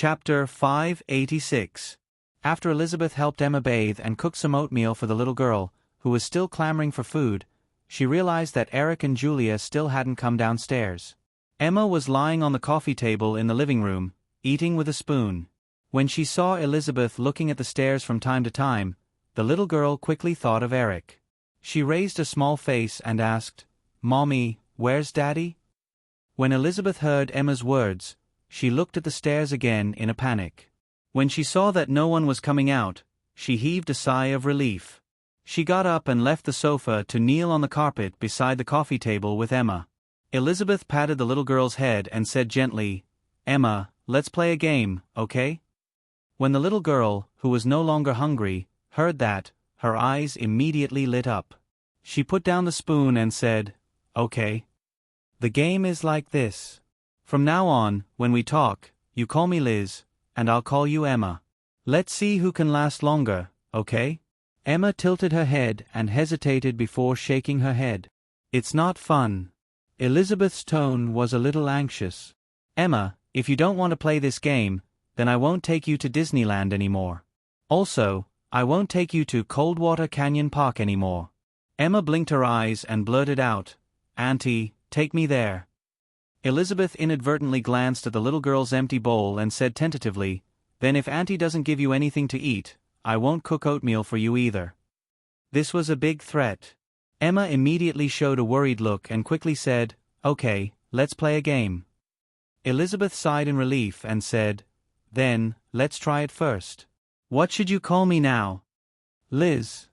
Chapter 586. After Elizabeth helped Emma bathe and cook some oatmeal for the little girl, who was still clamoring for food, she realized that Eric and Julia still hadn't come downstairs. Emma was lying on the coffee table in the living room, eating with a spoon. When she saw Elizabeth looking at the stairs from time to time, the little girl quickly thought of Eric. She raised a small face and asked, "Mommy, where's Daddy?" When Elizabeth heard Emma's words, she looked at the stairs again in a panic. When she saw that no one was coming out, she heaved a sigh of relief. She got up and left the sofa to kneel on the carpet beside the coffee table with Emma. Elizabeth patted the little girl's head and said gently, "Emma, let's play a game, okay?" When the little girl, who was no longer hungry, heard that, her eyes immediately lit up. She put down the spoon and said, "Okay. The game is like this. From now on, when we talk, you call me Liz, and I'll call you Emma. Let's see who can last longer, okay?" Emma tilted her head and hesitated before shaking her head. "It's not fun." Elizabeth's tone was a little anxious. "Emma, if you don't want to play this game, then I won't take you to Disneyland anymore. Also, I won't take you to Coldwater Canyon Park anymore." Emma blinked her eyes and blurted out, "Auntie, take me there." Elizabeth inadvertently glanced at the little girl's empty bowl and said tentatively, "Then if Auntie doesn't give you anything to eat, I won't cook oatmeal for you either." This was a big threat. Emma immediately showed a worried look and quickly said, "Okay, let's play a game." Elizabeth sighed in relief and said, "Then, let's try it first. What should you call me now?" "Liz,"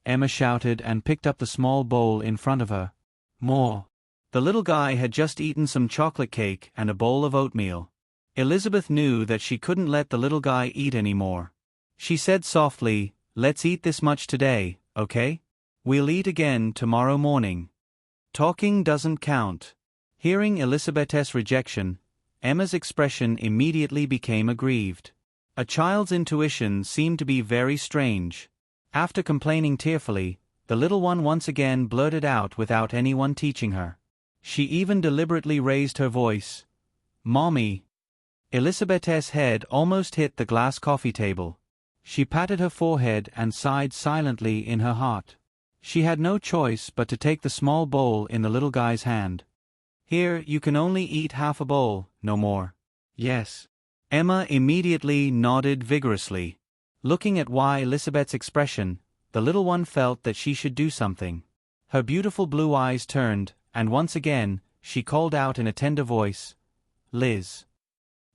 Emma shouted and picked up the small bowl in front of her. "More." The little guy had just eaten some chocolate cake and a bowl of oatmeal. Elizabeth knew that she couldn't let the little guy eat any more. She said softly, "Let's eat this much today, okay? We'll eat again tomorrow morning. Talking doesn't count." Hearing Elizabeth's rejection, Emma's expression immediately became aggrieved. A child's intuition seemed to be very strange. After complaining tearfully, the little one once again blurted out without anyone teaching her. She even deliberately raised her voice. "Mommy." Elizabeth's head almost hit the glass coffee table. She patted her forehead and sighed silently in her heart. She had no choice but to take the small bowl in the little guy's hand. "Here, you can only eat half a bowl, no more." "Yes." Emma immediately nodded vigorously. Looking at Elizabeth's expression, the little one felt that she should do something. Her beautiful blue eyes turned, and once again, she called out in a tender voice, "Liz."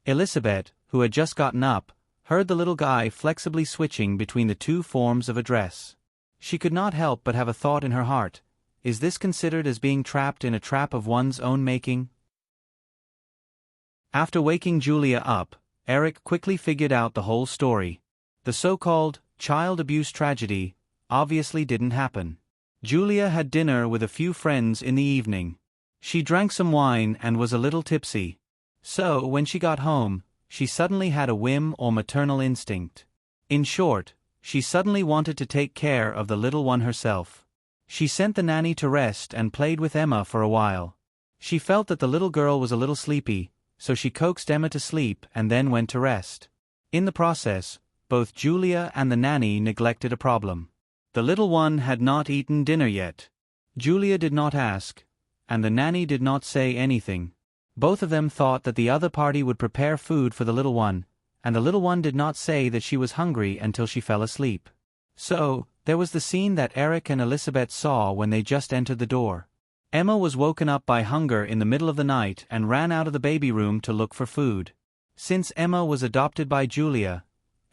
Elizabeth, who had just gotten up, heard the little guy flexibly switching between the two forms of address. She could not help but have a thought in her heart: is this considered as being trapped in a trap of one's own making? After waking Julia up, Eric quickly figured out the whole story. The so-called child abuse tragedy obviously didn't happen. Julia had dinner with a few friends in the evening. She drank some wine and was a little tipsy. So, when she got home, she suddenly had a whim or maternal instinct. In short, she suddenly wanted to take care of the little one herself. She sent the nanny to rest and played with Emma for a while. She felt that the little girl was a little sleepy, so she coaxed Emma to sleep and then went to rest. In the process, both Julia and the nanny neglected a problem. The little one had not eaten dinner yet. Julia did not ask, and the nanny did not say anything. Both of them thought that the other party would prepare food for the little one, and the little one did not say that she was hungry until she fell asleep. So, there was the scene that Eric and Elizabeth saw when they just entered the door. Emma was woken up by hunger in the middle of the night and ran out of the baby room to look for food. Since Emma was adopted by Julia,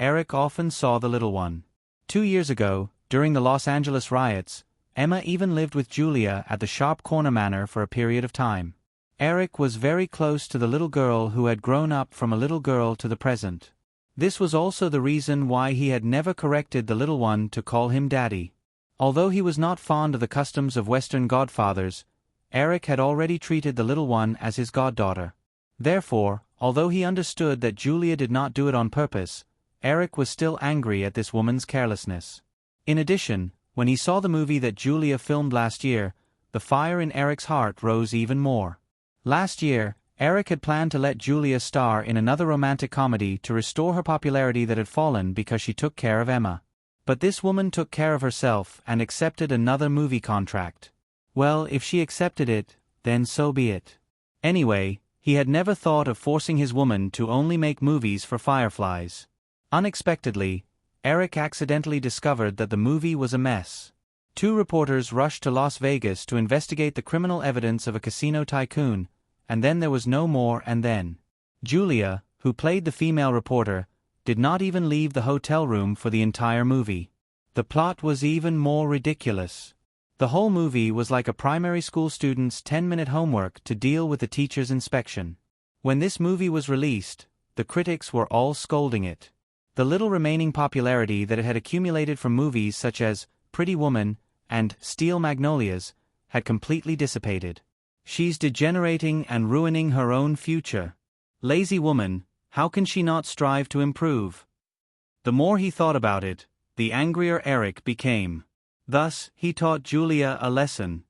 Eric often saw the little one. 2 years ago, during the Los Angeles riots, Emma even lived with Julia at the Sharp Corner Manor for a period of time. Eric was very close to the little girl who had grown up from a little girl to the present. This was also the reason why he had never corrected the little one to call him Daddy. Although he was not fond of the customs of Western godfathers, Eric had already treated the little one as his goddaughter. Therefore, although he understood that Julia did not do it on purpose, Eric was still angry at this woman's carelessness. In addition, when he saw the movie that Julia filmed last year, the fire in Eric's heart rose even more. Last year, Eric had planned to let Julia star in another romantic comedy to restore her popularity that had fallen because she took care of Emma. But this woman took care of herself and accepted another movie contract. Well, if she accepted it, then so be it. Anyway, he had never thought of forcing his woman to only make movies for fireflies. Unexpectedly, Eric accidentally discovered that the movie was a mess. 2 reporters rushed to Las Vegas to investigate the criminal evidence of a casino tycoon, and then there was no more and then. Julia, who played the female reporter, did not even leave the hotel room for the entire movie. The plot was even more ridiculous. The whole movie was like a primary school student's 10-minute homework to deal with the teacher's inspection. When this movie was released, the critics were all scolding it. The little remaining popularity that it had accumulated from movies such as Pretty Woman and Steel Magnolias had completely dissipated. She's degenerating and ruining her own future. Lazy woman, how can she not strive to improve? The more he thought about it, the angrier Eric became. Thus, he taught Julia a lesson.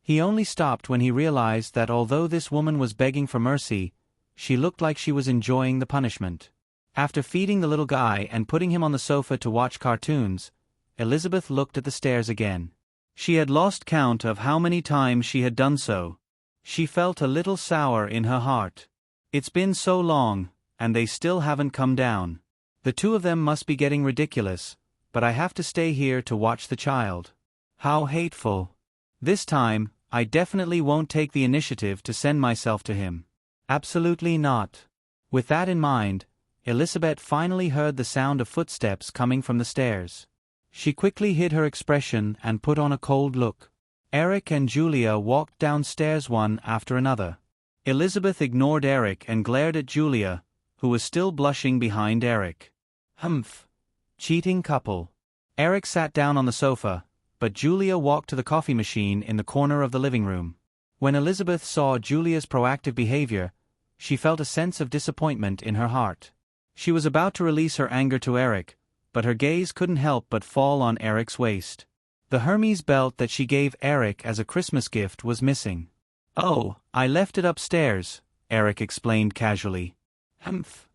He only stopped when he realized that although this woman was begging for mercy, she looked like she was enjoying the punishment. After feeding the little guy and putting him on the sofa to watch cartoons, Elizabeth looked at the stairs again. She had lost count of how many times she had done so. She felt a little sour in her heart. It's been so long, and they still haven't come down. The 2 of them must be getting ridiculous, but I have to stay here to watch the child. How hateful. This time, I definitely won't take the initiative to send myself to him. Absolutely not. With that in mind, Elizabeth finally heard the sound of footsteps coming from the stairs. She quickly hid her expression and put on a cold look. Eric and Julia walked downstairs one after another. Elizabeth ignored Eric and glared at Julia, who was still blushing behind Eric. Humph. Cheating couple. Eric sat down on the sofa, but Julia walked to the coffee machine in the corner of the living room. When Elizabeth saw Julia's proactive behavior, she felt a sense of disappointment in her heart. She was about to release her anger to Eric, but her gaze couldn't help but fall on Eric's waist. The Hermes belt that she gave Eric as a Christmas gift was missing. Oh, I left it upstairs, Eric explained casually. Humph.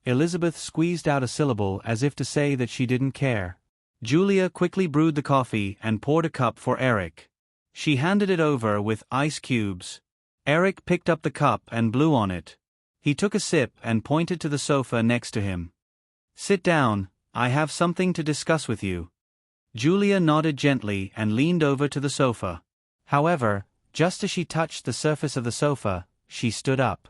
Elizabeth squeezed out a syllable as if to say that she didn't care. Julia quickly brewed the coffee and poured a cup for Eric. She handed it over with ice cubes. Eric picked up the cup and blew on it. He took a sip and pointed to the sofa next to him. Sit down, I have something to discuss with you. Julia nodded gently and leaned over to the sofa. However, just as she touched the surface of the sofa, she stood up.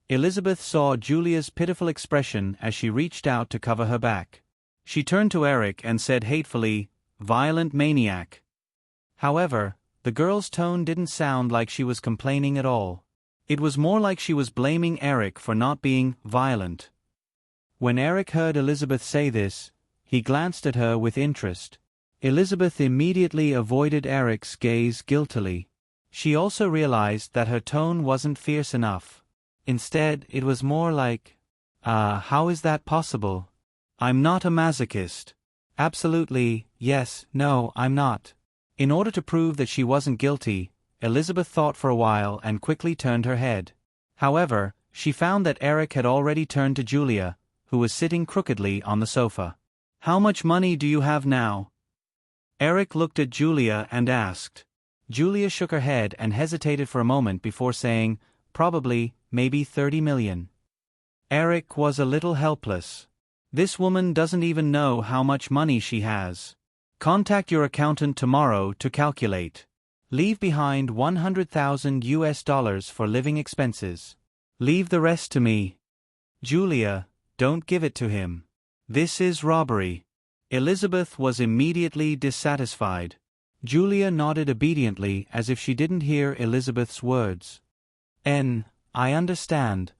Elizabeth saw Julia's pitiful expression as she reached out to cover her back. She turned to Eric and said hatefully, "Violent maniac." However, the girl's tone didn't sound like she was complaining at all. It was more like she was blaming Eric for not being violent. When Eric heard Elizabeth say this, he glanced at her with interest. Elizabeth immediately avoided Eric's gaze guiltily. She also realized that her tone wasn't fierce enough. Instead, it was more like, how is that possible? I'm not a masochist. Absolutely, yes, no, I'm not. In order to prove that she wasn't guilty, Elizabeth thought for a while and quickly turned her head. However, she found that Eric had already turned to Julia, who was sitting crookedly on the sofa. How much money do you have now? Eric looked at Julia and asked. Julia shook her head and hesitated for a moment before saying, probably, maybe 30 million. Eric was a little helpless. This woman doesn't even know how much money she has. Contact your accountant tomorrow to calculate. Leave behind $100,000 for living expenses. Leave the rest to me. Julia, don't give it to him. This is robbery. Elizabeth was immediately dissatisfied. Julia nodded obediently as if she didn't hear Elizabeth's words. I understand.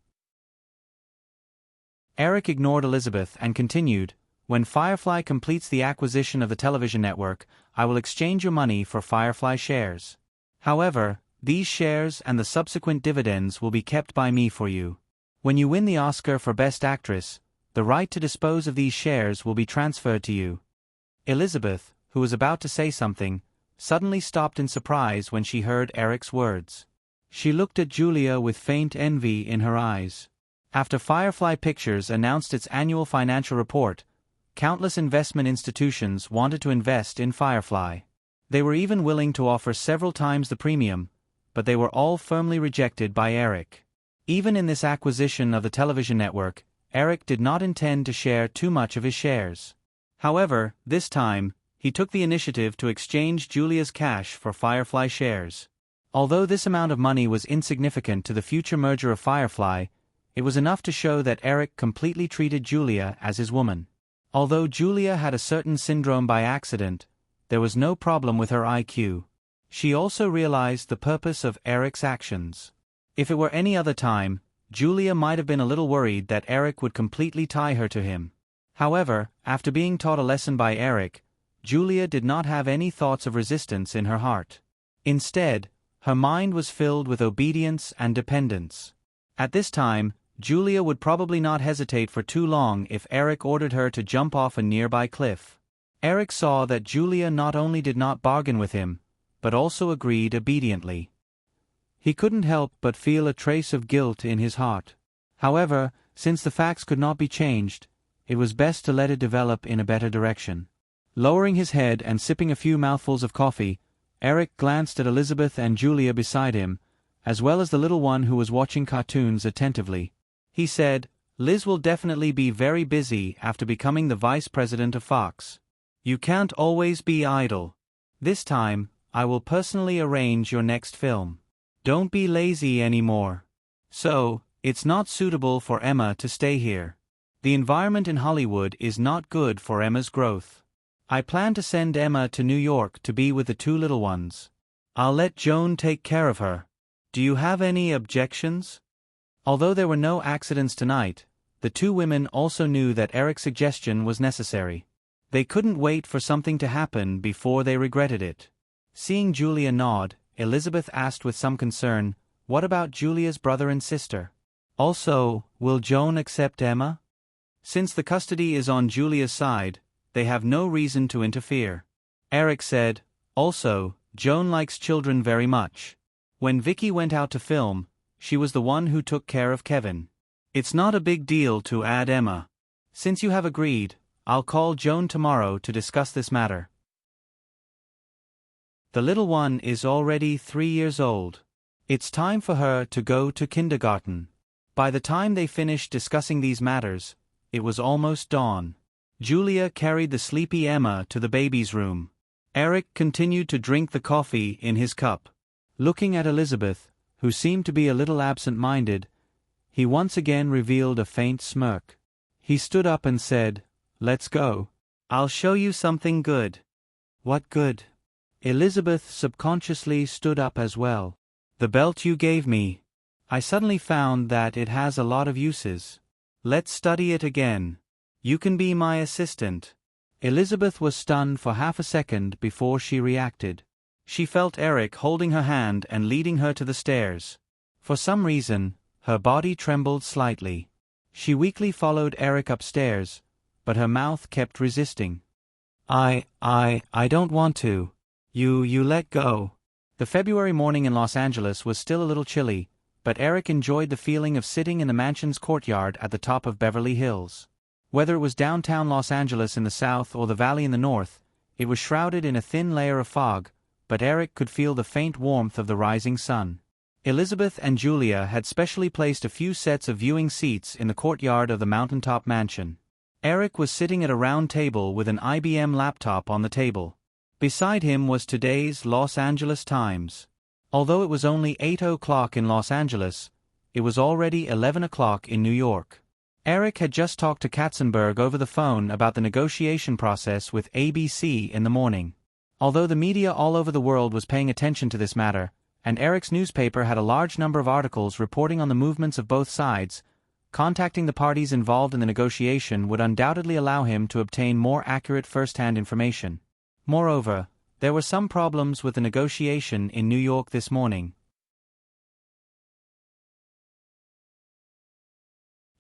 Eric ignored Elizabeth and continued, when Firefly completes the acquisition of the television network, I will exchange your money for Firefly shares. However, these shares and the subsequent dividends will be kept by me for you. When you win the Oscar for Best Actress, the right to dispose of these shares will be transferred to you. Elizabeth, who was about to say something, suddenly stopped in surprise when she heard Eric's words. She looked at Julia with faint envy in her eyes. After Firefly Pictures announced its annual financial report, countless investment institutions wanted to invest in Firefly. They were even willing to offer several times the premium, but they were all firmly rejected by Eric. Even in this acquisition of the television network, Eric did not intend to share too much of his shares. However, this time, he took the initiative to exchange Julia's cash for Firefly shares. Although this amount of money was insignificant to the future merger of Firefly, it was enough to show that Eric completely treated Julia as his woman. Although Julia had a certain syndrome by accident, there was no problem with her IQ. She also realized the purpose of Eric's actions. If it were any other time, Julia might have been a little worried that Eric would completely tie her to him. However, after being taught a lesson by Eric, Julia did not have any thoughts of resistance in her heart. Instead, her mind was filled with obedience and dependence. At this time, Julia would probably not hesitate for too long if Eric ordered her to jump off a nearby cliff. Eric saw that Julia not only did not bargain with him, but also agreed obediently. He couldn't help but feel a trace of guilt in his heart. However, since the facts could not be changed, it was best to let it develop in a better direction. Lowering his head and sipping a few mouthfuls of coffee, Eric glanced at Elizabeth and Julia beside him, as well as the little one who was watching cartoons attentively. He said, "Liz will definitely be very busy after becoming the vice president of Fox. You can't always be idle. This time, I will personally arrange your next film. Don't be lazy anymore. So, it's not suitable for Emma to stay here. The environment in Hollywood is not good for Emma's growth. I plan to send Emma to New York to be with the two little ones. I'll let Joan take care of her. Do you have any objections?" Although there were no accidents tonight, the two women also knew that Eric's suggestion was necessary. They couldn't wait for something to happen before they regretted it. Seeing Julia nod, Elizabeth asked with some concern, "What about Julia's brother and sister? Also, will Joan accept Emma?" Since the custody is on Julia's side, they have no reason to interfere. Eric said, "Also, Joan likes children very much. When Vicky went out to film, she was the one who took care of Kevin. It's not a big deal to add Emma. Since you have agreed, I'll call Joan tomorrow to discuss this matter." The little one is already 3 years old. It's time for her to go to kindergarten. By the time they finished discussing these matters, it was almost dawn. Julia carried the sleepy Emma to the baby's room. Eric continued to drink the coffee in his cup. Looking at Elizabeth, who seemed to be a little absent-minded, he once again revealed a faint smirk. He stood up and said, "Let's go. I'll show you something good." "What good?" Elizabeth subconsciously stood up as well. "The belt you gave me. I suddenly found that it has a lot of uses. Let's study it again. You can be my assistant." Elizabeth was stunned for half a second before she reacted. She felt Eric holding her hand and leading her to the stairs. For some reason, her body trembled slightly. She weakly followed Eric upstairs, but her mouth kept resisting. I don't want to. You let go." The February morning in Los Angeles was still a little chilly, but Eric enjoyed the feeling of sitting in the mansion's courtyard at the top of Beverly Hills. Whether it was downtown Los Angeles in the south or the valley in the north, it was shrouded in a thin layer of fog, but Eric could feel the faint warmth of the rising sun. Elizabeth and Julia had specially placed a few sets of viewing seats in the courtyard of the mountaintop mansion. Eric was sitting at a round table with an IBM laptop on the table. Beside him was today's Los Angeles Times. Although it was only 8 o'clock in Los Angeles, it was already 11 o'clock in New York. Eric had just talked to Katzenberg over the phone about the negotiation process with ABC in the morning. Although the media all over the world was paying attention to this matter, and Eric's newspaper had a large number of articles reporting on the movements of both sides, contacting the parties involved in the negotiation would undoubtedly allow him to obtain more accurate first-hand information. Moreover, there were some problems with the negotiation in New York this morning.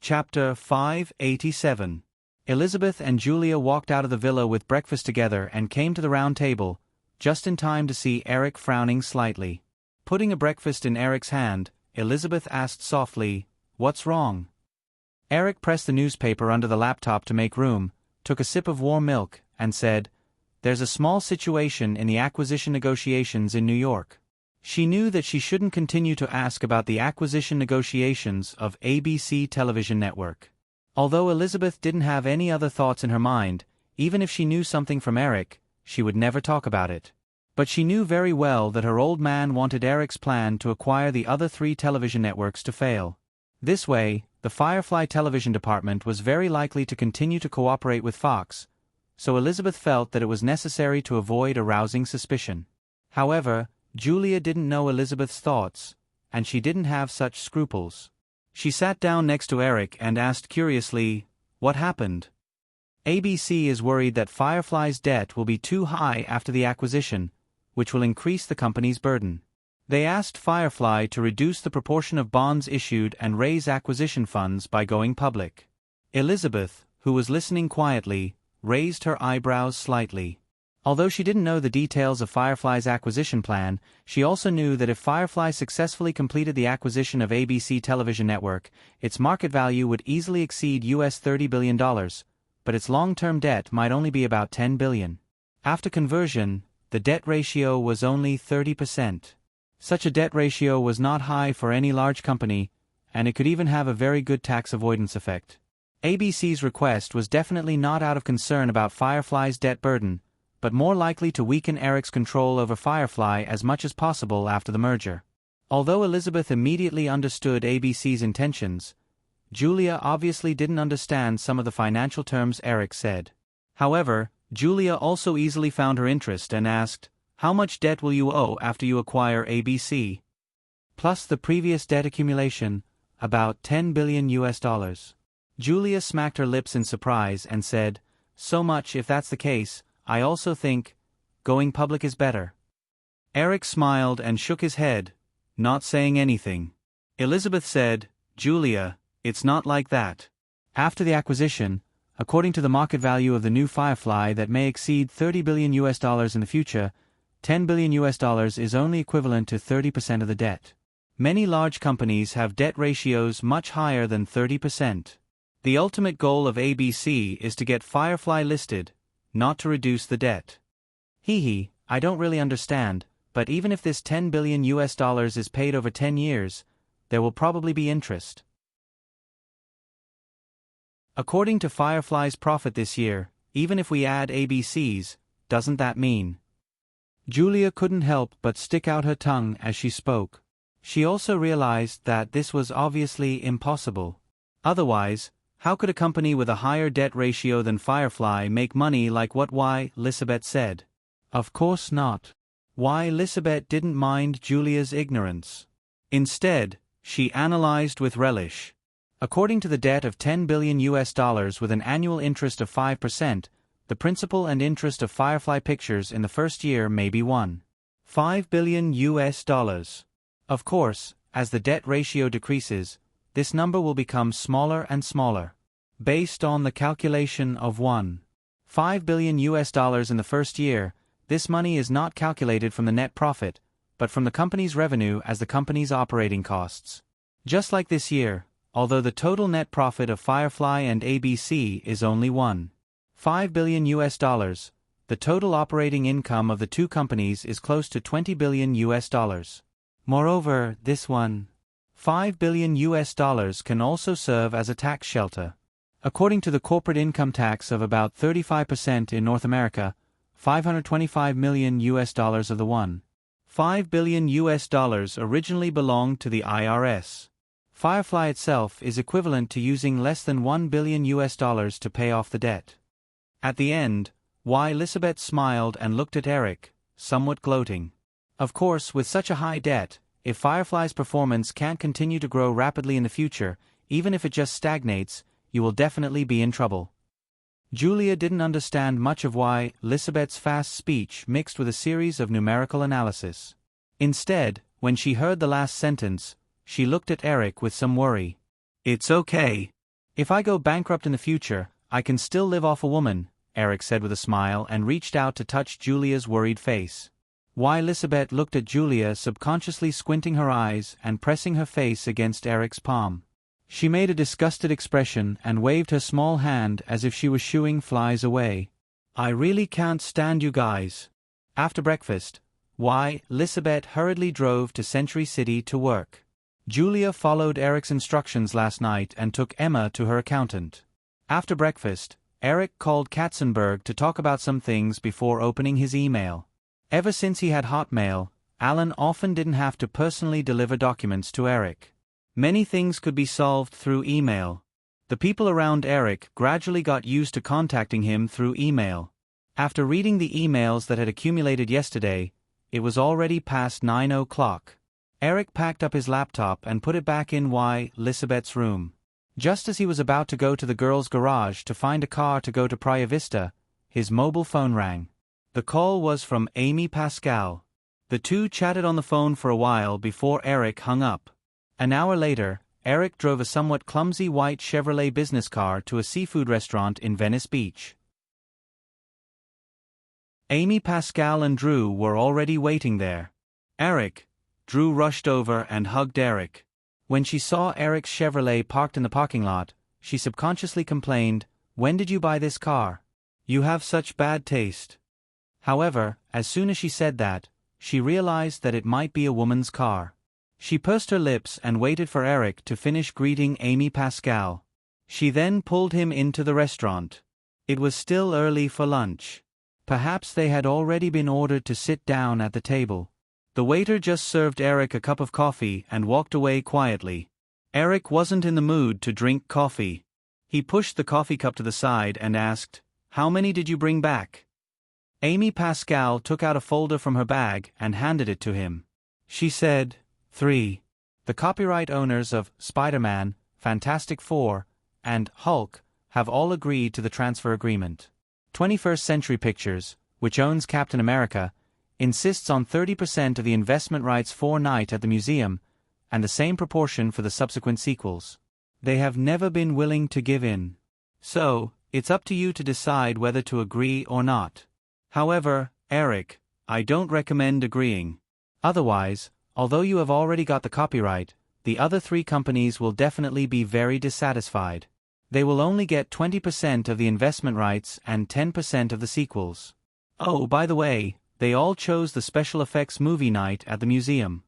Chapter 587. Elizabeth and Julia walked out of the villa with breakfast together and came to the round table, just in time to see Eric frowning slightly. Putting a breakfast in Eric's hand, Elizabeth asked softly, "What's wrong?" Eric pressed the newspaper under the laptop to make room, took a sip of warm milk, and said, "There's a small situation in the acquisition negotiations in New York." She knew that she shouldn't continue to ask about the acquisition negotiations of ABC television network. Although Elizabeth didn't have any other thoughts in her mind, even if she knew something from Eric, she would never talk about it. But she knew very well that her old man wanted Eric's plan to acquire the other 3 television networks to fail. This way, the Firefly television department was very likely to continue to cooperate with Fox, so Elizabeth felt that it was necessary to avoid arousing suspicion. However, Julia didn't know Elizabeth's thoughts, and she didn't have such scruples. She sat down next to Eric and asked curiously, "What happened?" ABC is worried that Firefly's debt will be too high after the acquisition, which will increase the company's burden. They asked Firefly to reduce the proportion of bonds issued and raise acquisition funds by going public. Elizabeth, who was listening quietly, raised her eyebrows slightly. Although she didn't know the details of Firefly's acquisition plan, she also knew that if Firefly successfully completed the acquisition of ABC television network, its market value would easily exceed US $30 billion, but its long-term debt might only be about $10 billion. After conversion, the debt ratio was only 30%. Such a debt ratio was not high for any large company, and it could even have a very good tax avoidance effect. ABC's request was definitely not out of concern about Firefly's debt burden, but more likely to weaken Eric's control over Firefly as much as possible after the merger. Although Elizabeth immediately understood ABC's intentions, Julia obviously didn't understand some of the financial terms Eric said. However, Julia also easily found her interest and asked, "How much debt will you owe after you acquire ABC?" "Plus the previous debt accumulation, about $10 billion US. Julia smacked her lips in surprise and said, "So much if that's the case. I also think going public is better." Eric smiled and shook his head, not saying anything. Elizabeth said, "Julia, it's not like that. After the acquisition, according to the market value of the new Firefly that may exceed $30 billion US in the future, $10 billion US is only equivalent to 30% of the debt. Many large companies have debt ratios much higher than 30%. The ultimate goal of ABC is to get Firefly listed, not to reduce the debt." I don't really understand, but even if this $10 billion US is paid over 10 years, there will probably be interest. According to Firefly's profit this year, even if we add ABC's, doesn't that mean? Julia couldn't help but stick out her tongue as she spoke. She also realized that this was obviously impossible. Otherwise, how could a company with a higher debt ratio than Firefly make money like what Elizabeth said? Of course not. Elizabeth didn't mind Julia's ignorance. Instead, she analyzed with relish. According to the debt of $10 billion US with an annual interest of 5%, the principal and interest of Firefly Pictures in the first year may be $1.5 billion US. Of course, as the debt ratio decreases, this number will become smaller and smaller. Based on the calculation of $1.5 billion US in the first year, this money is not calculated from the net profit, but from the company's revenue as the company's operating costs. Just like this year, although the total net profit of Firefly and ABC is only $1.5 billion US, the total operating income of the two companies is close to $20 billion US. Moreover, this $1.5 billion US can also serve as a tax shelter. According to the corporate income tax of about 35% in North America, $525 million US of the $1.5 billion US originally belonged to the IRS. Firefly itself is equivalent to using less than $1 billion US to pay off the debt. At the end, Elizabeth smiled and looked at Eric, somewhat gloating. Of course, with such a high debt, if Firefly's performance can't continue to grow rapidly in the future, even if it just stagnates, you will definitely be in trouble. Julia didn't understand much of Elizabeth's fast speech mixed with a series of numerical analysis. Instead, when she heard the last sentence, she looked at Eric with some worry. "It's okay. If I go bankrupt in the future, I can still live off a woman," Eric said with a smile and reached out to touch Julia's worried face. Why Lisbeth looked at Julia, subconsciously squinting her eyes and pressing her face against Eric's palm. She made a disgusted expression and waved her small hand as if she was shooing flies away. I really can't stand you guys. After breakfast, Lisbeth hurriedly drove to Century City to work. Julia followed Eric's instructions last night and took Emma to her accountant. After breakfast, Eric called Katzenberg to talk about some things before opening his email. Ever since he had Hotmail, Alan often didn't have to personally deliver documents to Eric. Many things could be solved through email. The people around Eric gradually got used to contacting him through email. After reading the emails that had accumulated yesterday, it was already past 9 o'clock. Eric packed up his laptop and put it back in Lisbeth's room. Just as he was about to go to the girls' garage to find a car to go to Praia Vista, his mobile phone rang. The call was from Amy Pascal. The two chatted on the phone for a while before Eric hung up. An hour later, Eric drove a somewhat clumsy white Chevrolet business car to a seafood restaurant in Venice Beach. Amy Pascal and Drew were already waiting there. Drew rushed over and hugged Eric. When she saw Eric's Chevrolet parked in the parking lot, she subconsciously complained, "When did you buy this car? You have such bad taste." However, as soon as she said that, she realized that it might be a woman's car. She pursed her lips and waited for Eric to finish greeting Amy Pascal. She then pulled him into the restaurant. It was still early for lunch. Perhaps they had already been ordered to sit down at the table. The waiter just served Eric a cup of coffee and walked away quietly. Eric wasn't in the mood to drink coffee. He pushed the coffee cup to the side and asked, "How many did you bring back?" Amy Pascal took out a folder from her bag and handed it to him. She said, 3. The copyright owners of Spider-Man, Fantastic Four, and Hulk have all agreed to the transfer agreement. 21st Century Pictures, which owns Captain America, insists on 30% of the investment rights for Night at the museum, and the same proportion for the subsequent sequels. They have never been willing to give in. So, it's up to you to decide whether to agree or not. However, Eric, I don't recommend agreeing. Otherwise, although you have already got the copyright, the other three companies will definitely be very dissatisfied. They will only get 20% of the investment rights and 10% of the sequels. Oh, by the way, they all chose the special effects movie Night at the museum.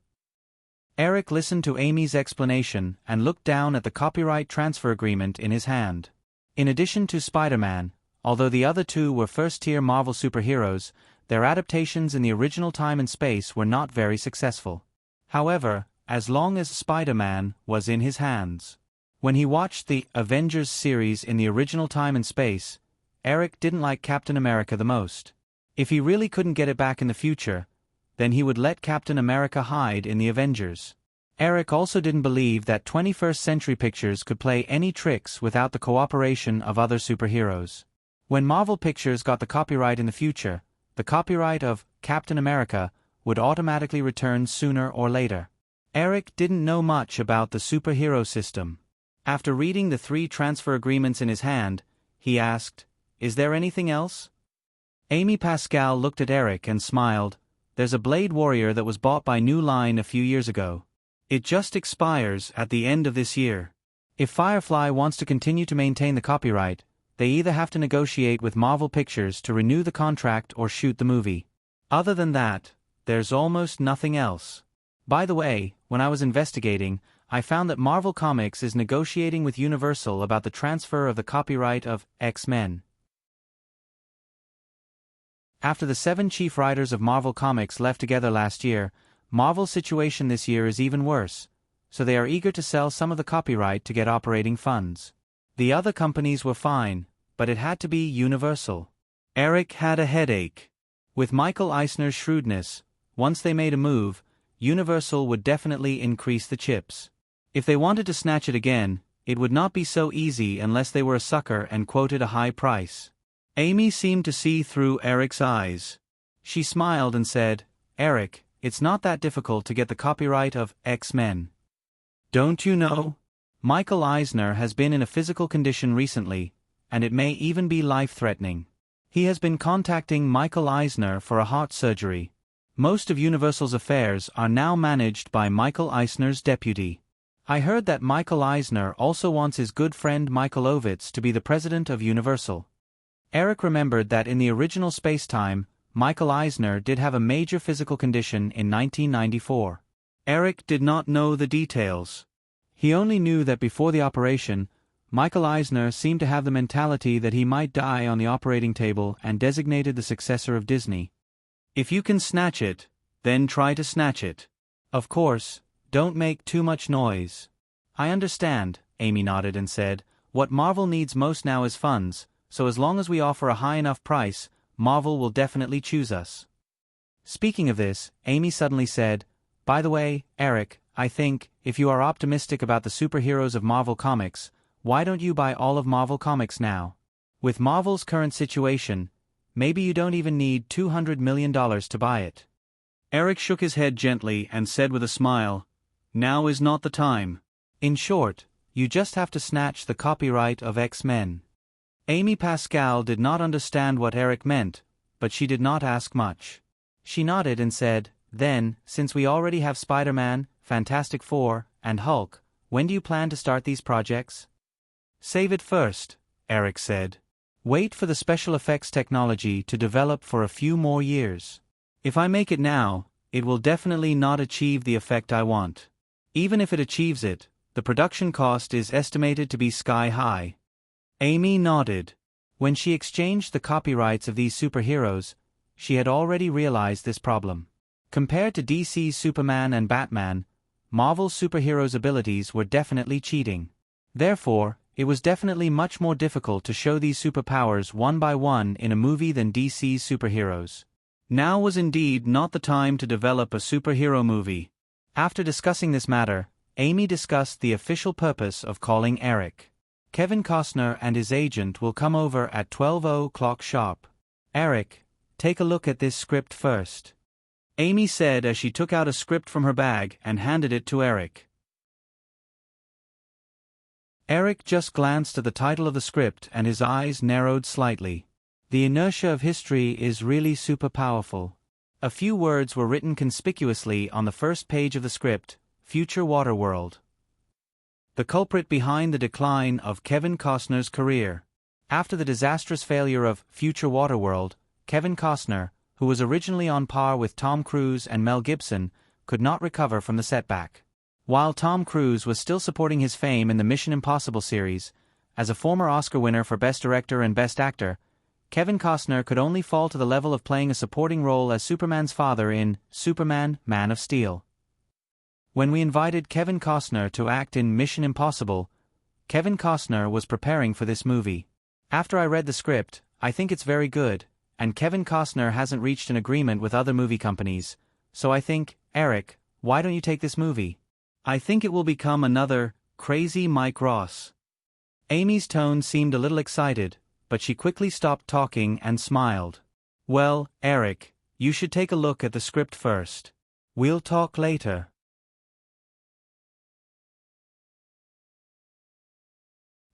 Eric listened to Amy's explanation and looked down at the copyright transfer agreement in his hand. In addition to Spider-Man, although the other two were first-tier Marvel superheroes, their adaptations in the original time and space were not very successful. However, as long as Spider-Man was in his hands. When he watched the Avengers series in the original time and space, Eric didn't like Captain America the most. If he really couldn't get it back in the future, then he would let Captain America hide in the Avengers. Eric also didn't believe that 21st Century Pictures could play any tricks without the cooperation of other superheroes. When Marvel Pictures got the copyright in the future, the copyright of Captain America would automatically return sooner or later. Eric didn't know much about the superhero system. After reading the 3 transfer agreements in his hand, he asked, "Is there anything else?" Amy Pascal looked at Eric and smiled. "There's a Blade Warrior that was bought by New Line a few years ago. It just expires at the end of this year. If Firefly wants to continue to maintain the copyright, they either have to negotiate with Marvel Pictures to renew the contract or shoot the movie. Other than that, there's almost nothing else. By the way, when I was investigating, I found that Marvel Comics is negotiating with Universal about the transfer of the copyright of X-Men." After the 7 chief writers of Marvel Comics left together last year, Marvel's situation this year is even worse, so they are eager to sell some of the copyright to get operating funds. The other companies were fine, but it had to be Universal. Eric had a headache. With Michael Eisner's shrewdness, once they made a move, Universal would definitely increase the chips. If they wanted to snatch it again, it would not be so easy unless they were a sucker and quoted a high price. Amy seemed to see through Eric's eyes. She smiled and said, "Eric, it's not that difficult to get the copyright of X-Men. Don't you know? Michael Eisner has been in a physical condition recently, and it may even be life-threatening. He has been contacting Michael Eisner for a heart surgery. Most of Universal's affairs are now managed by Michael Eisner's deputy. I heard that Michael Eisner also wants his good friend Michael Ovitz to be the president of Universal. Eric remembered that in the original space-time, Michael Eisner did have a major physical condition in 1994. Eric did not know the details. He only knew that before the operation, Michael Eisner seemed to have the mentality that he might die on the operating table and designated the successor of Disney. If you can snatch it, then try to snatch it. Of course, don't make too much noise. I understand, Amy nodded and said, what Marvel needs most now is funds, so as long as we offer a high enough price, Marvel will definitely choose us. Speaking of this, Amy suddenly said, by the way, Eric, I think, if you are optimistic about the superheroes of Marvel Comics, why don't you buy all of Marvel Comics now? With Marvel's current situation, maybe you don't even need $200 million to buy it. Eric shook his head gently and said with a smile, now is not the time. In short, you just have to snatch the copyright of X-Men. Amy Pascal did not understand what Eric meant, but she did not ask much. She nodded and said, then, since we already have Spider-Man, Fantastic Four, and Hulk, when do you plan to start these projects? Save it first, Eric said. Wait for the special effects technology to develop for a few more years. If I make it now, it will definitely not achieve the effect I want. Even if it achieves it, the production cost is estimated to be sky high. Amy nodded. When she exchanged the copyrights of these superheroes, she had already realized this problem. Compared to DC's Superman and Batman, Marvel's superheroes' abilities were definitely cheating. Therefore, it was definitely much more difficult to show these superpowers one by one in a movie than DC's superheroes. Now was indeed not the time to develop a superhero movie. After discussing this matter, Amy discussed the official purpose of calling Eric. Kevin Costner and his agent will come over at 12:00 sharp. Eric, take a look at this script first. Amy said as she took out a script from her bag and handed it to Eric. Eric just glanced at the title of the script and his eyes narrowed slightly. The inertia of history is really super powerful. A few words were written conspicuously on the first page of the script, Future Waterworld. The culprit behind the decline of Kevin Costner's career. After the disastrous failure of Future Waterworld, Kevin Costner, who was originally on par with Tom Cruise and Mel Gibson, could not recover from the setback. While Tom Cruise was still supporting his fame in the Mission Impossible series, as a former Oscar winner for Best Director and Best Actor, Kevin Costner could only fall to the level of playing a supporting role as Superman's father in Superman, Man of Steel. When we invited Kevin Costner to act in Mission Impossible, Kevin Costner was preparing for this movie. After I read the script, I think it's very good, and Kevin Costner hasn't reached an agreement with other movie companies, so I think, Eric, why don't you take this movie? I think it will become another Crazy Mike Ross. Amy's tone seemed a little excited, but she quickly stopped talking and smiled. Well, Eric, you should take a look at the script first. We'll talk later.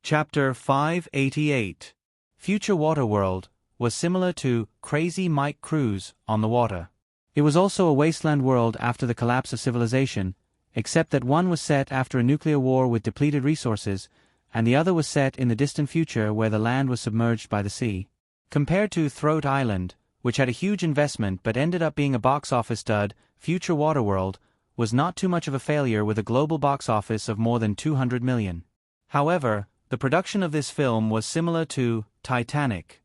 Chapter 588. Future Waterworld was similar to Crazy Mike Cruise on the water. It was also a wasteland world after the collapse of civilization, except that one was set after a nuclear war with depleted resources, and the other was set in the distant future where the land was submerged by the sea. Compared to Throat Island, which had a huge investment but ended up being a box office dud, Future Waterworld was not too much of a failure with a global box office of more than $200 million. However, the production of this film was similar to Titanic.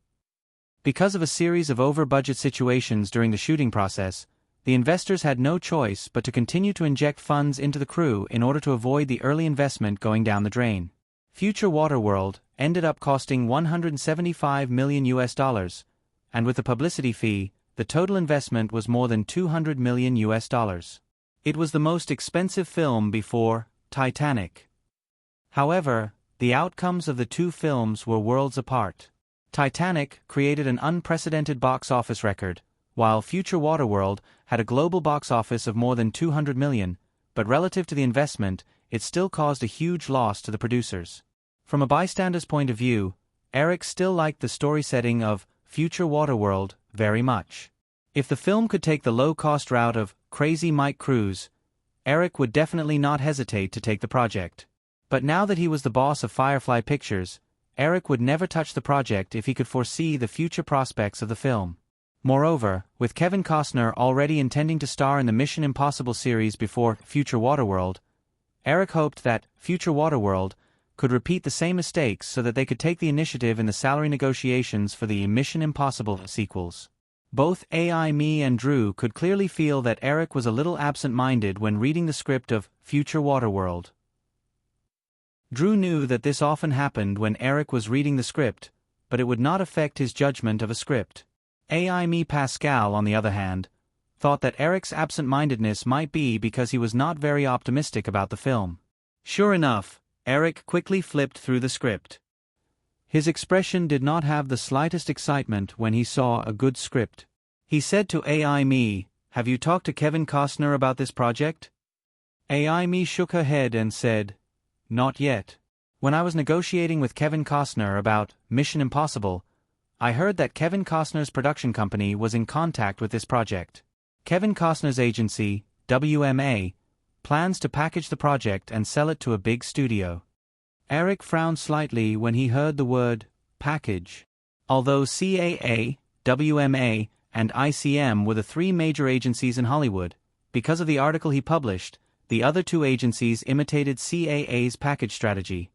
Because of a series of over-budget situations during the shooting process, the investors had no choice but to continue to inject funds into the crew in order to avoid the early investment going down the drain. Future Waterworld ended up costing $175 million, and with the publicity fee, the total investment was more than $200 million. It was the most expensive film before Titanic. However, the outcomes of the two films were worlds apart. Titanic created an unprecedented box office record, while Future Waterworld had a global box office of more than $200 million, but relative to the investment, it still caused a huge loss to the producers. From a bystander's point of view, Eric still liked the story setting of Future Waterworld very much. If the film could take the low-cost route of Crazy Mike Cruise, Eric would definitely not hesitate to take the project. But now that he was the boss of Firefly Pictures, Eric would never touch the project if he could foresee the future prospects of the film. Moreover, with Kevin Costner already intending to star in the Mission Impossible series before Future Waterworld, Eric hoped that Future Waterworld could repeat the same mistakes so that they could take the initiative in the salary negotiations for the Mission Impossible sequels. Both Amy and Drew could clearly feel that Eric was a little absent-minded when reading the script of Future Waterworld. Drew knew that this often happened when Eric was reading the script, but it would not affect his judgment of a script. Amy Pascal, on the other hand, thought that Eric's absent-mindedness might be because he was not very optimistic about the film. Sure enough, Eric quickly flipped through the script. His expression did not have the slightest excitement when he saw a good script. He said to Amy, "Have you talked to Kevin Costner about this project?" Amy shook her head and said, "Not yet. When I was negotiating with Kevin Costner about Mission Impossible, I heard that Kevin Costner's production company was in contact with this project. Kevin Costner's agency, WMA, plans to package the project and sell it to a big studio." Eric frowned slightly when he heard the word package. Although CAA, WMA, and ICM were the three major agencies in Hollywood, because of the article he published, the other two agencies imitated CAA's package strategy.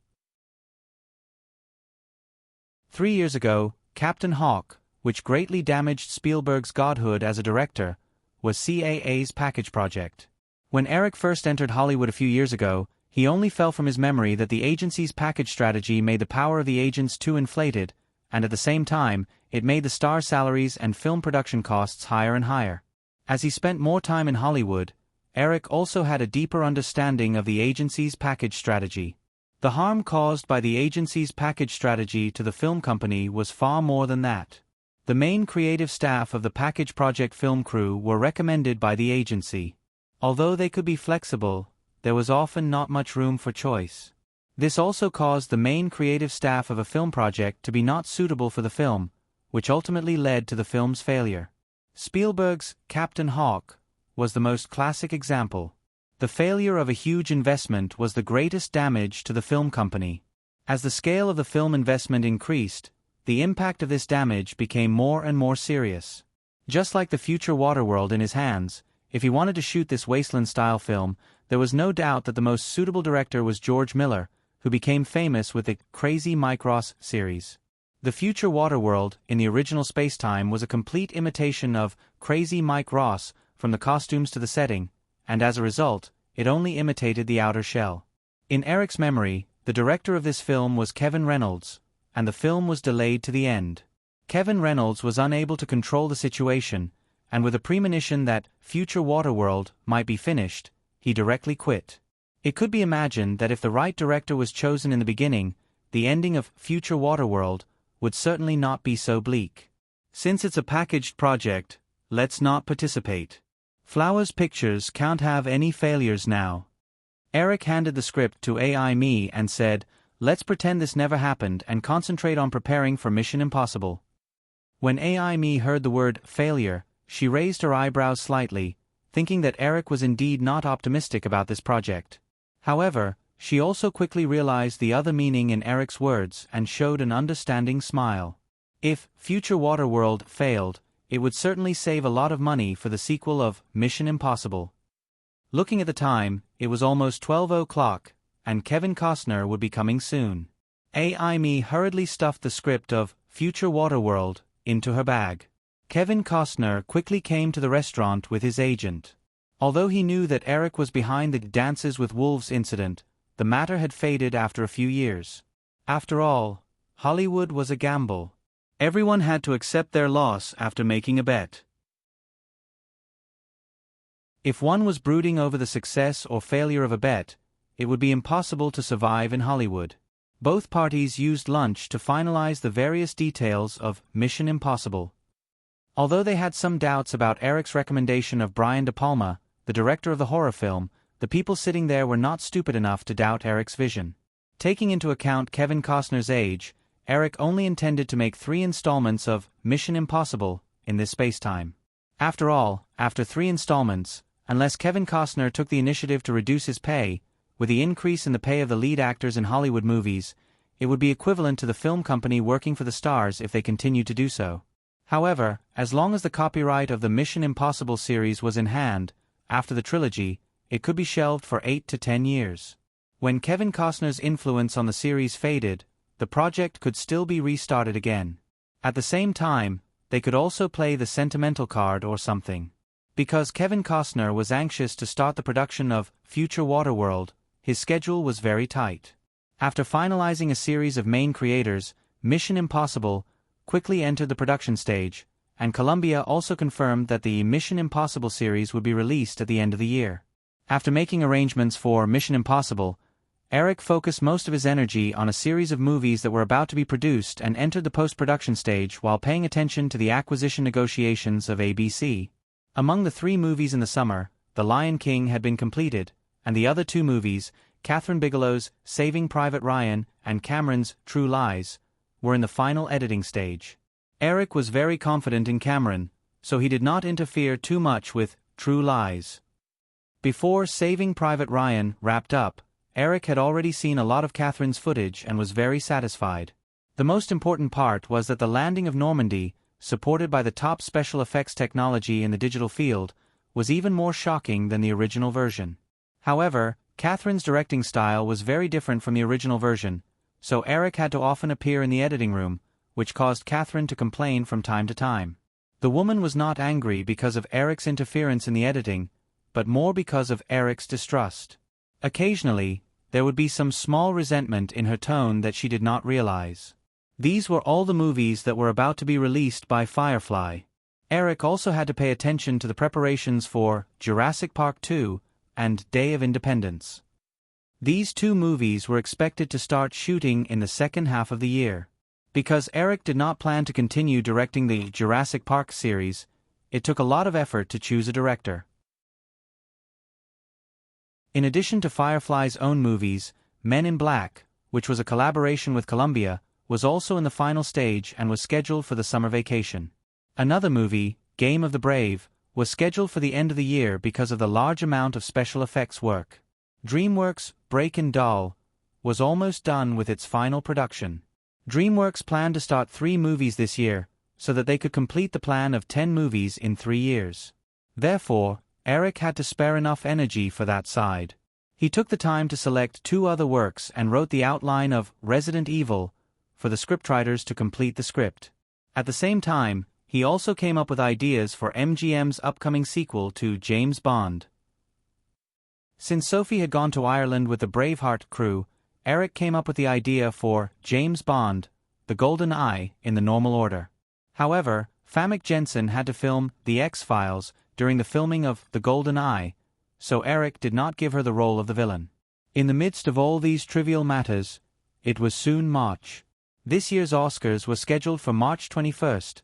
3 years ago, Captain Hawk, which greatly damaged Spielberg's godhood as a director, was CAA's package project. When Eric first entered Hollywood a few years ago, he only fell from his memory that the agency's package strategy made the power of the agents too inflated, and at the same time, it made the star salaries and film production costs higher and higher. As he spent more time in Hollywood, Eric also had a deeper understanding of the agency's package strategy. The harm caused by the agency's package strategy to the film company was far more than that. The main creative staff of the package project film crew were recommended by the agency. Although they could be flexible, there was often not much room for choice. This also caused the main creative staff of a film project to be not suitable for the film, which ultimately led to the film's failure. Spielberg's Captain Hawk was the most classic example. The failure of a huge investment was the greatest damage to the film company. As the scale of the film investment increased, the impact of this damage became more and more serious. Just like the Future Waterworld in his hands, if he wanted to shoot this wasteland-style film, there was no doubt that the most suitable director was George Miller, who became famous with the Crazy Mike Ross series. The Future Waterworld, in the original spacetime, was a complete imitation of Crazy Mike Ross from the costumes to the setting, and as a result, it only imitated the outer shell. In Eric's memory, the director of this film was Kevin Reynolds, and the film was delayed to the end. Kevin Reynolds was unable to control the situation, and with a premonition that Future Waterworld might be finished, he directly quit. It could be imagined that if the right director was chosen in the beginning, the ending of Future Waterworld would certainly not be so bleak. Since it's a packaged project, let's not participate. Flowers Pictures can't have any failures now. Eric handed the script to Amy and said, "Let's pretend this never happened and concentrate on preparing for Mission Impossible." When Amy heard the word failure, she raised her eyebrows slightly, thinking that Eric was indeed not optimistic about this project. However, she also quickly realized the other meaning in Eric's words and showed an understanding smile. If Future Waterworld failed, it would certainly save a lot of money for the sequel of Mission Impossible. Looking at the time, it was almost 12 o'clock, and Kevin Costner would be coming soon. Amy hurriedly stuffed the script of Future Waterworld into her bag. Kevin Costner quickly came to the restaurant with his agent. Although he knew that Eric was behind the Dances with Wolves incident, the matter had faded after a few years. After all, Hollywood was a gamble. Everyone had to accept their loss after making a bet. If one was brooding over the success or failure of a bet, it would be impossible to survive in Hollywood. Both parties used lunch to finalize the various details of Mission Impossible. Although they had some doubts about Eric's recommendation of Brian De Palma, the director of the horror film, the people sitting there were not stupid enough to doubt Eric's vision. Taking into account Kevin Costner's age, Eric only intended to make 3 installments of Mission Impossible in this spacetime. After all, after 3 installments, unless Kevin Costner took the initiative to reduce his pay, with the increase in the pay of the lead actors in Hollywood movies, it would be equivalent to the film company working for the stars if they continued to do so. However, as long as the copyright of the Mission Impossible series was in hand, after the trilogy, it could be shelved for 8 to 10 years. When Kevin Costner's influence on the series faded, the project could still be restarted again. At the same time, they could also play the sentimental card or something. Because Kevin Costner was anxious to start the production of Future Waterworld, his schedule was very tight. After finalizing a series of main creators, Mission Impossible quickly entered the production stage, and Columbia also confirmed that the Mission Impossible series would be released at the end of the year. After making arrangements for Mission Impossible, Eric focused most of his energy on a series of movies that were about to be produced and entered the post-production stage while paying attention to the acquisition negotiations of ABC. Among the 3 movies in the summer, The Lion King had been completed, and the other 2 movies, Catherine Bigelow's Saving Private Ryan and Cameron's True Lies, were in the final editing stage. Eric was very confident in Cameron, so he did not interfere too much with True Lies. Before Saving Private Ryan wrapped up, Eric had already seen a lot of Catherine's footage and was very satisfied. The most important part was that the landing of Normandy, supported by the top special effects technology in the digital field, was even more shocking than the original version. However, Catherine's directing style was very different from the original version, so Eric had to often appear in the editing room, which caused Catherine to complain from time to time. The woman was not angry because of Eric's interference in the editing, but more because of Eric's distrust. Occasionally, there would be some small resentment in her tone that she did not realize. These were all the movies that were about to be released by Firefly. Eric also had to pay attention to the preparations for Jurassic Park 2 and Day of Independence. These 2 movies were expected to start shooting in the second half of the year. Because Eric did not plan to continue directing the Jurassic Park series, it took a lot of effort to choose a director. In addition to Firefly's own movies, Men in Black, which was a collaboration with Columbia, was also in the final stage and was scheduled for the summer vacation. Another movie, Game of the Brave, was scheduled for the end of the year because of the large amount of special effects work. DreamWorks' Breakin' Doll was almost done with its final production. DreamWorks planned to start 3 movies this year, so that they could complete the plan of 10 movies in 3 years. Therefore, Eric had to spare enough energy for that side. He took the time to select 2 other works and wrote the outline of Resident Evil for the scriptwriters to complete the script. At the same time, he also came up with ideas for MGM's upcoming sequel to James Bond. Since Sophie had gone to Ireland with the Braveheart crew, Eric came up with the idea for James Bond, The Golden Eye, in the normal order. However, Famke Janssen had to film The X-Files during the filming of The Golden Eye, so Eric did not give her the role of the villain. In the midst of all these trivial matters, it was soon March. This year's Oscars was scheduled for March 21st,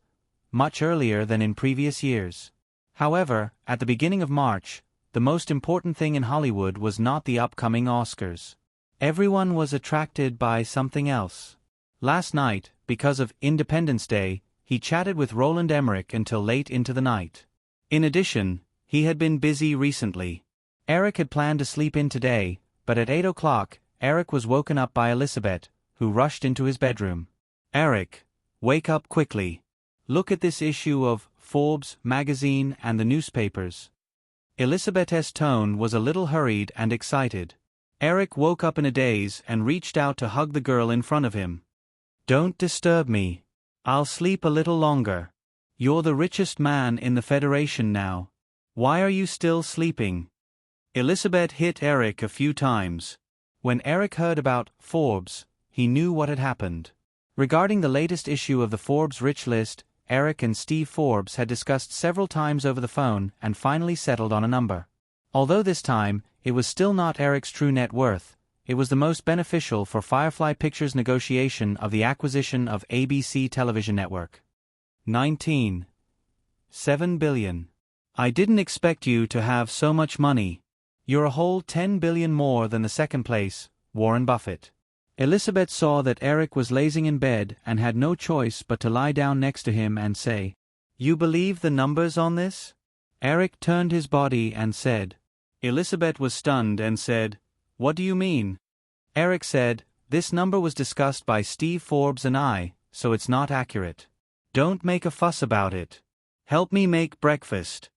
much earlier than in previous years. However, at the beginning of March, the most important thing in Hollywood was not the upcoming Oscars. Everyone was attracted by something else. Last night, because of Independence Day, he chatted with Roland Emmerich until late into the night. In addition, he had been busy recently. Eric had planned to sleep in today, but at 8 o'clock, Eric was woken up by Elizabeth, who rushed into his bedroom. "Eric, wake up quickly. Look at this issue of Forbes magazine and the newspapers." Elizabeth's tone was a little hurried and excited. Eric woke up in a daze and reached out to hug the girl in front of him. "Don't disturb me. I'll sleep a little longer. You're the richest man in the Federation now. Why are you still sleeping?" Elizabeth hit Eric a few times. When Eric heard about Forbes, he knew what had happened. Regarding the latest issue of the Forbes Rich List, Eric and Steve Forbes had discussed several times over the phone and finally settled on a number. Although this time, it was still not Eric's true net worth, it was the most beneficial for Firefly Pictures' negotiation of the acquisition of ABC television network. 19.7 billion. I didn't expect you to have so much money. You're a whole 10 billion more than the second place, Warren Buffett. Elizabeth saw that Eric was lazing in bed and had no choice but to lie down next to him and say, You believe the numbers on this? Eric turned his body and said. Elizabeth was stunned and said, What do you mean? Eric said, This number was discussed by Steve Forbes and I, so it's not accurate. Don't make a fuss about it. Help me make breakfast.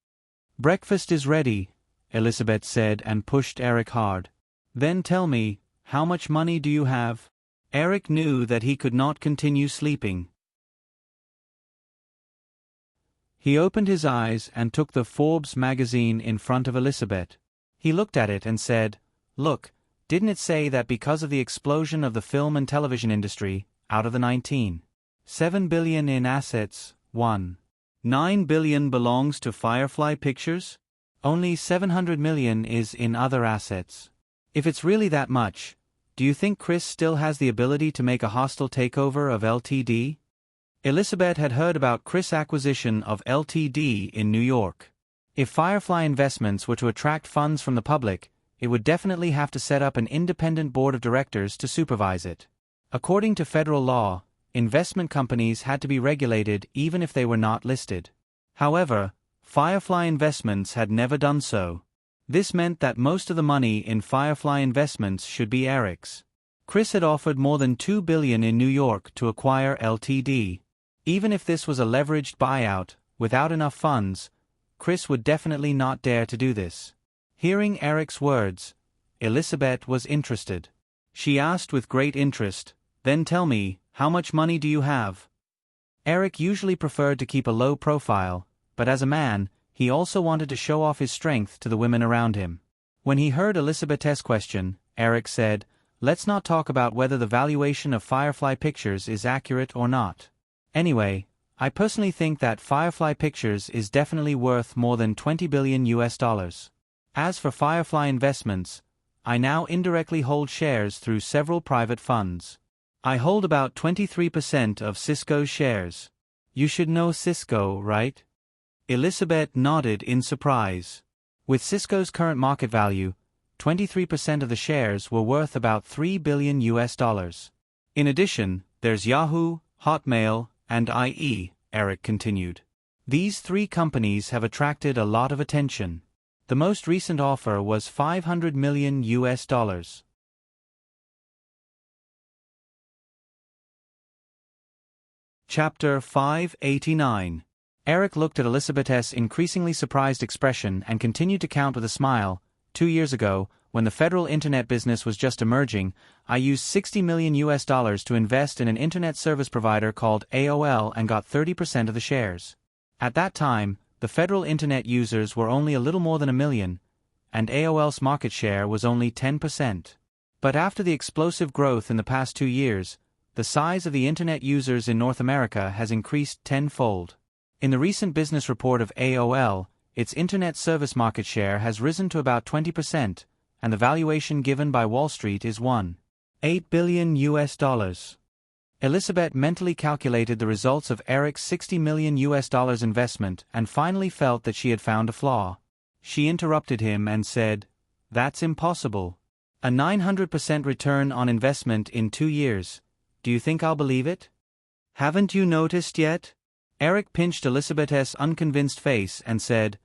Breakfast is ready, Elizabeth said and pushed Eric hard. Then tell me, how much money do you have? Eric knew that he could not continue sleeping. He opened his eyes and took the Forbes magazine in front of Elizabeth. He looked at it and said, Look, didn't it say that because of the explosion of the film and television industry, out of the 19.7 billion in assets, 1.9 billion belongs to Firefly Pictures? Only 700 million is in other assets. If it's really that much, do you think Chris still has the ability to make a hostile takeover of LTD? Elizabeth had heard about Chris' acquisition of LTD in New York. If Firefly Investments were to attract funds from the public, it would definitely have to set up an independent board of directors to supervise it. According to federal law, investment companies had to be regulated even if they were not listed. However, Firefly Investments had never done so. This meant that most of the money in Firefly Investments should be Eric's. Chris had offered more than $2 billion in New York to acquire LTD. Even if this was a leveraged buyout, without enough funds, Chris would definitely not dare to do this. Hearing Eric's words, Elizabeth was interested. She asked with great interest, Then tell me, how much money do you have? Eric usually preferred to keep a low profile, but as a man, he also wanted to show off his strength to the women around him. When he heard Elizabeth's question, Eric said, Let's not talk about whether the valuation of Firefly Pictures is accurate or not. Anyway, I personally think that Firefly Pictures is definitely worth more than $20 billion. As for Firefly Investments, I now indirectly hold shares through several private funds. I hold about 23% of Cisco's shares. You should know Cisco, right? Elizabeth nodded in surprise. With Cisco's current market value, 23% of the shares were worth about $3 billion. In addition, there's Yahoo, Hotmail, and IE, Eric continued. These three companies have attracted a lot of attention. The most recent offer was $500 million. Chapter 589. Eric looked at Elizabeth's increasingly surprised expression and continued to count with a smile. 2 years ago, when the federal internet business was just emerging, I used $60 million to invest in an internet service provider called AOL and got 30% of the shares. At that time, the federal internet users were only a little more than 1 million, and AOL's market share was only 10%. But after the explosive growth in the past 2 years, the size of the internet users in North America has increased tenfold. In the recent business report of AOL, its internet service market share has risen to about 20%, and the valuation given by Wall Street is $1.8 billion. Elizabeth mentally calculated the results of Eric's $60 million investment and finally felt that she had found a flaw. She interrupted him and said, That's impossible. A 900% return on investment in 2 years. Do you think I'll believe it? Haven't you noticed yet? Eric pinched Elizabeth's unconvinced face and said,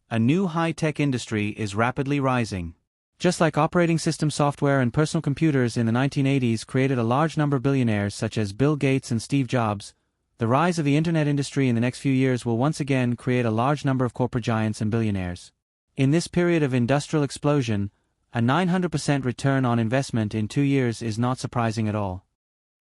A new high-tech industry is rapidly rising. Just like operating system software and personal computers in the 1980s created a large number of billionaires such as Bill Gates and Steve Jobs, the rise of the internet industry in the next few years will once again create a large number of corporate giants and billionaires. In this period of industrial explosion, a 900% return on investment in 2 years is not surprising at all.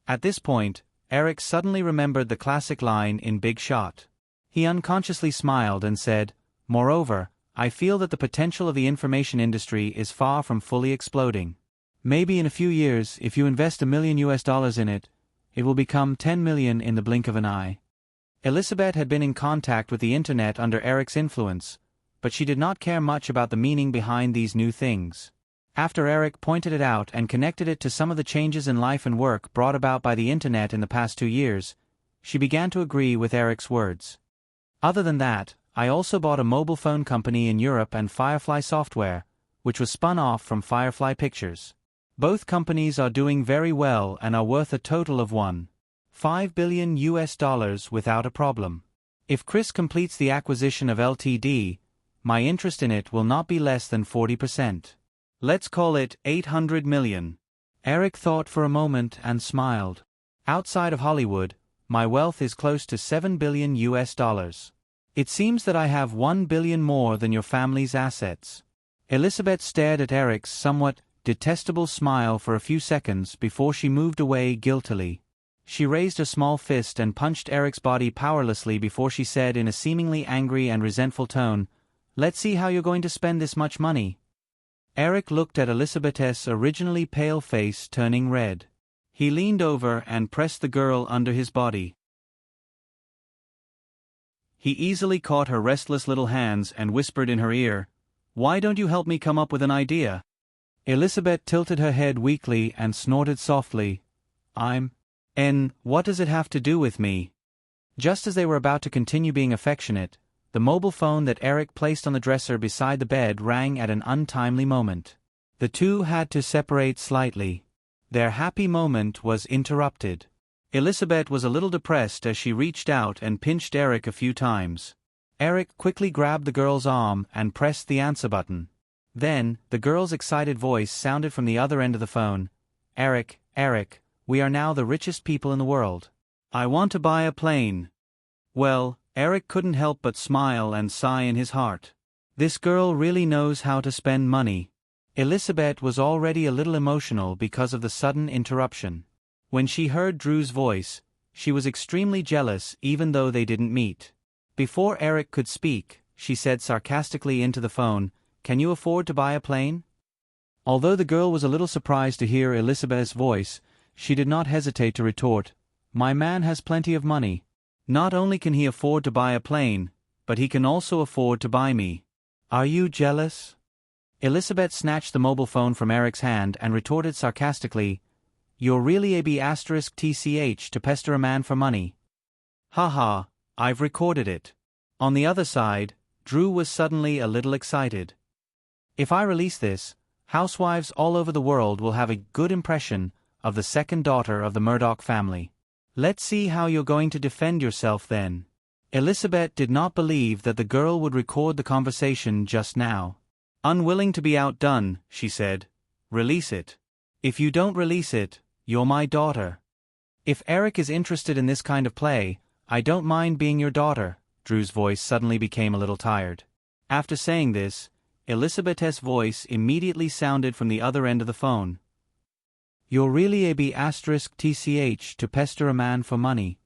At this point, Eric suddenly remembered the classic line in Big Shot. He unconsciously smiled and said, Moreover, I feel that the potential of the information industry is far from fully exploding. Maybe in a few years, if you invest $1 million in it, it will become 10 million in the blink of an eye. Elizabeth had been in contact with the internet under Eric's influence, but she did not care much about the meaning behind these new things. After Eric pointed it out and connected it to some of the changes in life and work brought about by the internet in the past 2 years, she began to agree with Eric's words. Other than that, I also bought a mobile phone company in Europe and Firefly Software, which was spun off from Firefly Pictures. Both companies are doing very well and are worth a total of $1.5 billion without a problem. If Chris completes the acquisition of Ltd., my interest in it will not be less than 40%. Let's call it 800 million. Eric thought for a moment and smiled. Outside of Hollywood, my wealth is close to $7 billion US. It seems that I have $1 billion more than your family's assets. Elizabeth stared at Eric's somewhat detestable smile for a few seconds before she moved away guiltily. She raised a small fist and punched Eric's body powerlessly before she said in a seemingly angry and resentful tone, "Let's see how you're going to spend this much money." Eric looked at Elizabeth's originally pale face turning red. He leaned over and pressed the girl under his body. He easily caught her restless little hands and whispered in her ear, "Why don't you help me come up with an idea?" Elizabeth tilted her head weakly and snorted softly, What does it have to do with me?" Just as they were about to continue being affectionate, the mobile phone that Eric placed on the dresser beside the bed rang at an untimely moment. The two had to separate slightly. Their happy moment was interrupted. Elizabeth was a little depressed as she reached out and pinched Eric a few times. Eric quickly grabbed the girl's arm and pressed the answer button. Then, the girl's excited voice sounded from the other end of the phone. Eric, we are now the richest people in the world. I want to buy a plane." Well, Eric couldn't help but smile and sigh in his heart. This girl really knows how to spend money. Elizabeth was already a little emotional because of the sudden interruption. When she heard Drew's voice, she was extremely jealous even though they didn't meet. Before Eric could speak, she said sarcastically into the phone, "Can you afford to buy a plane?" Although the girl was a little surprised to hear Elizabeth's voice, she did not hesitate to retort, "My man has plenty of money. Not only can he afford to buy a plane, but he can also afford to buy me. Are you jealous?" Elizabeth snatched the mobile phone from Eric's hand and retorted sarcastically, "You're really a B*TCH to pester a man for money." "Haha, I've recorded it." On the other side, Drew was suddenly a little excited. "If I release this, housewives all over the world will have a good impression of the second daughter of the Murdoch family. Let's see how you're going to defend yourself then." Elizabeth did not believe that the girl would record the conversation just now. "Unwilling to be outdone," she said. "Release it. If you don't release it, you're my daughter." "If Eric is interested in this kind of play, I don't mind being your daughter." Drew's voice suddenly became a little tired. After saying this, Elizabeth's voice immediately sounded from the other end of the phone. "You're really a B*TCH to pester a man for money."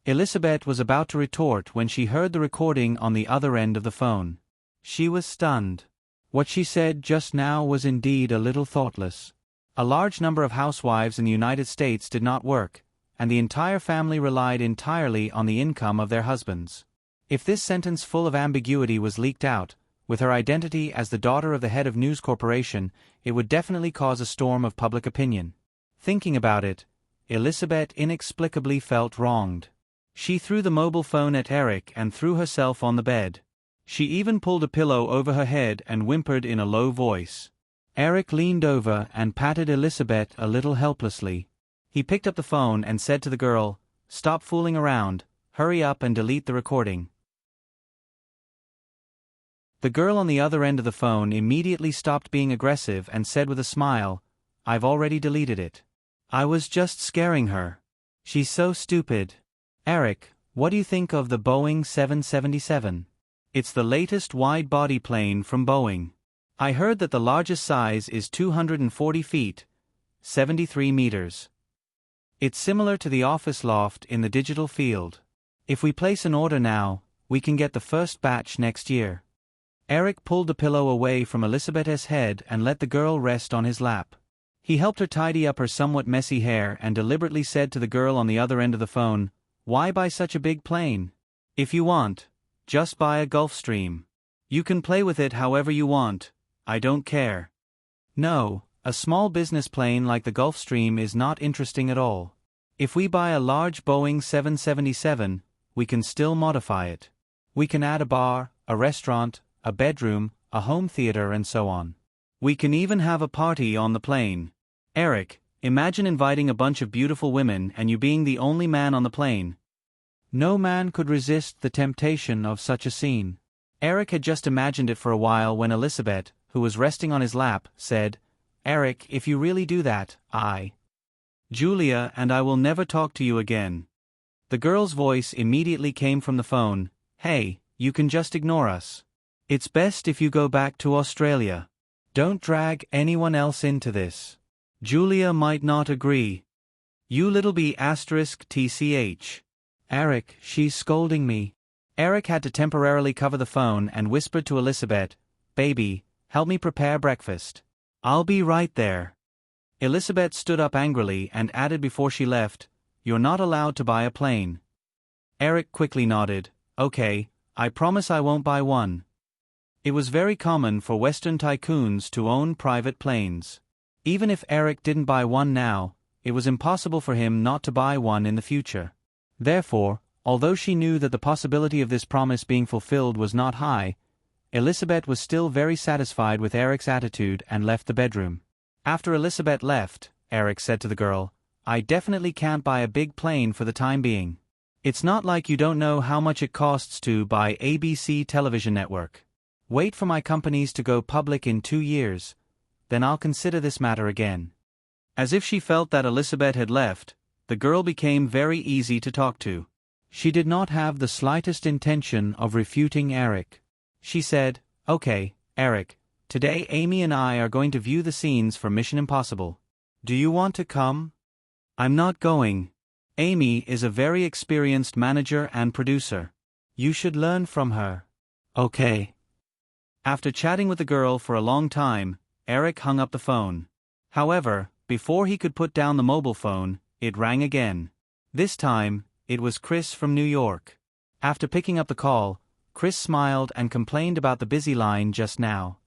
Elizabeth was about to retort when she heard the recording on the other end of the phone. She was stunned. What she said just now was indeed a little thoughtless. A large number of housewives in the United States did not work, and the entire family relied entirely on the income of their husbands. If this sentence full of ambiguity was leaked out, with her identity as the daughter of the head of News Corporation, it would definitely cause a storm of public opinion. Thinking about it, Elizabeth inexplicably felt wronged. She threw the mobile phone at Eric and threw herself on the bed. She even pulled a pillow over her head and whimpered in a low voice. Eric leaned over and patted Elizabeth a little helplessly. He picked up the phone and said to the girl, "Stop fooling around, hurry up and delete the recording." The girl on the other end of the phone immediately stopped being aggressive and said with a smile, "I've already deleted it. I was just scaring her. She's so stupid." "Eric, what do you think of the Boeing 777? It's the latest wide-body plane from Boeing. I heard that the largest size is 240 feet, 73 meters. It's similar to the office loft in the digital field. If we place an order now, we can get the first batch next year." Eric pulled the pillow away from Elizabeth's head and let the girl rest on his lap. He helped her tidy up her somewhat messy hair and deliberately said to the girl on the other end of the phone, "Why buy such a big plane? If you want, just buy a Gulfstream. You can play with it however you want, I don't care." "No, a small business plane like the Gulfstream is not interesting at all. If we buy a large Boeing 777, we can still modify it. We can add a bar, a restaurant, a bedroom, a home theater and so on. We can even have a party on the plane. Eric, imagine inviting a bunch of beautiful women and you being the only man on the plane. No man could resist the temptation of such a scene. Eric had just imagined it for a while when Elizabeth, who was resting on his lap, said, "Eric, if you really do that, Julia and I will never talk to you again." The girl's voice immediately came from the phone. "Hey, you can just ignore us. It's best if you go back to Australia. Don't drag anyone else into this. Julia might not agree. You little b*tch. Eric, she's scolding me." Eric had to temporarily cover the phone and whispered to Elizabeth, "Baby, help me prepare breakfast. I'll be right there." Elizabeth stood up angrily and added before she left, "You're not allowed to buy a plane." Eric quickly nodded, "Okay, I promise I won't buy one." It was very common for Western tycoons to own private planes. Even if Eric didn't buy one now, it was impossible for him not to buy one in the future. Therefore, although she knew that the possibility of this promise being fulfilled was not high, Elizabeth was still very satisfied with Eric's attitude and left the bedroom. After Elizabeth left, Eric said to the girl, "I definitely can't buy a big plane for the time being. It's not like you don't know how much it costs to buy ABC television network. Wait for my companies to go public in 2 years, then I'll consider this matter again." As if she felt that Elizabeth had left, the girl became very easy to talk to. She did not have the slightest intention of refuting Eric. She said, "Okay, Eric, today Amy and I are going to view the scenes for Mission Impossible. Do you want to come?" "I'm not going. Amy is a very experienced manager and producer. You should learn from her." "Okay." After chatting with the girl for a long time, Eric hung up the phone. However, before he could put down the mobile phone, it rang again. This time, it was Chris from New York. After picking up the call, Chris smiled and complained about the busy line just now.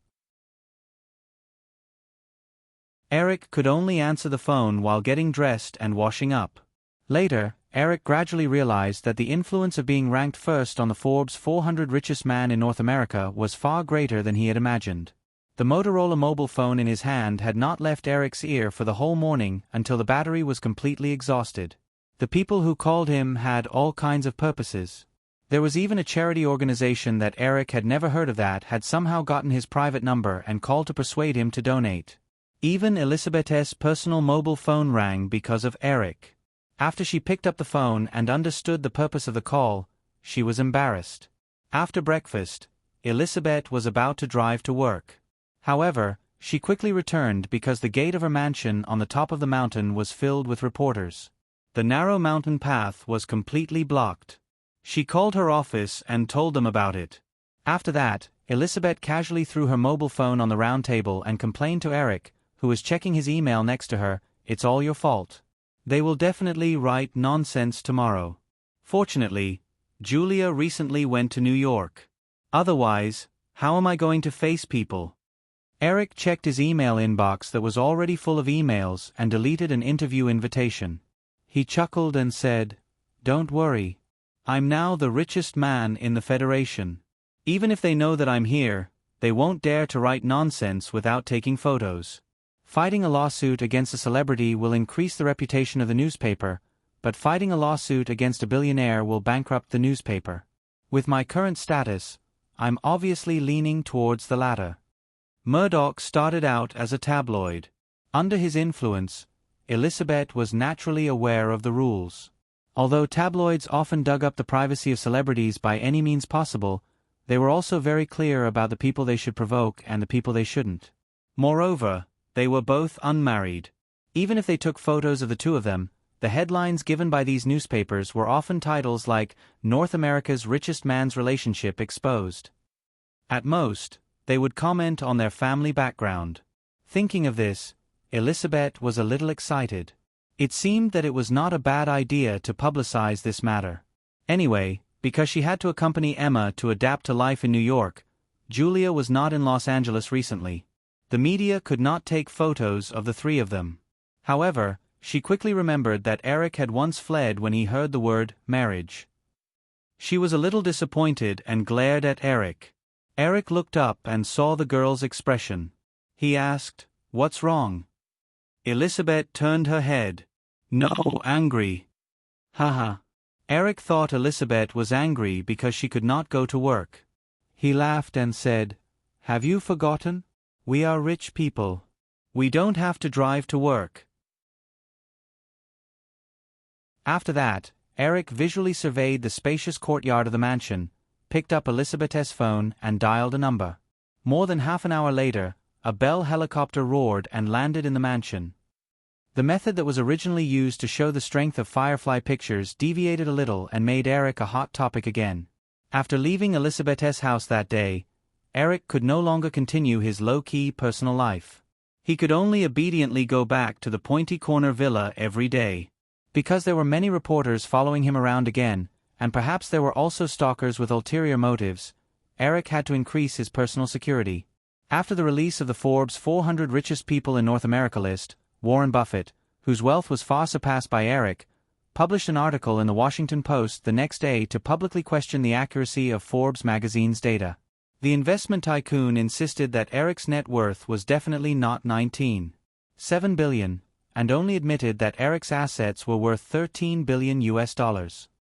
Eric could only answer the phone while getting dressed and washing up. Later, Eric gradually realized that the influence of being ranked first on the Forbes 400 richest man in North America was far greater than he had imagined. The Motorola mobile phone in his hand had not left Eric's ear for the whole morning until the battery was completely exhausted. The people who called him had all kinds of purposes. There was even a charity organization that Eric had never heard of that had somehow gotten his private number and called to persuade him to donate. Even Elizabeth's personal mobile phone rang because of Eric. After she picked up the phone and understood the purpose of the call, she was embarrassed. After breakfast, Elizabeth was about to drive to work. However, she quickly returned because the gate of her mansion on the top of the mountain was filled with reporters. The narrow mountain path was completely blocked. She called her office and told them about it. After that, Elizabeth casually threw her mobile phone on the round table and complained to Eric, who was checking his email next to her, "It's all your fault. They will definitely write nonsense tomorrow." Fortunately, Julia recently went to New York. Otherwise, how am I going to face people? Eric checked his email inbox that was already full of emails and deleted an interview invitation. He chuckled and said, "Don't worry. I'm now the richest man in the Federation. Even if they know that I'm here, they won't dare to write nonsense without taking photos. Fighting a lawsuit against a celebrity will increase the reputation of the newspaper, but fighting a lawsuit against a billionaire will bankrupt the newspaper. With my current status, I'm obviously leaning towards the latter." Murdoch started out as a tabloid. Under his influence, Elizabeth was naturally aware of the rules. Although tabloids often dug up the privacy of celebrities by any means possible, they were also very clear about the people they should provoke and the people they shouldn't. Moreover, they were both unmarried. Even if they took photos of the two of them, the headlines given by these newspapers were often titles like "North America's Richest Man's Relationship Exposed." At most, they would comment on their family background. Thinking of this, Elizabeth was a little excited. It seemed that it was not a bad idea to publicize this matter. Anyway, because she had to accompany Emma to adapt to life in New York, Julia was not in Los Angeles recently. The media could not take photos of the three of them. However, she quickly remembered that Eric had once fled when he heard the word marriage. She was a little disappointed and glared at Eric. Eric looked up and saw the girl's expression. He asked, "What's wrong?" Elizabeth turned her head. "No, angry." "Haha." Eric thought Elizabeth was angry because she could not go to work. He laughed and said, "Have you forgotten? We are rich people. We don't have to drive to work." After that, Eric visually surveyed the spacious courtyard of the mansion, picked up Elizabeth's phone and dialed a number. More than half an hour later, a Bell helicopter roared and landed in the mansion. The method that was originally used to show the strength of Firefly Pictures deviated a little and made Eric a hot topic again. After leaving Elizabeth's house that day, Eric could no longer continue his low-key personal life. He could only obediently go back to the Pointy Corner villa every day. Because there were many reporters following him around again, and perhaps there were also stalkers with ulterior motives, Eric had to increase his personal security. After the release of the Forbes 400 Richest People in North America list, Warren Buffett, whose wealth was far surpassed by Eric, published an article in the Washington Post the next day to publicly question the accuracy of Forbes magazine's data. The investment tycoon insisted that Eric's net worth was definitely not $19.7 billion, and only admitted that Eric's assets were worth $13 billion.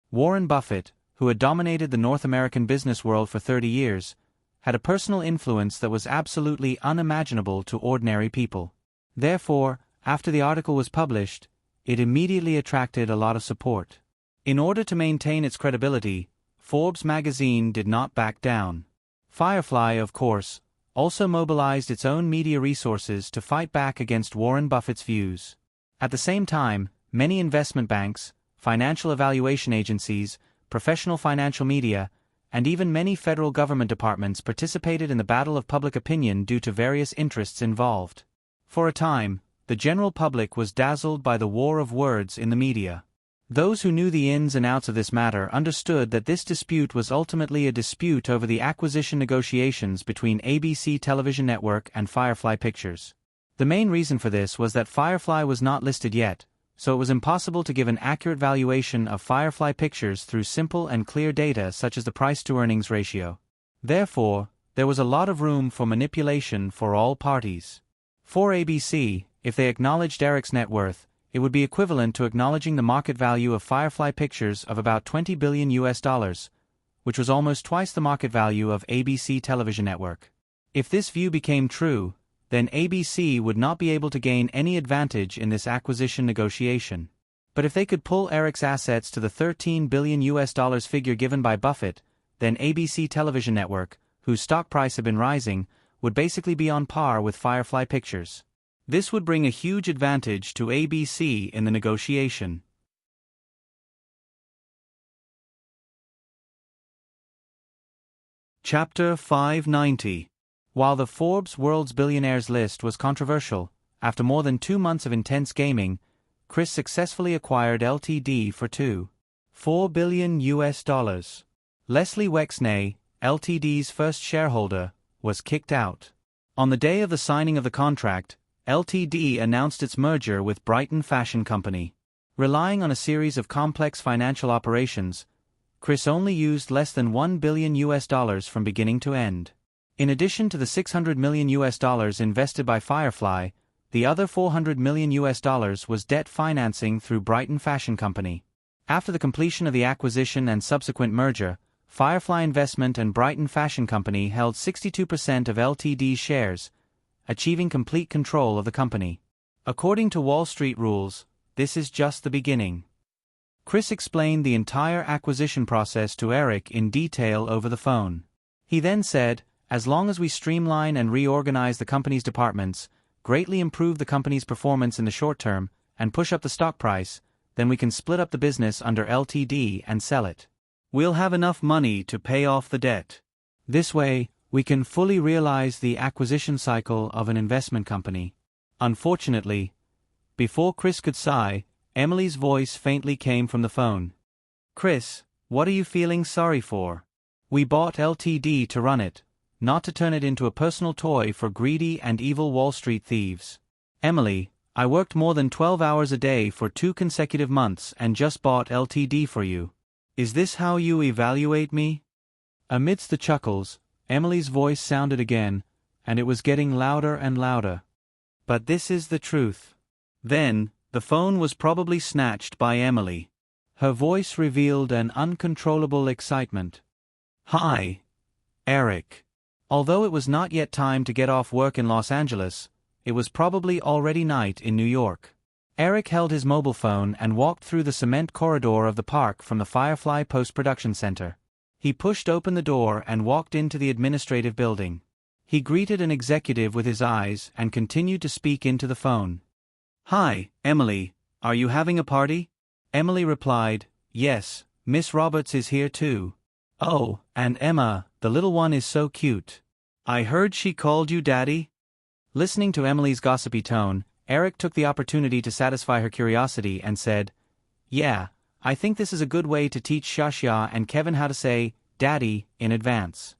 Warren Buffett, who had dominated the North American business world for 30 years, had a personal influence that was absolutely unimaginable to ordinary people. Therefore, after the article was published, it immediately attracted a lot of support. In order to maintain its credibility, Forbes magazine did not back down. Firefly, of course, also mobilized its own media resources to fight back against Warren Buffett's views. At the same time, many investment banks, financial evaluation agencies, professional financial media, and even many federal government departments participated in the battle of public opinion due to various interests involved. For a time, the general public was dazzled by the war of words in the media. Those who knew the ins and outs of this matter understood that this dispute was ultimately a dispute over the acquisition negotiations between ABC Television Network and Firefly Pictures. The main reason for this was that Firefly was not listed yet, so it was impossible to give an accurate valuation of Firefly Pictures through simple and clear data such as the price-to-earnings ratio. Therefore, there was a lot of room for manipulation for all parties. For ABC, if they acknowledged Eric's net worth, it would be equivalent to acknowledging the market value of Firefly Pictures of about $20 billion, which was almost twice the market value of ABC Television Network. If this view became true, then ABC would not be able to gain any advantage in this acquisition negotiation. But if they could pull Eric's assets to the $13 billion figure given by Buffett, then ABC Television Network, whose stock price had been rising, would basically be on par with Firefly Pictures. This would bring a huge advantage to ABC in the negotiation. Chapter 590. While the Forbes World's Billionaires list was controversial, after more than 2 months of intense gaming, Chris successfully acquired Ltd for $2.4 billion. Leslie Wexney, Ltd's first shareholder, was kicked out. On the day of the signing of the contract, Ltd announced its merger with Brighton Fashion Company. Relying on a series of complex financial operations, Chris only used less than $1 billion from beginning to end. In addition to the $600 million invested by Firefly, the other $400 million was debt financing through Brighton Fashion Company. After the completion of the acquisition and subsequent merger, Firefly Investment and Brighton Fashion Company held 62% of Ltd's shares, achieving complete control of the company. According to Wall Street rules, this is just the beginning. Chris explained the entire acquisition process to Eric in detail over the phone. He then said, "As long as we streamline and reorganize the company's departments, greatly improve the company's performance in the short term, and push up the stock price, then we can split up the business under Ltd and sell it. We'll have enough money to pay off the debt. This way, we can fully realize the acquisition cycle of an investment company." Unfortunately, before Chris could sigh, Emily's voice faintly came from the phone. "Chris, what are you feeling sorry for? We bought Ltd to run it, not to turn it into a personal toy for greedy and evil Wall Street thieves. Emily, I worked more than 12 hours a day for 2 consecutive months and just bought Ltd for you. Is this how you evaluate me?" Amidst the chuckles, Emily's voice sounded again, and it was getting louder and louder. "But this is the truth." Then, the phone was probably snatched by Emily. Her voice revealed an uncontrollable excitement. "Hi, Eric." Although it was not yet time to get off work in Los Angeles, it was probably already night in New York. Eric held his mobile phone and walked through the cement corridor of the park from the Firefly Post-Production Center. He pushed open the door and walked into the administrative building. He greeted an executive with his eyes and continued to speak into the phone. "Hi, Emily, are you having a party?" Emily replied, "Yes, Miss Roberts is here too." "Oh, and Emma, the little one is so cute. I heard she called you Daddy?" Listening to Emily's gossipy tone, Eric took the opportunity to satisfy her curiosity and said, "Yeah, I think this is a good way to teach Shashya and Kevin how to say, Daddy, in advance."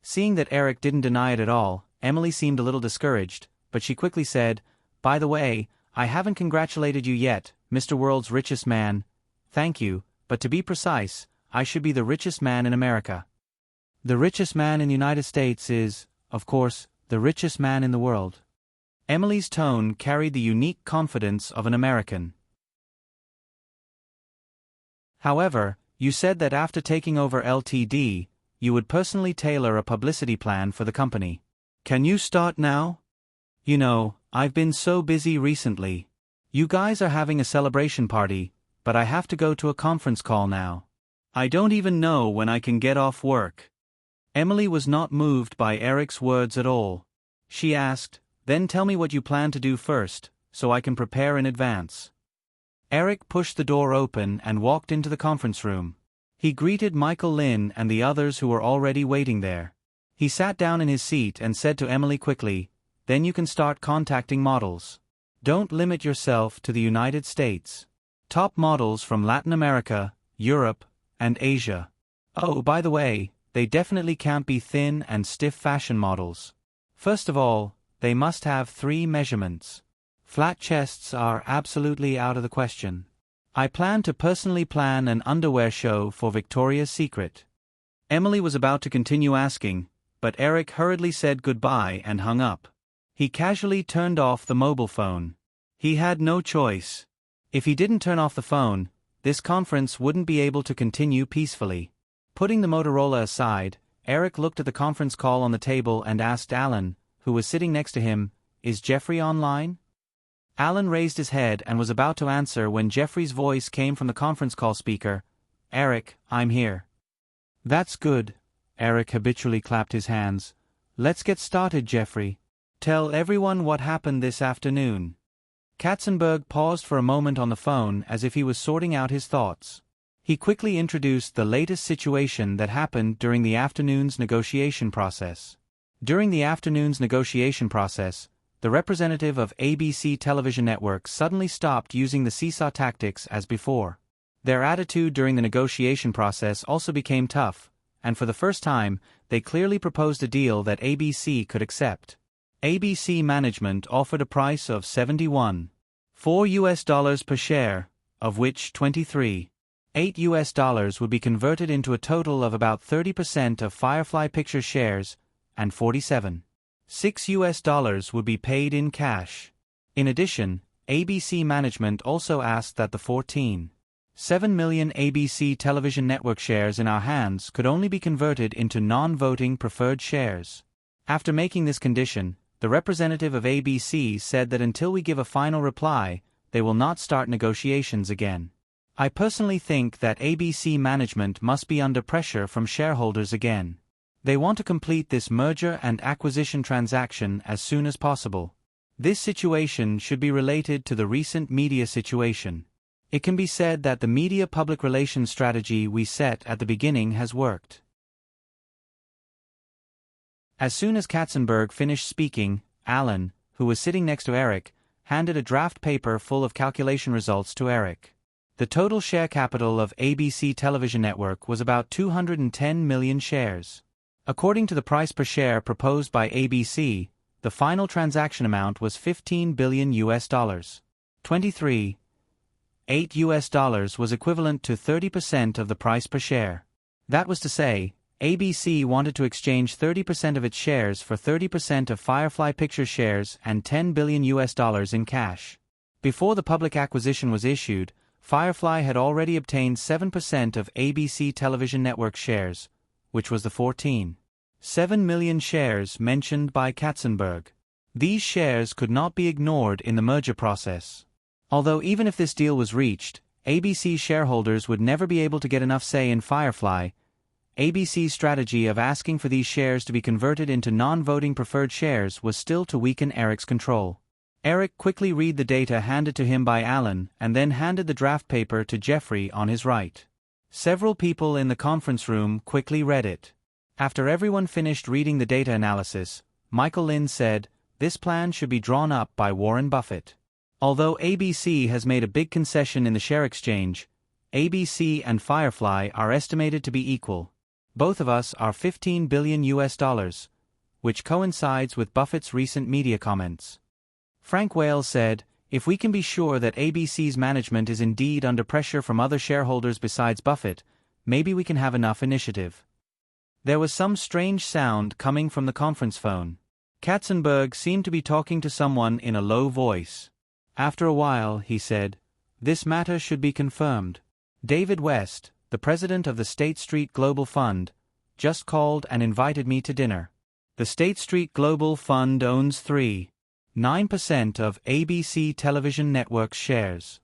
Seeing that Eric didn't deny it at all, Emily seemed a little discouraged, but she quickly said, "By the way, I haven't congratulated you yet, Mr. World's richest man." "Thank you, but to be precise, I should be the richest man in America." The richest man in the United States is, of course, the richest man in the world. Emily's tone carried the unique confidence of an American. "However, you said that after taking over Ltd., you would personally tailor a publicity plan for the company. Can you start now? You know, I've been so busy recently. You guys are having a celebration party, but I have to go to a conference call now. I don't even know when I can get off work." Emily was not moved by Eric's words at all. She asked, "Then tell me what you plan to do first, so I can prepare in advance." Eric pushed the door open and walked into the conference room. He greeted Michael Lynn and the others who were already waiting there. He sat down in his seat and said to Emily quickly, "Then you can start contacting models. Don't limit yourself to the United States. Top models from Latin America, Europe, and Asia. Oh, by the way, they definitely can't be thin and stiff fashion models. First of all, they must have 3 measurements. Flat chests are absolutely out of the question. I plan to personally plan an underwear show for Victoria's Secret." Emily was about to continue asking, but Eric hurriedly said goodbye and hung up. He casually turned off the mobile phone. He had no choice. If he didn't turn off the phone, this conference wouldn't be able to continue peacefully. Putting the Motorola aside, Eric looked at the conference call on the table and asked Alan, who was sitting next to him, "Is Jeffrey online?" Alan raised his head and was about to answer when Jeffrey's voice came from the conference call speaker. "Eric, I'm here." "That's good." Eric habitually clapped his hands. "Let's get started, Jeffrey. Tell everyone what happened this afternoon." Katzenberg paused for a moment on the phone as if he was sorting out his thoughts. He quickly introduced the latest situation that happened during the afternoon's negotiation process. During the afternoon's negotiation process, the representative of ABC television network suddenly stopped using the seesaw tactics as before. Their attitude during the negotiation process also became tough, and for the first time, they clearly proposed a deal that ABC could accept. ABC management offered a price of $71.4 per share, of which $23.8 would be converted into a total of about 30% of Firefly Pictures shares, and $47.6 would be paid in cash. In addition, ABC management also asked that the 14.7 million ABC television network shares in our hands could only be converted into non-voting preferred shares. After making this condition, the representative of ABC said that until we give a final reply, they will not start negotiations again. I personally think that ABC management must be under pressure from shareholders again. They want to complete this merger and acquisition transaction as soon as possible. This situation should be related to the recent media situation. It can be said that the media public relations strategy we set at the beginning has worked. As soon as Katzenberg finished speaking, Alan, who was sitting next to Eric, handed a draft paper full of calculation results to Eric. The total share capital of ABC Television Network was about 210 million shares. According to the price per share proposed by ABC, the final transaction amount was $15 billion. $23.8 was equivalent to 30% of the price per share. That was to say, ABC wanted to exchange 30% of its shares for 30% of Firefly Pictures shares and $10 billion in cash. Before the public acquisition was issued, Firefly had already obtained 7% of ABC Television Network shares, which was the 14.7 million shares mentioned by Katzenberg. These shares could not be ignored in the merger process. Although even if this deal was reached, ABC shareholders would never be able to get enough say in Firefly. ABC's strategy of asking for these shares to be converted into non-voting preferred shares was still to weaken Eric's control. Eric quickly read the data handed to him by Alan and then handed the draft paper to Jeffrey on his right. Several people in the conference room quickly read it. After everyone finished reading the data analysis, Michael Lind said, "This plan should be drawn up by Warren Buffett." Although ABC has made a big concession in the share exchange, ABC and Firefly are estimated to be equal. Both of us are $15 billion, which coincides with Buffett's recent media comments. Frank Wales said, "If we can be sure that ABC's management is indeed under pressure from other shareholders besides Buffett, maybe we can have enough initiative." There was some strange sound coming from the conference phone. Katzenberg seemed to be talking to someone in a low voice. After a while, he said, "This matter should be confirmed. David West, the president of the State Street Global Fund, just called and invited me to dinner. The State Street Global Fund owns 3.9% of ABC Television Network's shares."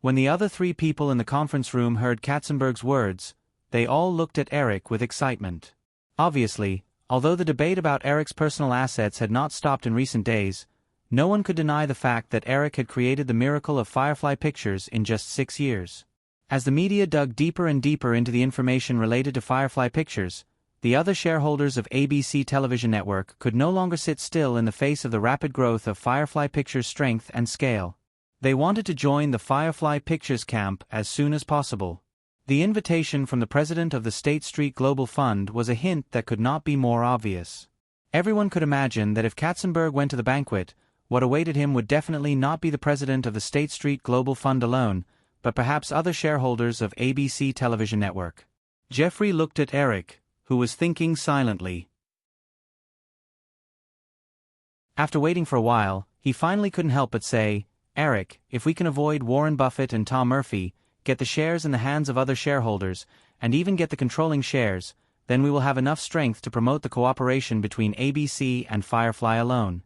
When the other three people in the conference room heard Katzenberg's words, they all looked at Eric with excitement. Obviously, although the debate about Eric's personal assets had not stopped in recent days, no one could deny the fact that Eric had created the miracle of Firefly Pictures in just 6 years. As the media dug deeper and deeper into the information related to Firefly Pictures, the other shareholders of ABC Television Network could no longer sit still in the face of the rapid growth of Firefly Pictures' strength and scale. They wanted to join the Firefly Pictures camp as soon as possible. The invitation from the president of the State Street Global Fund was a hint that could not be more obvious. Everyone could imagine that if Katzenberg went to the banquet, what awaited him would definitely not be the president of the State Street Global Fund alone, but perhaps other shareholders of ABC Television Network. Jeffrey looked at Eric, who was thinking silently. After waiting for a while, he finally couldn't help but say, "Eric, if we can avoid Warren Buffett and Tom Murphy, get the shares in the hands of other shareholders, and even get the controlling shares, then we will have enough strength to promote the cooperation between ABC and Firefly alone."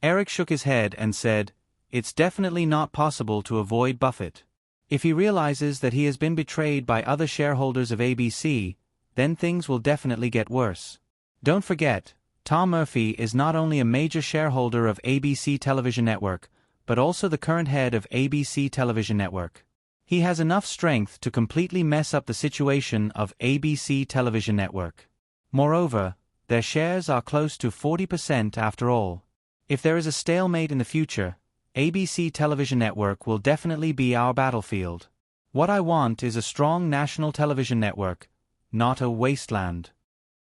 Eric shook his head and said, "It's definitely not possible to avoid Buffett. If he realizes that he has been betrayed by other shareholders of ABC, then things will definitely get worse. Don't forget, Tom Murphy is not only a major shareholder of ABC Television Network, but also the current head of ABC Television Network. He has enough strength to completely mess up the situation of ABC Television Network. Moreover, their shares are close to 40% after all. If there is a stalemate in the future, ABC Television Network will definitely be our battlefield. What I want is a strong national television network, not a wasteland."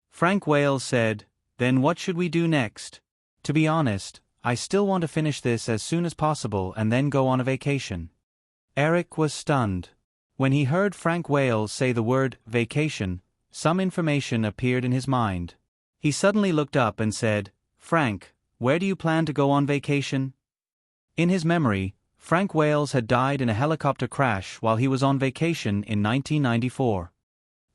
Frank Wales said, "Then what should we do next? To be honest, I still want to finish this as soon as possible and then go on a vacation." Eric was stunned. When he heard Frank Wales say the word vacation, some information appeared in his mind. He suddenly looked up and said, "Frank, where do you plan to go on vacation?" In his memory, Frank Wales had died in a helicopter crash while he was on vacation in 1994.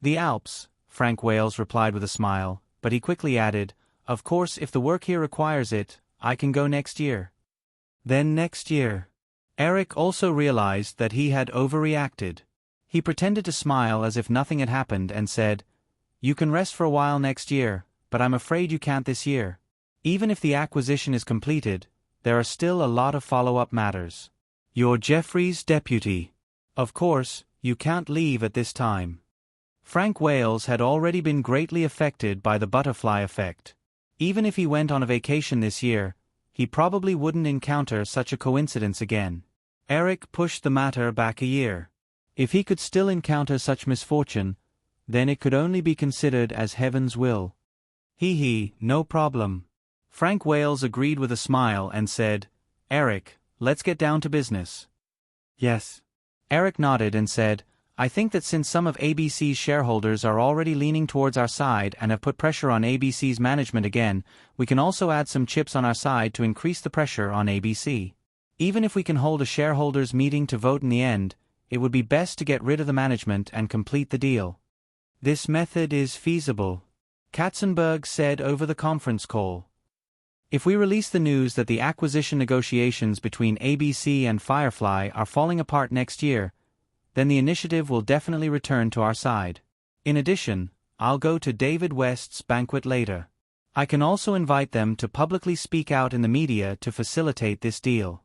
"The Alps," Frank Wales replied with a smile, but he quickly added, "Of course if the work here requires it, I can go next year." Then next year. Eric also realized that he had overreacted. He pretended to smile as if nothing had happened and said, "You can rest for a while next year, but I'm afraid you can't this year. Even if the acquisition is completed, there are still a lot of follow-up matters. You're Jeffrey's deputy. Of course, you can't leave at this time." Frank Wales had already been greatly affected by the butterfly effect. Even if he went on a vacation this year, he probably wouldn't encounter such a coincidence again. Eric pushed the matter back a year. If he could still encounter such misfortune, then it could only be considered as heaven's will. No problem." Frank Wales agreed with a smile and said, "Eric, let's get down to business." "Yes." Eric nodded and said, "I think that since some of ABC's shareholders are already leaning towards our side and have put pressure on ABC's management again, we can also add some chips on our side to increase the pressure on ABC. Even if we can hold a shareholders' meeting to vote in the end, it would be best to get rid of the management and complete the deal. This method is feasible, Katzenberg said over the conference call. If we release the news that the acquisition negotiations between ABC and Firefly are falling apart next year, then the initiative will definitely return to our side. In addition, I'll go to David West's banquet later. I can also invite them to publicly speak out in the media to facilitate this deal.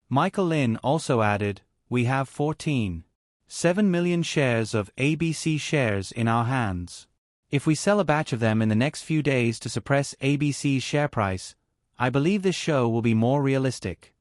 Michael Lynn also added, "We have 14.7 million shares of ABC shares in our hands. If we sell a batch of them in the next few days to suppress ABC's share price, I believe this show will be more realistic."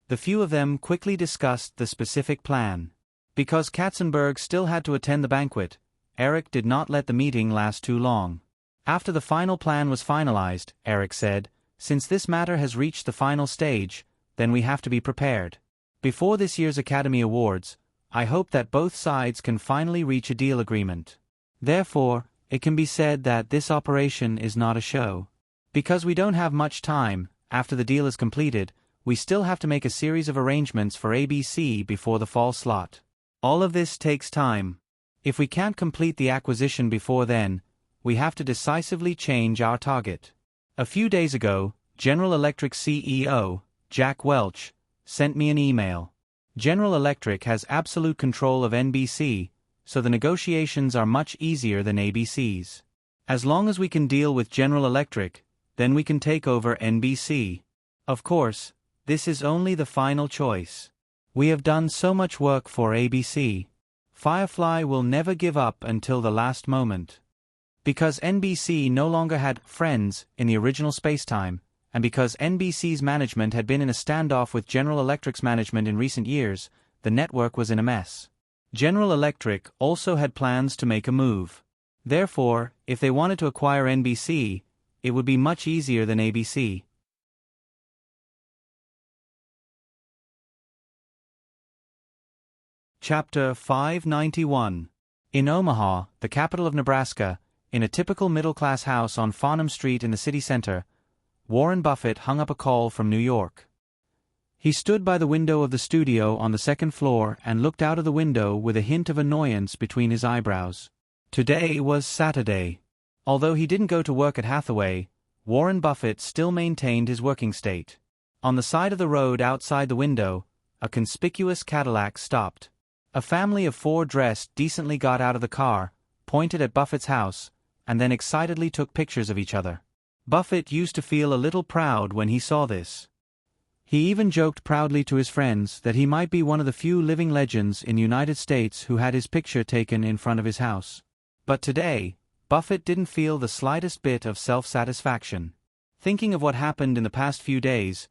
The few of them quickly discussed the specific plan. Because Katzenberg still had to attend the banquet, Eric did not let the meeting last too long. After the final plan was finalized, Eric said, "Since this matter has reached the final stage, then we have to be prepared. Before this year's Academy Awards, I hope that both sides can finally reach a deal agreement. Therefore, it can be said that this operation is not a show. Because we don't have much time, after the deal is completed, we still have to make a series of arrangements for ABC before the fall slot. All of this takes time. If we can't complete the acquisition before then, we have to decisively change our target." A few days ago, General Electric CEO, Jack Welch, sent me an email. General Electric has absolute control of NBC, so the negotiations are much easier than ABC's. As long as we can deal with General Electric, then we can take over NBC. Of course, this is only the final choice. We have done so much work for ABC. Firefly will never give up until the last moment. Because NBC no longer had friends in the original spacetime, and because NBC's management had been in a standoff with General Electric's management in recent years, the network was in a mess. General Electric also had plans to make a move. Therefore, if they wanted to acquire NBC, it would be much easier than ABC. Chapter 591. In Omaha, the capital of Nebraska, in a typical middle-class house on Farnham Street in the city center, Warren Buffett hung up a call from New York. He stood by the window of the studio on the second floor and looked out of the window with a hint of annoyance between his eyebrows. Today was Saturday. Although he didn't go to work at Hathaway, Warren Buffett still maintained his working state. On the side of the road outside the window, a conspicuous Cadillac stopped. A family of 4 dressed decently got out of the car, pointed at Buffett's house, and then excitedly took pictures of each other. Buffett used to feel a little proud when he saw this. He even joked proudly to his friends that he might be one of the few living legends in the United States who had his picture taken in front of his house. But today, Buffett didn't feel the slightest bit of self-satisfaction. Thinking of what happened in the past few days,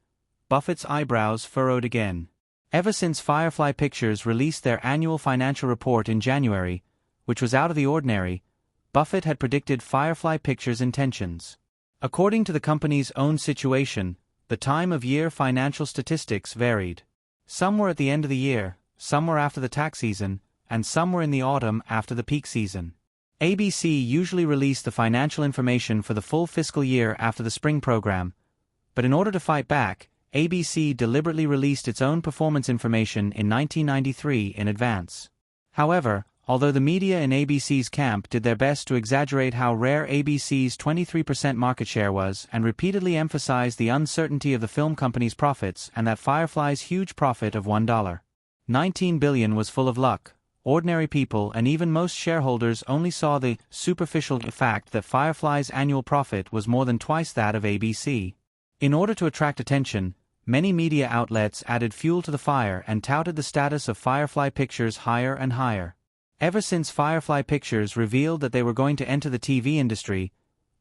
Buffett's eyebrows furrowed again. Ever since Firefly Pictures released their annual financial report in January, which was out of the ordinary, Buffett had predicted Firefly Pictures' intentions. According to the company's own situation, the time of year financial statistics varied. Some were at the end of the year, some were after the tax season, and some were in the autumn after the peak season. ABC usually released the financial information for the full fiscal year after the spring program, but in order to fight back, ABC deliberately released its own performance information in 1993 in advance. However, although the media in ABC's camp did their best to exaggerate how rare ABC's 23% market share was and repeatedly emphasized the uncertainty of the film company's profits and that Firefly's huge profit of $1.19 billion was full of luck, ordinary people and even most shareholders only saw the superficial fact that Firefly's annual profit was more than twice that of ABC. In order to attract attention, many media outlets added fuel to the fire and touted the status of Firefly Pictures higher and higher. Ever since Firefly Pictures revealed that they were going to enter the TV industry,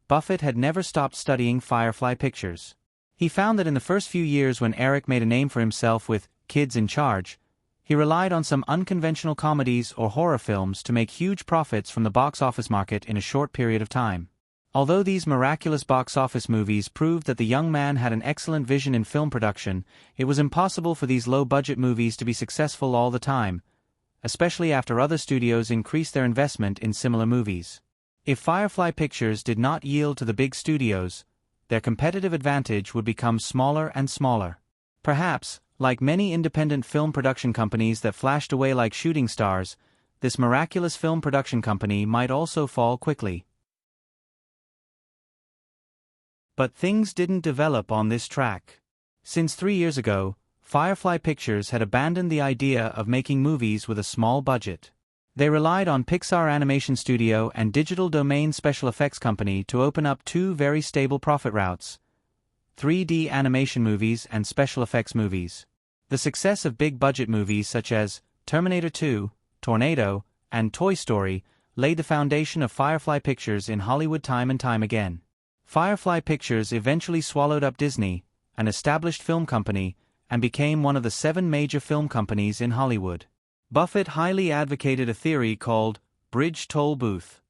Buffett had never stopped studying Firefly Pictures. He found that in the first few years when Eric made a name for himself with Kids in Charge, he relied on some unconventional comedies or horror films to make huge profits from the box office market in a short period of time. Although these miraculous box office movies proved that the young man had an excellent vision in film production, it was impossible for these low-budget movies to be successful all the time, especially after other studios increased their investment in similar movies. If Firefly Pictures did not yield to the big studios, their competitive advantage would become smaller and smaller. Perhaps, Like many independent film production companies that flashed away like shooting stars, this miraculous film production company might also fall quickly. But things didn't develop on this track. Since 3 years ago, Firefly Pictures had abandoned the idea of making movies with a small budget. They relied on Pixar Animation Studio and Digital Domain Special Effects Company to open up two very stable profit routes: 3D animation movies and special effects movies. The success of big-budget movies such as Terminator 2, Tornado, and Toy Story laid the foundation of Firefly Pictures in Hollywood time and time again. Firefly Pictures eventually swallowed up Disney, an established film company, and became one of the 7 major film companies in Hollywood. Buffett highly advocated a theory called bridge toll booth.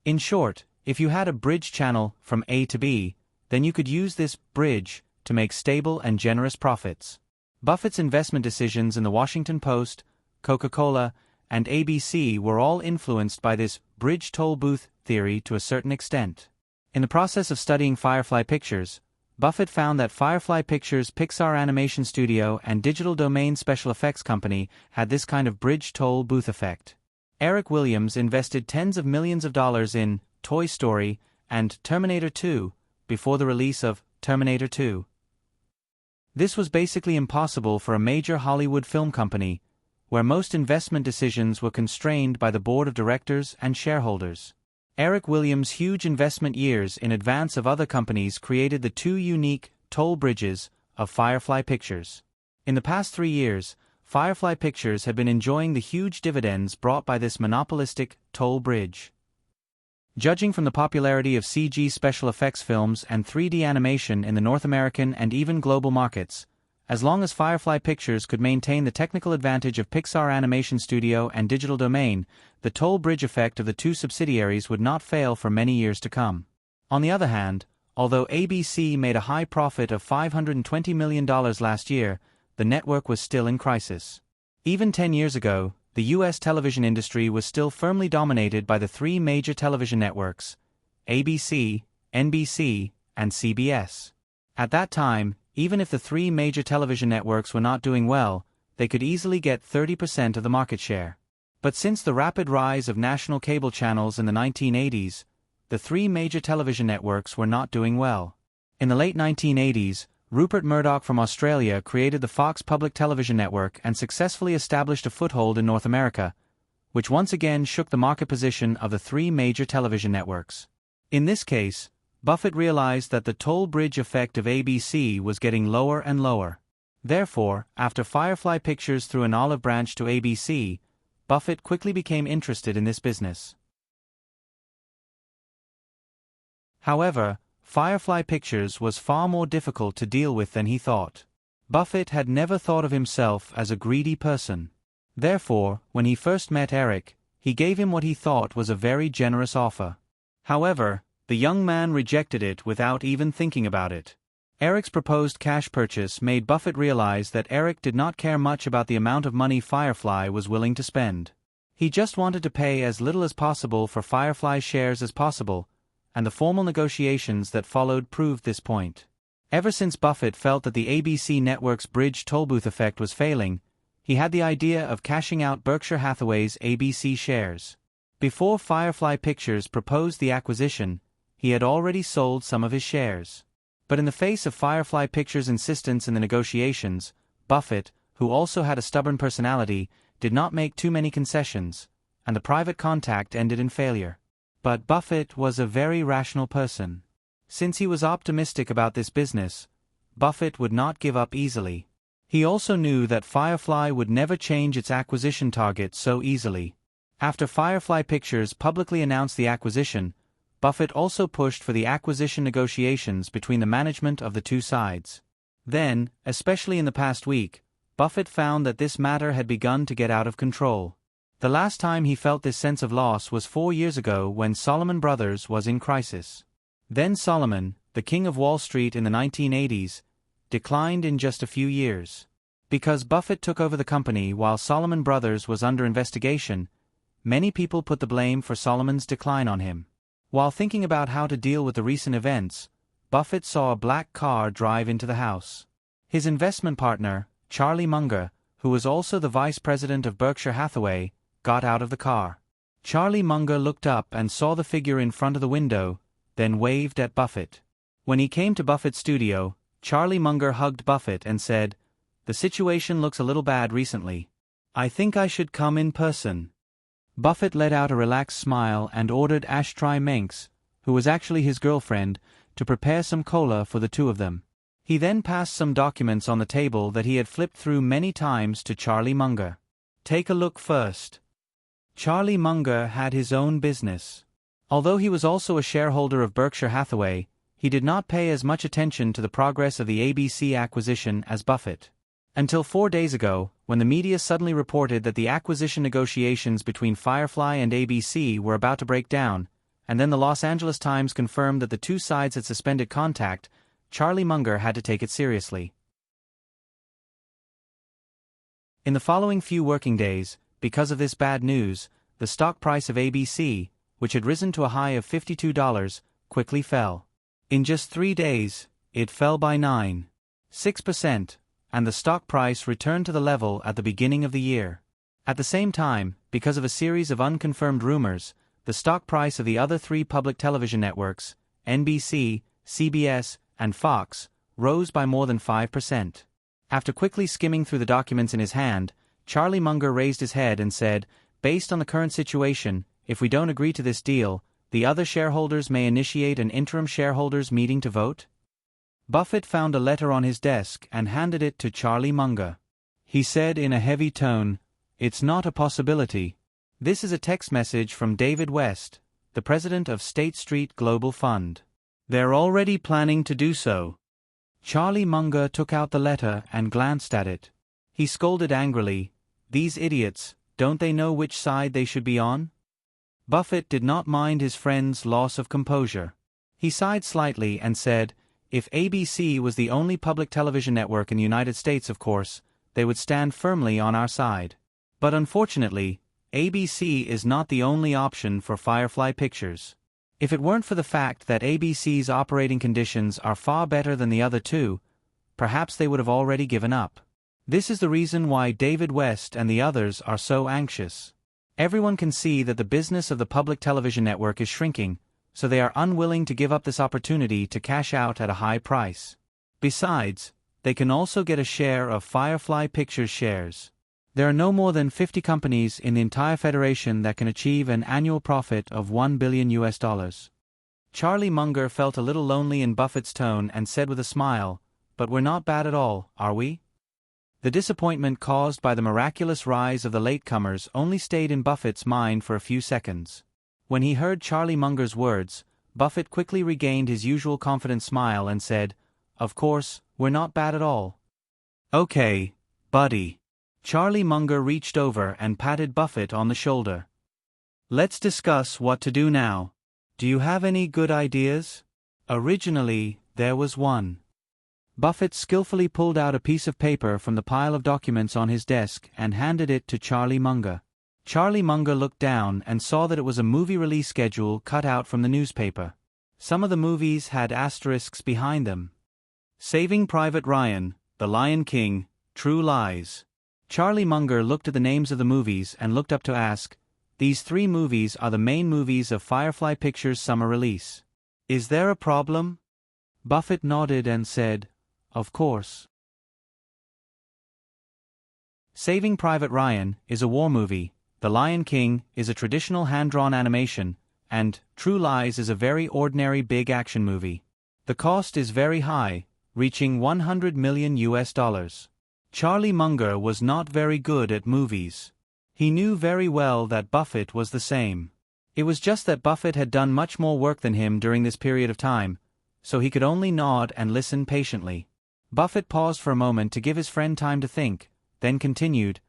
In short, if you had a bridge channel from A to B, then you could use this bridge to make stable and generous profits. Buffett's investment decisions in the Washington Post, Coca-Cola, and ABC were all influenced by this bridge toll booth theory to a certain extent. In the process of studying Firefly Pictures, Buffett found that Firefly Pictures' Pixar Animation Studio and Digital Domain Special Effects Company had this kind of bridge toll booth effect. Eric Williams invested tens of millions of dollars in Toy Story and Terminator 2 before the release of Terminator 2. This was basically impossible for a major Hollywood film company, where most investment decisions were constrained by the board of directors and shareholders. Eric Williams' huge investment years in advance of other companies created the two unique toll bridges of Firefly Pictures. In the past 3 years, Firefly Pictures had been enjoying the huge dividends brought by this monopolistic toll bridge. Judging from the popularity of CG special effects films and 3D animation in the North American and even global markets, as long as Firefly Pictures could maintain the technical advantage of Pixar Animation Studio and Digital Domain, the toll bridge effect of the two subsidiaries would not fail for many years to come. On the other hand, although ABC made a high profit of $520 million last year, the network was still in crisis. Even 10 years ago, the U.S. television industry was still firmly dominated by the 3 major television networks: ABC, NBC, and CBS. At that time, even if the 3 major television networks were not doing well, they could easily get 30% of the market share. But since the rapid rise of national cable channels in the 1980s, the 3 major television networks were not doing well. In the late 1980s, Rupert Murdoch from Australia created the Fox Public Television Network and successfully established a foothold in North America, which once again shook the market position of the 3 major television networks. In this case, Buffett realized that the toll bridge effect of ABC was getting lower and lower. Therefore, after Firefly Pictures threw an olive branch to ABC, Buffett quickly became interested in this business. However, Firefly Pictures was far more difficult to deal with than he thought. Buffett had never thought of himself as a greedy person. Therefore, when he first met Eric, he gave him what he thought was a very generous offer. However, the young man rejected it without even thinking about it. Eric's proposed cash purchase made Buffett realize that Eric did not care much about the amount of money Firefly was willing to spend. He just wanted to pay as little as possible for Firefly shares as possible, and the formal negotiations that followed proved this point. Ever since Buffett felt that the ABC network's bridge tollbooth effect was failing, he had the idea of cashing out Berkshire Hathaway's ABC shares. Before Firefly Pictures proposed the acquisition, he had already sold some of his shares. But in the face of Firefly Pictures' insistence in the negotiations, Buffett, who also had a stubborn personality, did not make too many concessions, and the private contact ended in failure. But Buffett was a very rational person. Since he was optimistic about this business, Buffett would not give up easily. He also knew that Firefly would never change its acquisition target so easily. After Firefly Pictures publicly announced the acquisition, Buffett also pushed for the acquisition negotiations between the management of the two sides. Then, especially in the past week, Buffett found that this matter had begun to get out of control. The last time he felt this sense of loss was 4 years ago when Salomon Brothers was in crisis. Then Salomon, the king of Wall Street in the 1980s, declined in just a few years. Because Buffett took over the company while Salomon Brothers was under investigation, many people put the blame for Salomon's decline on him. While thinking about how to deal with the recent events, Buffett saw a black car drive into the house. His investment partner, Charlie Munger, who was also the vice president of Berkshire Hathaway, got out of the car. Charlie Munger looked up and saw the figure in front of the window, then waved at Buffett. When he came to Buffett's studio, Charlie Munger hugged Buffett and said, "The situation looks a little bad recently. I think I should come in person." Buffett let out a relaxed smile and ordered Ashtray Menks, who was actually his girlfriend, to prepare some cola for the two of them. He then passed some documents on the table that he had flipped through many times to Charlie Munger. "Take a look first." Charlie Munger had his own business. Although he was also a shareholder of Berkshire Hathaway, he did not pay as much attention to the progress of the ABC acquisition as Buffett. Until 4 days ago, when the media suddenly reported that the acquisition negotiations between Firefly and ABC were about to break down, and then the Los Angeles Times confirmed that the two sides had suspended contact, Charlie Munger had to take it seriously. In the following few working days, because of this bad news, the stock price of ABC, which had risen to a high of $52, quickly fell. In just 3 days, it fell by 9.6%, and the stock price returned to the level at the beginning of the year. At the same time, because of a series of unconfirmed rumors, the stock price of the other 3 public television networks, NBC, CBS, and Fox, rose by more than 5%. After quickly skimming through the documents in his hand, Charlie Munger raised his head and said, "Based on the current situation, if we don't agree to this deal, the other shareholders may initiate an interim shareholders meeting to vote?" Buffett found a letter on his desk and handed it to Charlie Munger. He said in a heavy tone, "It's not a possibility. This is a text message from David West, the president of State Street Global Fund. They're already planning to do so." Charlie Munger took out the letter and glanced at it. He scolded angrily, "These idiots, don't they know which side they should be on?" Buffett did not mind his friend's loss of composure. He sighed slightly and said, "If ABC was the only public television network in the United States, of course, they would stand firmly on our side. But unfortunately, ABC is not the only option for Firefly Pictures. If it weren't for the fact that ABC's operating conditions are far better than the other two, perhaps they would have already given up. This is the reason why David West and the others are so anxious. Everyone can see that the business of the public television network is shrinking, so they are unwilling to give up this opportunity to cash out at a high price. Besides, they can also get a share of Firefly Pictures shares. There are no more than 50 companies in the entire federation that can achieve an annual profit of $1 billion. Charlie Munger felt a little lonely in Buffett's tone and said with a smile, "But we're not bad at all, are we?" The disappointment caused by the miraculous rise of the latecomers only stayed in Buffett's mind for a few seconds. When he heard Charlie Munger's words, Buffett quickly regained his usual confident smile and said, "Of course, we're not bad at all." "Okay, buddy." Charlie Munger reached over and patted Buffett on the shoulder. "Let's discuss what to do now. Do you have any good ideas?" Originally, there was one. Buffett skillfully pulled out a piece of paper from the pile of documents on his desk and handed it to Charlie Munger. Charlie Munger looked down and saw that it was a movie release schedule cut out from the newspaper. Some of the movies had asterisks behind them. Saving Private Ryan, The Lion King, True Lies. Charlie Munger looked at the names of the movies and looked up to ask, "These 3 movies are the main movies of Firefly Pictures' summer release. Is there a problem?" Buffett nodded and said, "Of course." Saving Private Ryan is a war movie, The Lion King is a traditional hand-drawn animation, and True Lies is a very ordinary big action movie. The cost is very high, reaching $100 million. Charlie Munger was not very good at movies. He knew very well that Buffett was the same. It was just that Buffett had done much more work than him during this period of time, so he could only nod and listen patiently. Buffett paused for a moment to give his friend time to think, then continued,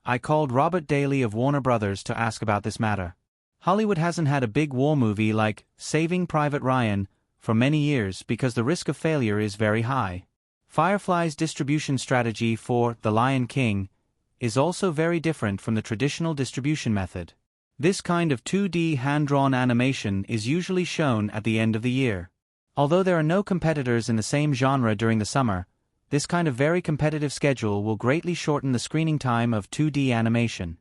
"I called Robert Daly of Warner Brothers to ask about this matter. Hollywood hasn't had a big war movie like Saving Private Ryan for many years because the risk of failure is very high. Firefly's distribution strategy for The Lion King is also very different from the traditional distribution method. This kind of 2D hand-drawn animation is usually shown at the end of the year. Although there are no competitors in the same genre during the summer, this kind of very competitive schedule will greatly shorten the screening time of 2D animation.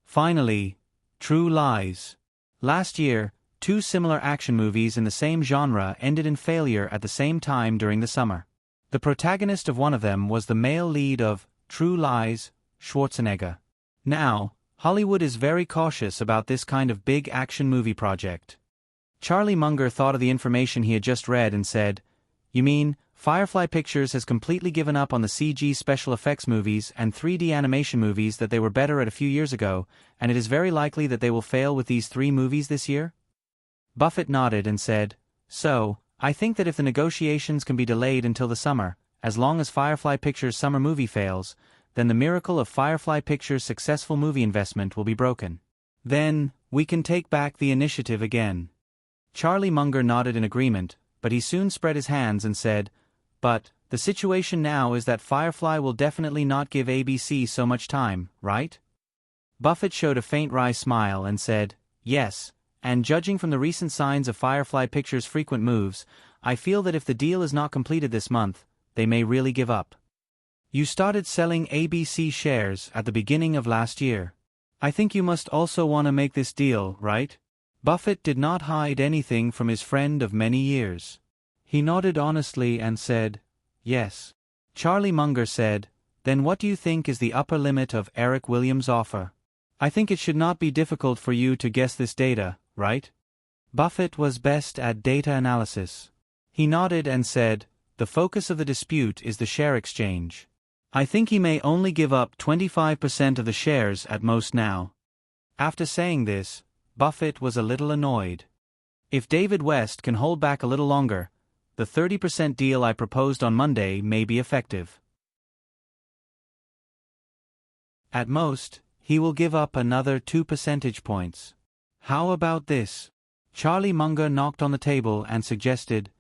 Finally, True Lies. Last year, two similar action movies in the same genre ended in failure at the same time during the summer. The protagonist of one of them was the male lead of True Lies, Schwarzenegger. Now, Hollywood is very cautious about this kind of big action movie project. Charlie Munger thought of the information he had just read and said, "You mean, Firefly Pictures has completely given up on the CG special effects movies and 3D animation movies that they were better at a few years ago, and it is very likely that they will fail with these three movies this year?" Buffett nodded and said, "So, I think that if the negotiations can be delayed until the summer, as long as Firefly Pictures' summer movie fails, then the miracle of Firefly Pictures' successful movie investment will be broken. Then, we can take back the initiative again." Charlie Munger nodded in agreement, but he soon spread his hands and said, "But, the situation now is that Firefly will definitely not give ABC so much time, right?" Buffett showed a faint wry smile and said, "Yes, and judging from the recent signs of Firefly Pictures' frequent moves, I feel that if the deal is not completed this month, they may really give up. You started selling ABC shares at the beginning of last year. I think you must also want to make this deal, right?" Buffett did not hide anything from his friend of many years. He nodded honestly and said, "Yes." Charlie Munger said, "Then what do you think is the upper limit of Eric Williams' offer? I think it should not be difficult for you to guess this data, right?" Buffett was best at data analysis. He nodded and said, "The focus of the dispute is the share exchange. I think he may only give up 25% of the shares at most now." After saying this, Buffett was a little annoyed. If David West can hold back a little longer, the 30% deal I proposed on Monday may be effective. At most, he will give up another 2 percentage points. How about this? Charlie Munger knocked on the table and suggested,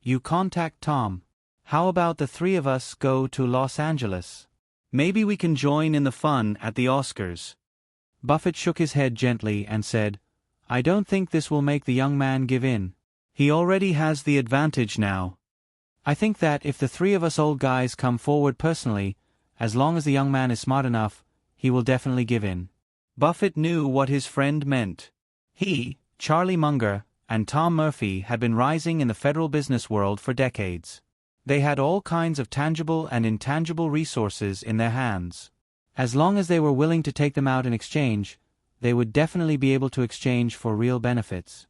"You contact Tom. How about the three of us go to Los Angeles? Maybe we can join in the fun at the Oscars." Buffett shook his head gently and said, "I don't think this will make the young man give in. He already has the advantage now. I think that if the three of us old guys come forward personally, as long as the young man is smart enough, he will definitely give in." Buffett knew what his friend meant. He, Charlie Munger, and Tom Murphy had been rising in the federal business world for decades. They had all kinds of tangible and intangible resources in their hands. As long as they were willing to take them out in exchange, they would definitely be able to exchange for real benefits.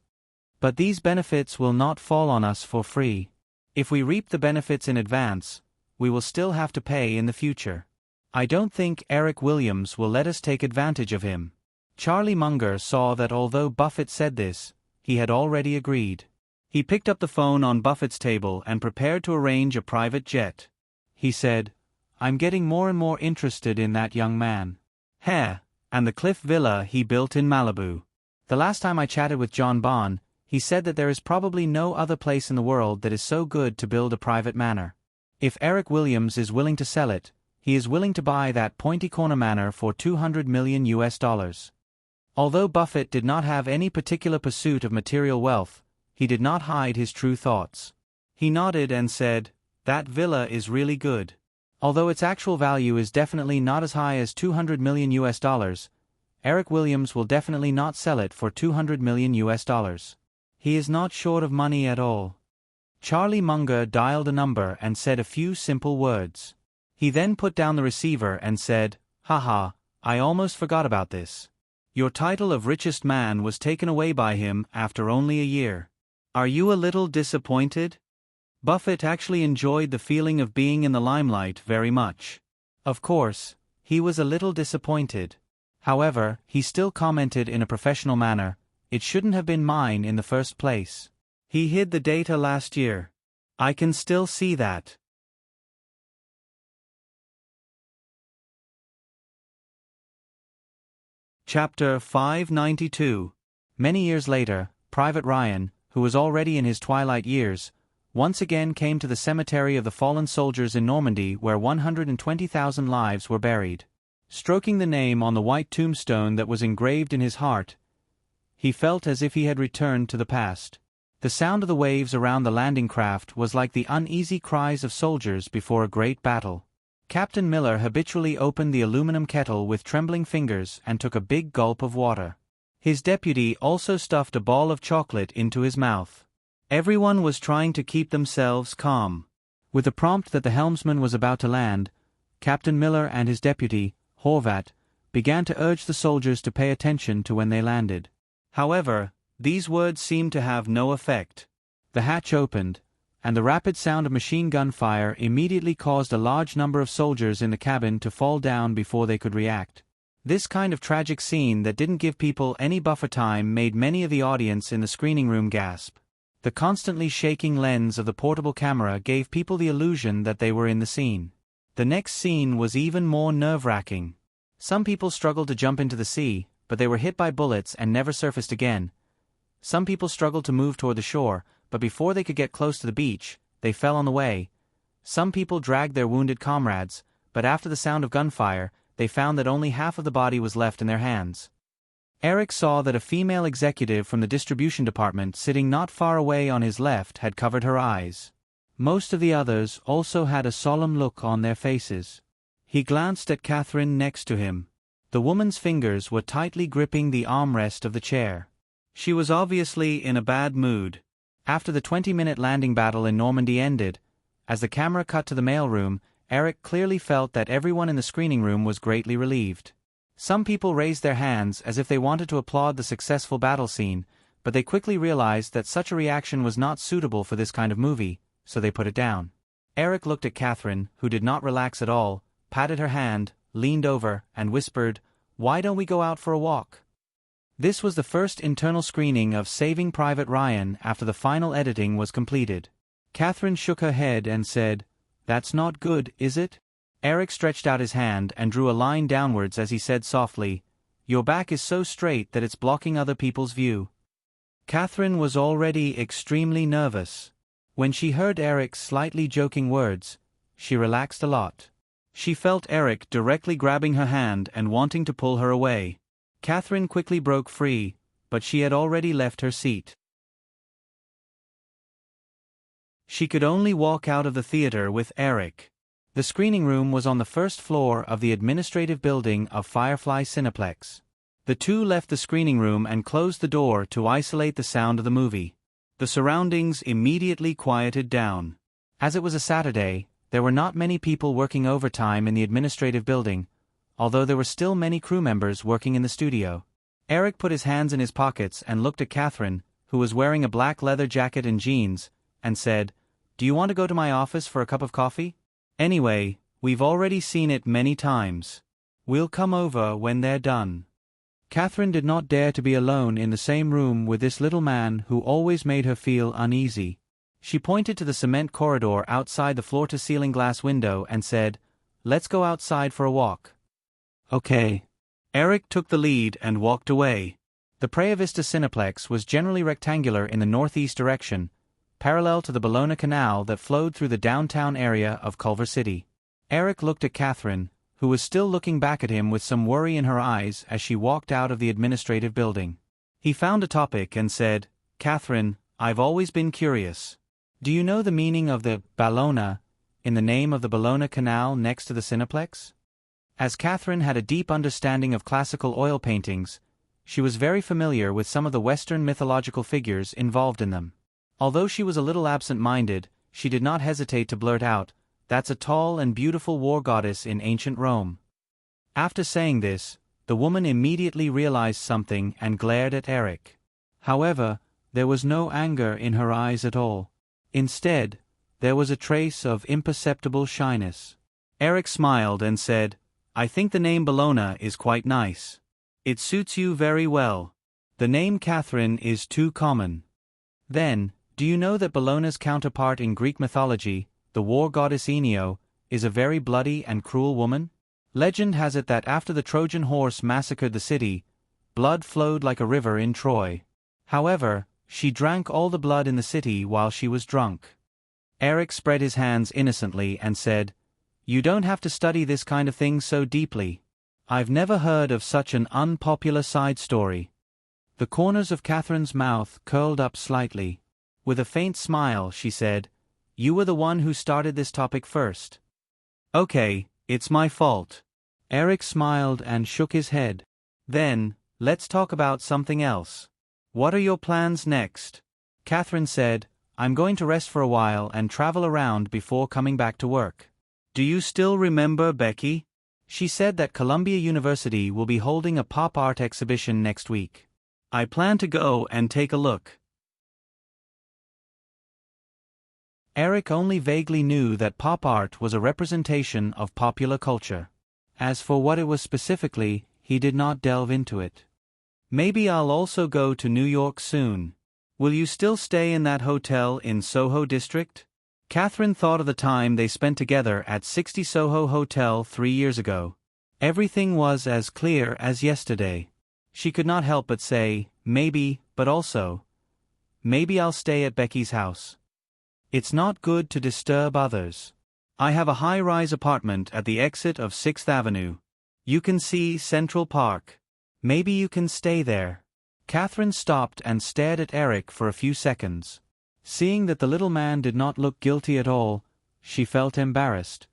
But these benefits will not fall on us for free. If we reap the benefits in advance, we will still have to pay in the future. I don't think Eric Williams will let us take advantage of him. Charlie Munger saw that although Buffett said this, he had already agreed. He picked up the phone on Buffett's table and prepared to arrange a private jet. He said, "I'm getting more and more interested in that young man. And the cliff villa he built in Malibu. The last time I chatted with John Bond, he said that there is probably no other place in the world that is so good to build a private manor. If Eric Williams is willing to sell it, he is willing to buy that Pointy Corner Manor for $200 million US. Although Buffett did not have any particular pursuit of material wealth, he did not hide his true thoughts. He nodded and said, "That villa is really good. Although its actual value is definitely not as high as $200 million US, Eric Williams will definitely not sell it for $200 million US. He is not short of money at all." Charlie Munger dialed a number and said a few simple words. He then put down the receiver and said, "Haha, I almost forgot about this. Your title of richest man was taken away by him after only a year. Are you a little disappointed?" Buffett actually enjoyed the feeling of being in the limelight very much. Of course, he was a little disappointed. However, he still commented in a professional manner, "It shouldn't have been mine in the first place. He hid the data last year. I can still see that." Chapter 592. Many years later, Private Ryan, who was already in his twilight years, once again came to the cemetery of the fallen soldiers in Normandy where 120,000 lives were buried. Stroking the name on the white tombstone that was engraved in his heart, he felt as if he had returned to the past. The sound of the waves around the landing craft was like the uneasy cries of soldiers before a great battle. Captain Miller habitually opened the aluminum kettle with trembling fingers and took a big gulp of water. His deputy also stuffed a ball of chocolate into his mouth. Everyone was trying to keep themselves calm. With the prompt that the helmsman was about to land, Captain Miller and his deputy, Horvat, began to urge the soldiers to pay attention to when they landed. However, these words seemed to have no effect. The hatch opened, and the rapid sound of machine gun fire immediately caused a large number of soldiers in the cabin to fall down before they could react. This kind of tragic scene that didn't give people any buffer time made many of the audience in the screening room gasp. The constantly shaking lens of the portable camera gave people the illusion that they were in the scene. The next scene was even more nerve-wracking. Some people struggled to jump into the sea, but they were hit by bullets and never surfaced again. Some people struggled to move toward the shore, but before they could get close to the beach, they fell on the way. Some people dragged their wounded comrades, but after the sound of gunfire, they found that only half of the body was left in their hands. Eric saw that a female executive from the distribution department sitting not far away on his left had covered her eyes. Most of the others also had a solemn look on their faces. He glanced at Catherine next to him. The woman's fingers were tightly gripping the armrest of the chair. She was obviously in a bad mood. After the 20-minute landing battle in Normandy ended, as the camera cut to the mailroom, Eric clearly felt that everyone in the screening room was greatly relieved. Some people raised their hands as if they wanted to applaud the successful battle scene, but they quickly realized that such a reaction was not suitable for this kind of movie, so they put it down. Eric looked at Catherine, who did not relax at all, patted her hand, leaned over, and whispered, "Why don't we go out for a walk?" This was the first internal screening of Saving Private Ryan after the final editing was completed. Catherine shook her head and said, "That's not good, is it?" Eric stretched out his hand and drew a line downwards as he said softly, "Your back is so straight that it's blocking other people's view." Catherine was already extremely nervous. When she heard Eric's slightly joking words, she relaxed a lot. She felt Eric directly grabbing her hand and wanting to pull her away. Catherine quickly broke free, but she had already left her seat. She could only walk out of the theater with Eric. The screening room was on the first floor of the administrative building of Firefly Cineplex. The two left the screening room and closed the door to isolate the sound of the movie. The surroundings immediately quieted down. As it was a Saturday, there were not many people working overtime in the administrative building, although there were still many crew members working in the studio. Eric put his hands in his pockets and looked at Catherine, who was wearing a black leather jacket and jeans, and said, "Do you want to go to my office for a cup of coffee? Anyway, we've already seen it many times. We'll come over when they're done." Catherine did not dare to be alone in the same room with this little man who always made her feel uneasy. She pointed to the cement corridor outside the floor-to-ceiling glass window and said, "Let's go outside for a walk." "Okay." Eric took the lead and walked away. The Praia Vista Cineplex was generally rectangular in the northeast direction, parallel to the Bologna Canal that flowed through the downtown area of Culver City. Eric looked at Catherine, who was still looking back at him with some worry in her eyes as she walked out of the administrative building. He found a topic and said, "Catherine, I've always been curious. Do you know the meaning of the Bologna in the name of the Bologna Canal next to the Cineplex?" As Catherine had a deep understanding of classical oil paintings, she was very familiar with some of the Western mythological figures involved in them. Although she was a little absent-minded, she did not hesitate to blurt out, "That's a tall and beautiful war goddess in ancient Rome." After saying this, the woman immediately realized something and glared at Eric. However, there was no anger in her eyes at all. Instead, there was a trace of imperceptible shyness. Eric smiled and said, "I think the name Bologna is quite nice. It suits you very well. The name Catherine is too common." Then, do you know that Bologna's counterpart in Greek mythology, the war goddess Enio, is a very bloody and cruel woman? Legend has it that after the Trojan horse massacred the city, blood flowed like a river in Troy. However, she drank all the blood in the city while she was drunk. Eric spread his hands innocently and said, "You don't have to study this kind of thing so deeply. I've never heard of such an unpopular side story." The corners of Catherine's mouth curled up slightly. With a faint smile, she said, "You were the one who started this topic first." "Okay, it's my fault." Eric smiled and shook his head. "Then, let's talk about something else. What are your plans next?" Catherine said, "I'm going to rest for a while and travel around before coming back to work." "Do you still remember Becky?" She said that Columbia University will be holding a pop art exhibition next week. "I plan to go and take a look." Eric only vaguely knew that pop art was a representation of popular culture. As for what it was specifically, he did not delve into it. "Maybe I'll also go to New York soon. Will you still stay in that hotel in Soho District?" Catherine thought of the time they spent together at 60 Soho Hotel 3 years ago. Everything was as clear as yesterday. She could not help but say, maybe, but also, maybe I'll stay at Becky's house. It's not good to disturb others. I have a high-rise apartment at the exit of 6th Avenue. You can see Central Park. Maybe you can stay there. Catherine stopped and stared at Eric for a few seconds. Seeing that the little man did not look guilty at all, she felt embarrassed.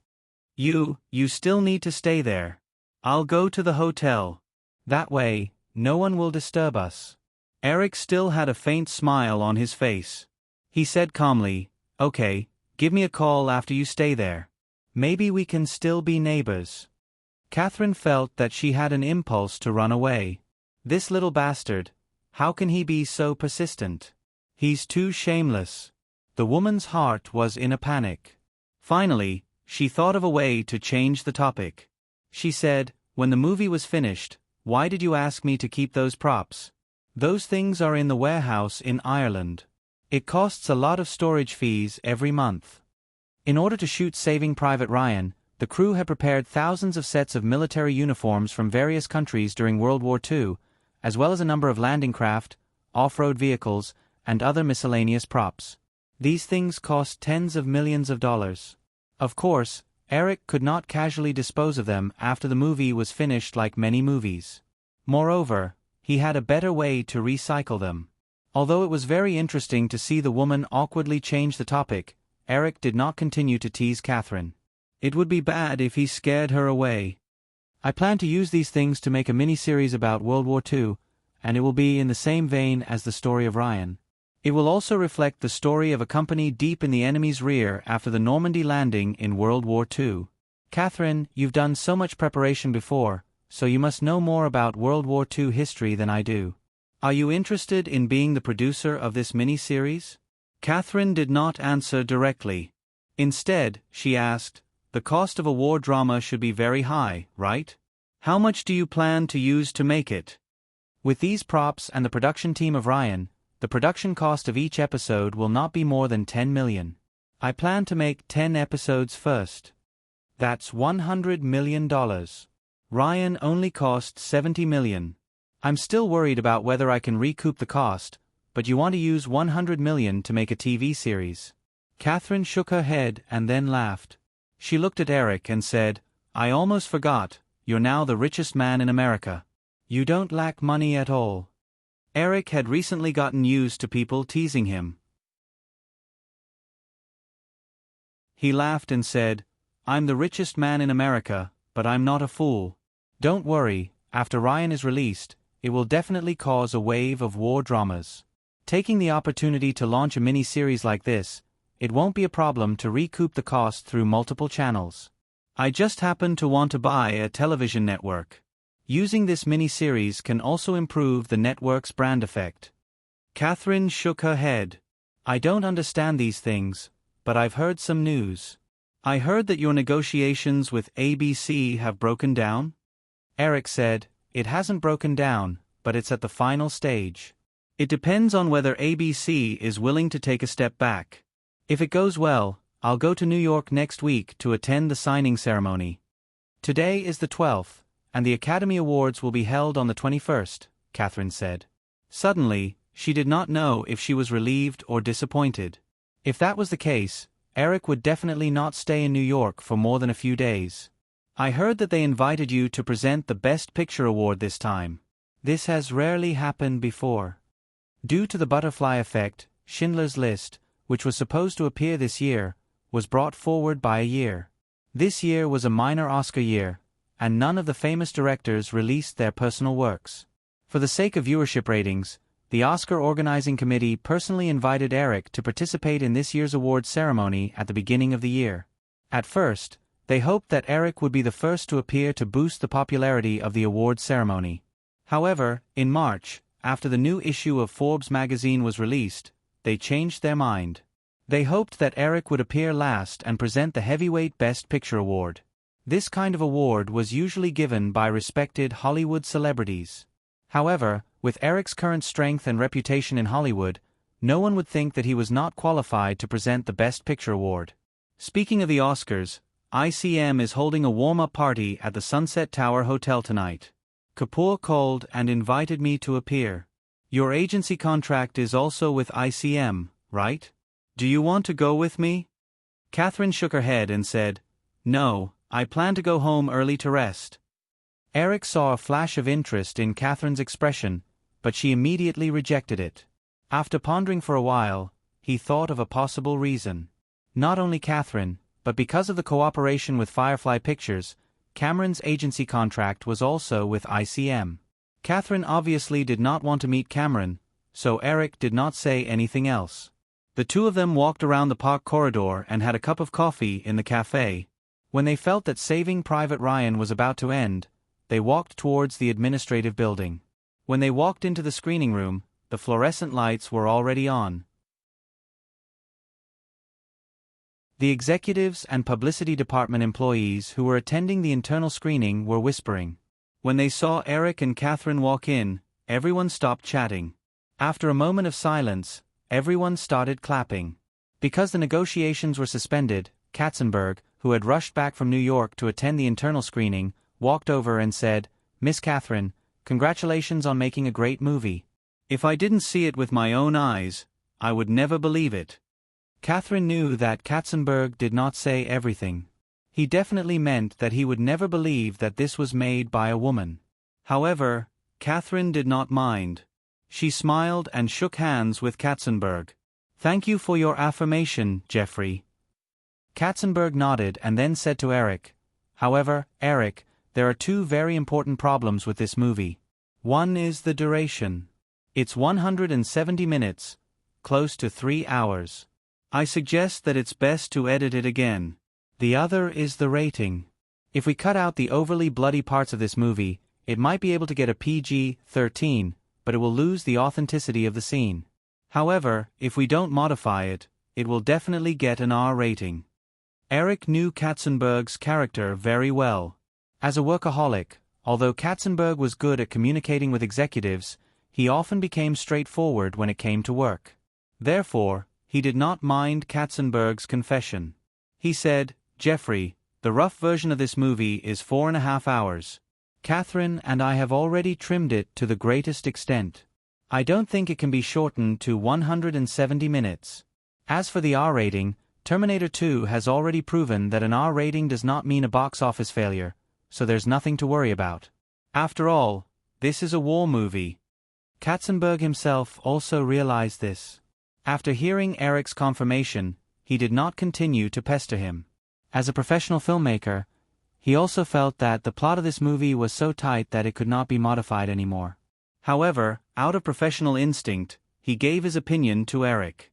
You still need to stay there. I'll go to the hotel. That way, no one will disturb us." Eric still had a faint smile on his face. He said calmly, "Okay, give me a call after you stay there. Maybe we can still be neighbors." Catherine felt that she had an impulse to run away. This little bastard, how can he be so persistent? He's too shameless. The woman's heart was in a panic. Finally, she thought of a way to change the topic. She said, "When the movie was finished, why did you ask me to keep those props? Those things are in the warehouse in Ireland. It costs a lot of storage fees every month." In order to shoot Saving Private Ryan, the crew had prepared thousands of sets of military uniforms from various countries during World War II, as well as a number of landing craft, off-road vehicles, and other miscellaneous props. These things cost tens of millions of dollars. Of course, Eric could not casually dispose of them after the movie was finished like many movies. Moreover, he had a better way to recycle them. Although it was very interesting to see the woman awkwardly change the topic, Eric did not continue to tease Catherine. It would be bad if he scared her away. "I plan to use these things to make a mini-series about World War II, and it will be in the same vein as the story of Ryan. It will also reflect the story of a company deep in the enemy's rear after the Normandy landing in World War II. Catherine, you've done so much preparation before, so you must know more about World War II history than I do. Are you interested in being the producer of this mini-series?" Catherine did not answer directly. Instead, she asked, "The cost of a war drama should be very high, right? How much do you plan to use to make it?" "With these props and the production team of Ryan, the production cost of each episode will not be more than $10 million. I plan to make 10 episodes first. That's $100 million. Ryan only cost $70 million. I'm still worried about whether I can recoup the cost, but you want to use $100 million to make a TV series." Catherine shook her head and then laughed. She looked at Eric and said, "I almost forgot, you're now the richest man in America. You don't lack money at all." Eric had recently gotten used to people teasing him. He laughed and said, "I'm the richest man in America, but I'm not a fool. Don't worry, after Ryan is released, it will definitely cause a wave of war dramas. Taking the opportunity to launch a mini-series like this, it won't be a problem to recoup the cost through multiple channels. I just happen to want to buy a television network. Using this mini-series can also improve the network's brand effect." Catherine shook her head. "I don't understand these things, but I've heard some news. I heard that your negotiations with ABC have broken down?" Eric said, "It hasn't broken down, but it's at the final stage. It depends on whether ABC is willing to take a step back. If it goes well, I'll go to New York next week to attend the signing ceremony. Today is the 12th, and the Academy Awards will be held on the 21st, Catherine said. Suddenly, she did not know if she was relieved or disappointed. If that was the case, Eric would definitely not stay in New York for more than a few days. "I heard that they invited you to present the Best Picture award this time. This has rarely happened before." Due to the butterfly effect, Schindler's List, which was supposed to appear this year, was brought forward by a year. This year was a minor Oscar year, and none of the famous directors released their personal works. For the sake of viewership ratings, the Oscar organizing committee personally invited Eric to participate in this year's awards ceremony at the beginning of the year. At first, they hoped that Eric would be the first to appear to boost the popularity of the awards ceremony. However, in March, after the new issue of Forbes magazine was released, they changed their mind. They hoped that Eric would appear last and present the heavyweight Best Picture award. This kind of award was usually given by respected Hollywood celebrities. However, with Eric's current strength and reputation in Hollywood, no one would think that he was not qualified to present the Best Picture award. Speaking of the Oscars, ICM is holding a warm-up party at the Sunset Tower Hotel tonight. Kapoor called and invited me to appear. Your agency contract is also with ICM, right? Do you want to go with me? Catherine shook her head and said, No, I plan to go home early to rest. Eric saw a flash of interest in Catherine's expression, but she immediately rejected it. After pondering for a while, he thought of a possible reason. Not only Catherine, but because of the cooperation with Firefly Pictures, Cameron's agency contract was also with ICM. Catherine obviously did not want to meet Cameron, so Eric did not say anything else. The two of them walked around the park corridor and had a cup of coffee in the cafe. When they felt that Saving Private Ryan was about to end, they walked towards the administrative building. When they walked into the screening room, the fluorescent lights were already on. The executives and publicity department employees who were attending the internal screening were whispering. When they saw Eric and Catherine walk in, everyone stopped chatting. After a moment of silence, everyone started clapping. Because the negotiations were suspended, Katzenberg, who had rushed back from New York to attend the internal screening, walked over and said, Miss Catherine, congratulations on making a great movie. If I didn't see it with my own eyes, I would never believe it. Catherine knew that Katzenberg did not say everything. He definitely meant that he would never believe that this was made by a woman. However, Catherine did not mind. She smiled and shook hands with Katzenberg. Thank you for your affirmation, Jeffrey. Katzenberg nodded and then said to Eric, However, Eric, there are two very important problems with this movie. One is the duration. It's 170 minutes, close to 3 hours. I suggest that it's best to edit it again. The other is the rating. If we cut out the overly bloody parts of this movie, it might be able to get a PG-13, but it will lose the authenticity of the scene. However, if we don't modify it, it will definitely get an R rating. Eric knew Katzenberg's character very well. As a workaholic, although Katzenberg was good at communicating with executives, he often became straightforward when it came to work. Therefore, he did not mind Katzenberg's confession. He said, Jeffrey, the rough version of this movie is 4.5 hours. Catherine and I have already trimmed it to the greatest extent. I don't think it can be shortened to 170 minutes. As for the R rating, Terminator 2 has already proven that an R rating does not mean a box office failure, so there's nothing to worry about. After all, this is a war movie. Katzenberg himself also realized this. After hearing Eric's confirmation, he did not continue to pester him. As a professional filmmaker, he also felt that the plot of this movie was so tight that it could not be modified anymore. However, out of professional instinct, he gave his opinion to Eric.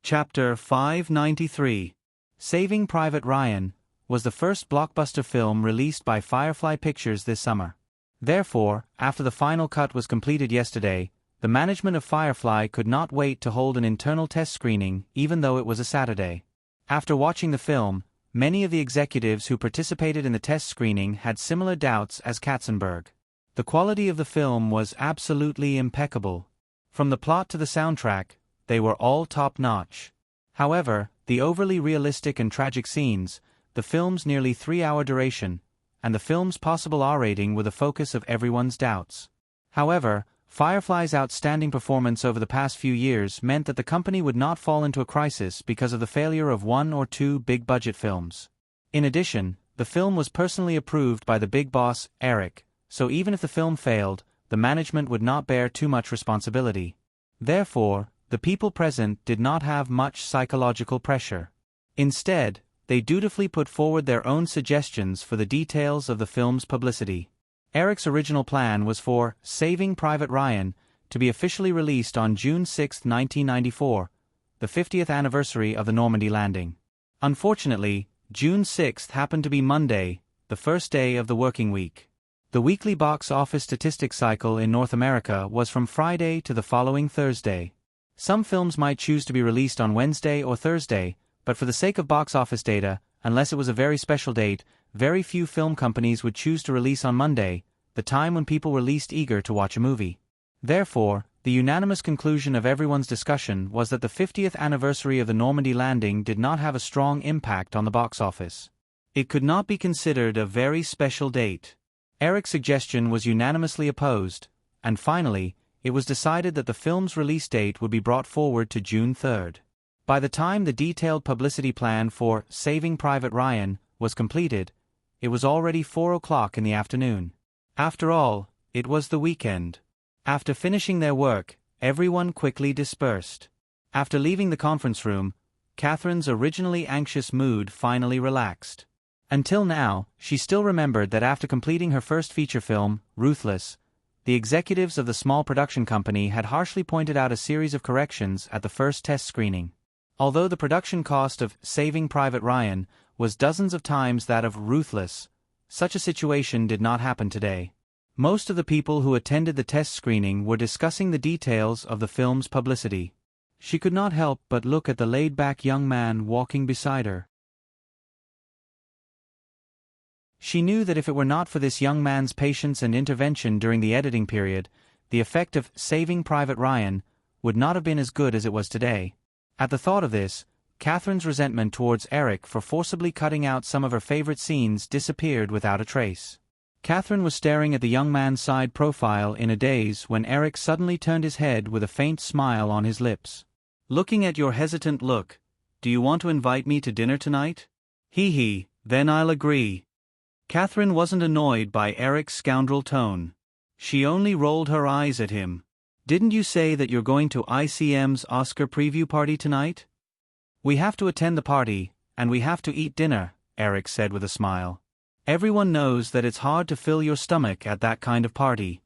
Chapter 593. Saving Private Ryan was the first blockbuster film released by Firefly Pictures this summer. Therefore, after the final cut was completed yesterday, the management of Firefly could not wait to hold an internal test screening even though it was a Saturday. After watching the film, many of the executives who participated in the test screening had similar doubts as Katzenberg. The quality of the film was absolutely impeccable. From the plot to the soundtrack, they were all top-notch. However, the overly realistic and tragic scenes, the film's nearly 3-hour duration, and the film's possible R rating were the focus of everyone's doubts. However, Firefly's outstanding performance over the past few years meant that the company would not fall into a crisis because of the failure of 1 or 2 big-budget films. In addition, the film was personally approved by the big boss, Eric, so even if the film failed, the management would not bear too much responsibility. Therefore, the people present did not have much psychological pressure. Instead, they dutifully put forward their own suggestions for the details of the film's publicity. Eric's original plan was for Saving Private Ryan to be officially released on June 6, 1994, the 50th anniversary of the Normandy landing. Unfortunately, June 6 happened to be Monday, the first day of the working week. The weekly box office statistics cycle in North America was from Friday to the following Thursday. Some films might choose to be released on Wednesday or Thursday, but for the sake of box office data, unless it was a very special date, very few film companies would choose to release on Monday, the time when people were least eager to watch a movie. Therefore, the unanimous conclusion of everyone's discussion was that the 50th anniversary of the Normandy landing did not have a strong impact on the box office. It could not be considered a very special date. Eric's suggestion was unanimously opposed, and finally, it was decided that the film's release date would be brought forward to June 3rd. By the time the detailed publicity plan for Saving Private Ryan was completed, it was already 4 o'clock in the afternoon. After all, it was the weekend. After finishing their work, everyone quickly dispersed. After leaving the conference room, Catherine's originally anxious mood finally relaxed. Until now, she still remembered that after completing her first feature film, Ruthless, the executives of the small production company had harshly pointed out a series of corrections at the first test screening. Although the production cost of Saving Private Ryan was dozens of times that of Ruthless, such a situation did not happen today. Most of the people who attended the test screening were discussing the details of the film's publicity. She could not help but look at the laid-back young man walking beside her. She knew that if it were not for this young man's patience and intervention during the editing period, the effect of Saving Private Ryan would not have been as good as it was today. At the thought of this, Catherine's resentment towards Eric for forcibly cutting out some of her favorite scenes disappeared without a trace. Catherine was staring at the young man's side profile in a daze when Eric suddenly turned his head with a faint smile on his lips. "Looking at your hesitant look, do you want to invite me to dinner tonight?" "Hee, then I'll agree." Catherine wasn't annoyed by Eric's scoundrel tone. She only rolled her eyes at him. "Didn't you say that you're going to ICM's Oscar preview party tonight?" "We have to attend the party, and we have to eat dinner," Eric said with a smile. "Everyone knows that it's hard to fill your stomach at that kind of party."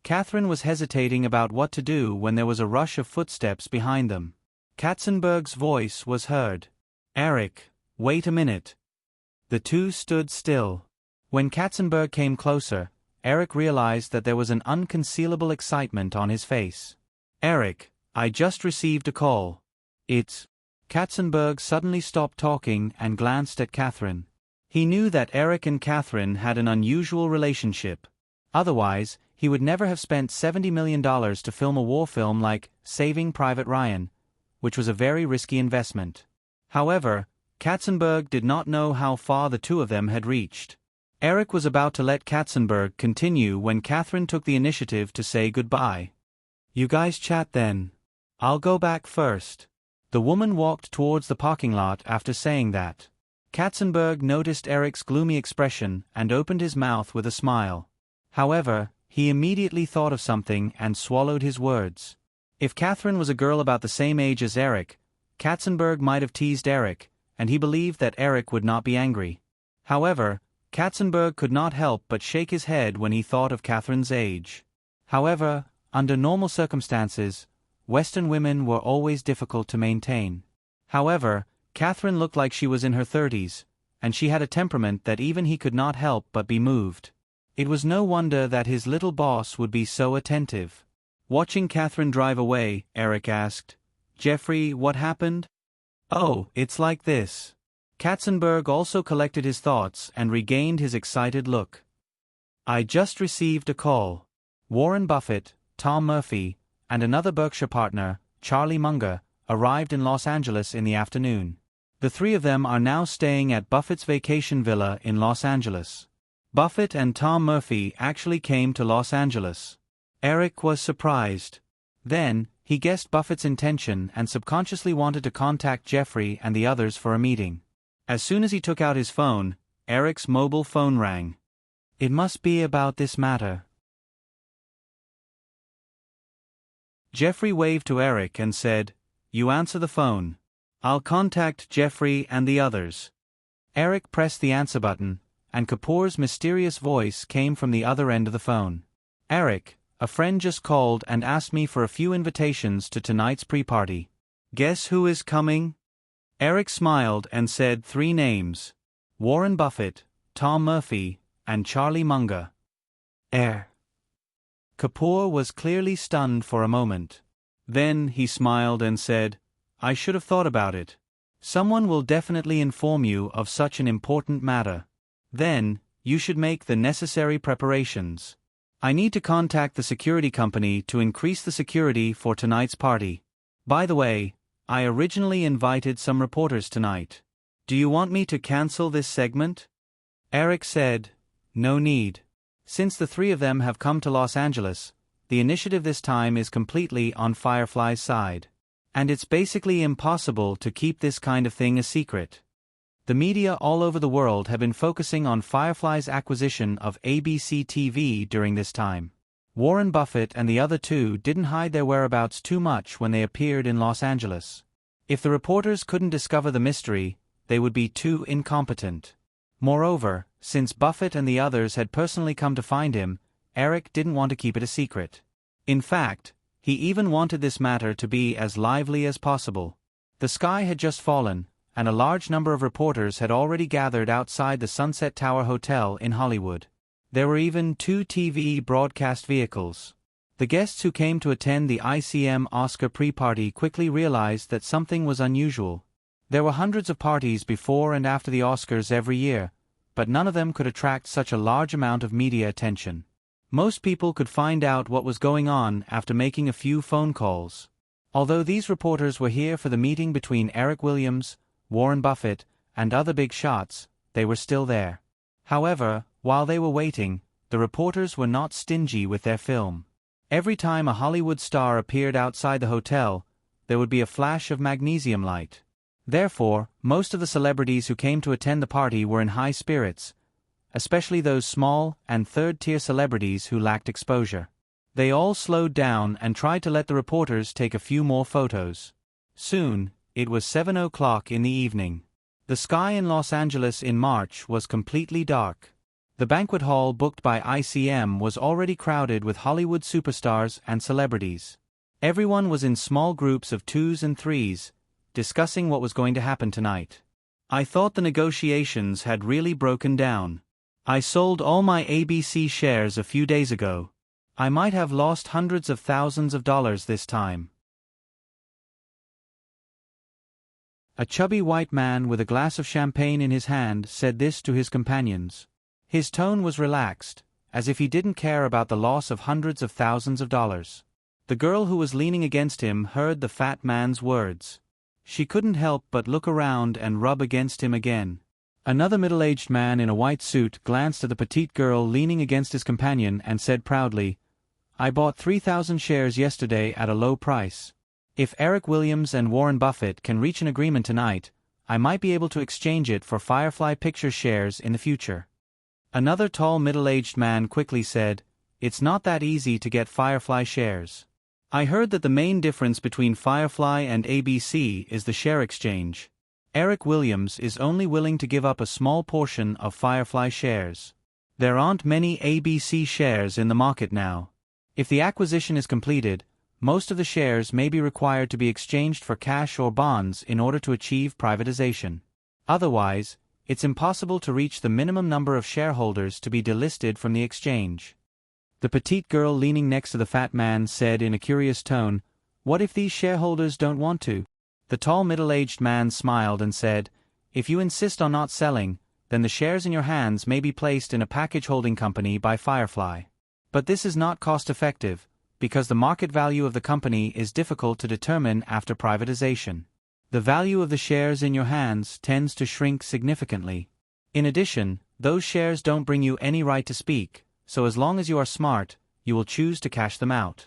Catherine was hesitating about what to do when there was a rush of footsteps behind them. Katzenberg's voice was heard. "Eric, wait a minute." The two stood still. When Katzenberg came closer, Eric realized that there was an unconcealable excitement on his face. "Eric, I just received a call." "It's..." Katzenberg suddenly stopped talking and glanced at Catherine. He knew that Eric and Catherine had an unusual relationship. Otherwise, he would never have spent $70 million to film a war film like Saving Private Ryan, which was a very risky investment. However, Katzenberg did not know how far the two of them had reached. Eric was about to let Katzenberg continue when Catherine took the initiative to say goodbye. "You guys chat then. I'll go back first." The woman walked towards the parking lot after saying that. Katzenberg noticed Eric's gloomy expression and opened his mouth with a smile. However, he immediately thought of something and swallowed his words. If Catherine was a girl about the same age as Eric, Katzenberg might have teased Eric, and he believed that Eric would not be angry. However, Katzenberg could not help but shake his head when he thought of Catherine's age. However, under normal circumstances, Western women were always difficult to maintain. However, Catherine looked like she was in her 30s, and she had a temperament that even he could not help but be moved. It was no wonder that his little boss would be so attentive. Watching Catherine drive away, Eric asked, "Jeffrey, what happened?" "Oh, it's like this." Katzenberg also collected his thoughts and regained his excited look. "I just received a call. Warren Buffett, Tom Murphy, and another Berkshire partner, Charlie Munger, arrived in Los Angeles in the afternoon. The three of them are now staying at Buffett's vacation villa in Los Angeles." Buffett and Tom Murphy actually came to Los Angeles. Eric was surprised. Then, he guessed Buffett's intention and subconsciously wanted to contact Jeffrey and the others for a meeting. As soon as he took out his phone, Eric's mobile phone rang. It must be about this matter. Jeffrey waved to Eric and said, "You answer the phone. I'll contact Jeffrey and the others." Eric pressed the answer button, and Kapoor's mysterious voice came from the other end of the phone. "Eric, a friend just called and asked me for a few invitations to tonight's pre-party. Guess who is coming?" Eric smiled and said 3 names: Warren Buffett, Tom Murphy, and Charlie Munger. Kapoor was clearly stunned for a moment. Then he smiled and said, "I should have thought about it. Someone will definitely inform you of such an important matter. Then, you should make the necessary preparations. I need to contact the security company to increase the security for tonight's party. By the way, I originally invited some reporters tonight. Do you want me to cancel this segment?" Eric said, "No need. Since the 3 of them have come to Los Angeles, the initiative this time is completely on Firefly's side. And it's basically impossible to keep this kind of thing a secret. The media all over the world have been focusing on Firefly's acquisition of ABC TV during this time. Warren Buffett and the other 2 didn't hide their whereabouts too much when they appeared in Los Angeles. If the reporters couldn't discover the mystery, they would be too incompetent. Moreover, since Buffett and the others had personally come to find him, Eric didn't want to keep it a secret. In fact, he even wanted this matter to be as lively as possible. The sky had just fallen, and a large number of reporters had already gathered outside the Sunset Tower Hotel in Hollywood. There were even 2 TV broadcast vehicles. The guests who came to attend the ICM Oscar pre-party quickly realized that something was unusual. There were hundreds of parties before and after the Oscars every year, but none of them could attract such a large amount of media attention. Most people could find out what was going on after making a few phone calls. Although these reporters were here for the meeting between Eric Williams, Warren Buffett, and other big shots, they were still there. However, while they were waiting, the reporters were not stingy with their film. Every time a Hollywood star appeared outside the hotel, there would be a flash of magnesium light. Therefore, most of the celebrities who came to attend the party were in high spirits, especially those small and third-tier celebrities who lacked exposure. They all slowed down and tried to let the reporters take a few more photos. Soon, it was 7 o'clock in the evening. The sky in Los Angeles in March was completely dark. The banquet hall booked by ICM was already crowded with Hollywood superstars and celebrities. Everyone was in small groups of 2s and 3s, discussing what was going to happen tonight. I thought the negotiations had really broken down. I sold all my ABC shares a few days ago. I might have lost hundreds of thousands of dollars this time. A chubby white man with a glass of champagne in his hand said this to his companions. His tone was relaxed, as if he didn't care about the loss of hundreds of thousands of dollars. The girl who was leaning against him heard the fat man's words. She couldn't help but look around and rub against him again. Another middle-aged man in a white suit glanced at the petite girl leaning against his companion and said proudly, "I bought 3,000 shares yesterday at a low price. If Eric Williams and Warren Buffett can reach an agreement tonight, I might be able to exchange it for Firefly Pictures shares in the future." Another tall middle-aged man quickly said, "It's not that easy to get Firefly shares. I heard that the main difference between Firefly and ABC is the share exchange. Eric Williams is only willing to give up a small portion of Firefly shares. There aren't many ABC shares in the market now. If the acquisition is completed, most of the shares may be required to be exchanged for cash or bonds in order to achieve privatization. Otherwise, it's impossible to reach the minimum number of shareholders to be delisted from the exchange." The petite girl leaning next to the fat man said in a curious tone, "What if these shareholders don't want to?" The tall middle-aged man smiled and said, "If you insist on not selling, then the shares in your hands may be placed in a package holding company by Firefly. But this is not cost-effective, because the market value of the company is difficult to determine after privatization. The value of the shares in your hands tends to shrink significantly. In addition, those shares don't bring you any right to speak, so as long as you are smart, you will choose to cash them out."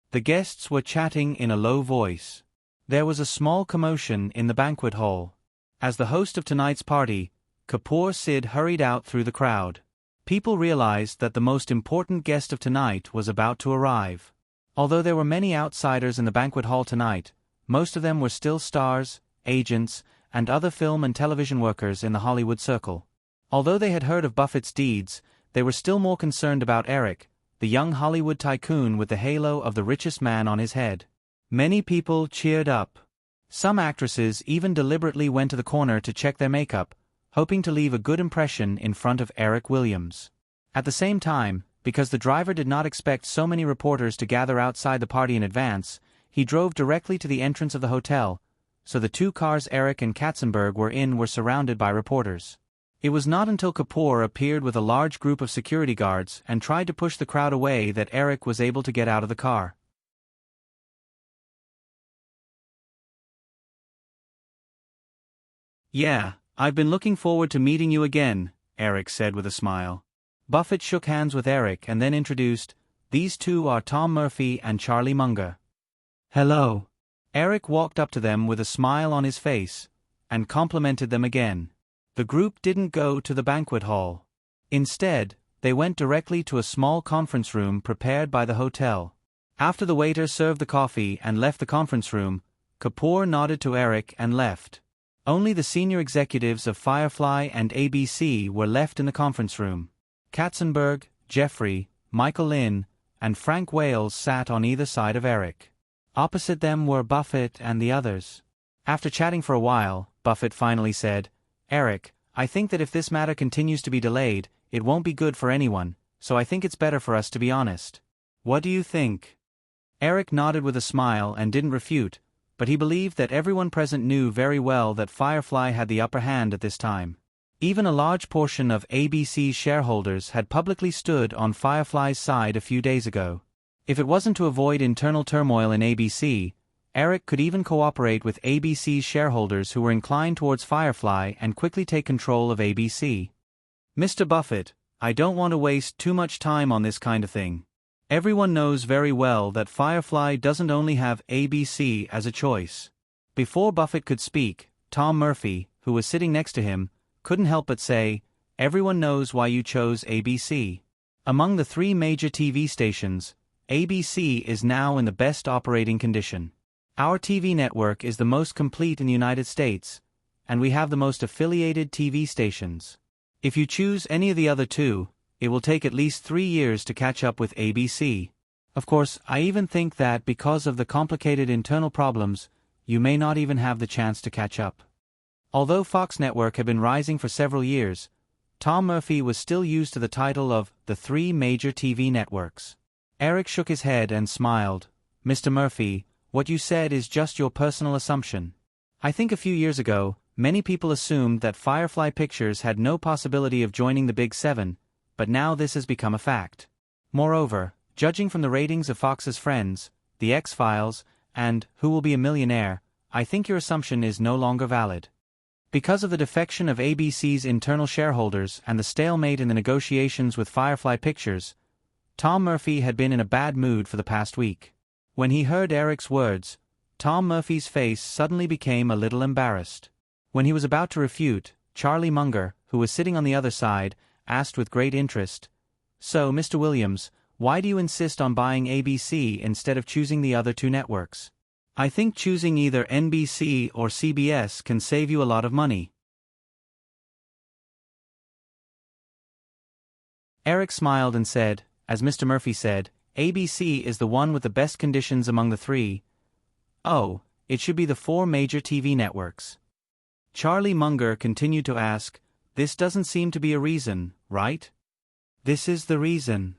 The guests were chatting in a low voice. There was a small commotion in the banquet hall. As the host of tonight's party, Kapoor Sid hurried out through the crowd. People realized that the most important guest of tonight was about to arrive. Although there were many outsiders in the banquet hall tonight, most of them were still stars, agents, and other film and television workers in the Hollywood circle. Although they had heard of Buffett's deeds, they were still more concerned about Eric, the young Hollywood tycoon with the halo of the richest man on his head. Many people cheered up. Some actresses even deliberately went to the corner to check their makeup, hoping to leave a good impression in front of Eric Williams. At the same time, because the driver did not expect so many reporters to gather outside the party in advance, he drove directly to the entrance of the hotel, so the 2 cars Eric and Katzenberg were in were surrounded by reporters. It was not until Kapoor appeared with a large group of security guards and tried to push the crowd away that Eric was able to get out of the car. "Yeah, I've been looking forward to meeting you again," Eric said with a smile. Buffett shook hands with Eric and then introduced, "These two are Tom Murphy and Charlie Munger." "Hello." Eric walked up to them with a smile on his face, and complimented them again. The group didn't go to the banquet hall. Instead, they went directly to a small conference room prepared by the hotel. After the waiter served the coffee and left the conference room, Kapoor nodded to Eric and left. Only the senior executives of Firefly and ABC were left in the conference room. Katzenberg, Jeffrey, Michael Lynn, and Frank Wales sat on either side of Eric. Opposite them were Buffett and the others. After chatting for a while, Buffett finally said, "Eric, I think that if this matter continues to be delayed, it won't be good for anyone, so I think it's better for us to be honest. What do you think?" Eric nodded with a smile and didn't refute, but he believed that everyone present knew very well that Firefly had the upper hand at this time. Even a large portion of ABC's shareholders had publicly stood on Firefly's side a few days ago. If it wasn't to avoid internal turmoil in ABC, Eric could even cooperate with ABC's shareholders who were inclined towards Firefly and quickly take control of ABC. "Mr. Buffett, I don't want to waste too much time on this kind of thing. Everyone knows very well that Firefly doesn't only have ABC as a choice." Before Buffett could speak, Tom Murphy, who was sitting next to him, couldn't help but say, "Everyone knows why you chose ABC. Among the 3 major TV stations, ABC is now in the best operating condition. Our TV network is the most complete in the United States, and we have the most affiliated TV stations. If you choose any of the other 2, it will take at least 3 years to catch up with ABC. Of course, I even think that because of the complicated internal problems, you may not even have the chance to catch up." Although Fox Network had been rising for several years, Tom Murphy was still used to the title of the 3 major TV networks. Eric shook his head and smiled. "Mr. Murphy, what you said is just your personal assumption. I think a few years ago, many people assumed that Firefly Pictures had no possibility of joining the Big 7, but now this has become a fact. Moreover, judging from the ratings of Fox's Friends, The X-Files, and Who Will Be a Millionaire, I think your assumption is no longer valid." Because of the defection of ABC's internal shareholders and the stalemate in the negotiations with Firefly Pictures, Tom Murphy had been in a bad mood for the past week. When he heard Eric's words, Tom Murphy's face suddenly became a little embarrassed. When he was about to refute, Charlie Munger, who was sitting on the other side, asked with great interest, "So, Mr. Williams, why do you insist on buying ABC instead of choosing the other 2 networks? I think choosing either NBC or CBS can save you a lot of money." Eric smiled and said, as Mr. Murphy said, "ABC is the one with the best conditions among the 3. Oh, it should be the 4 major TV networks." Charlie Munger continued to ask, "This doesn't seem to be a reason, right?" "This is the reason.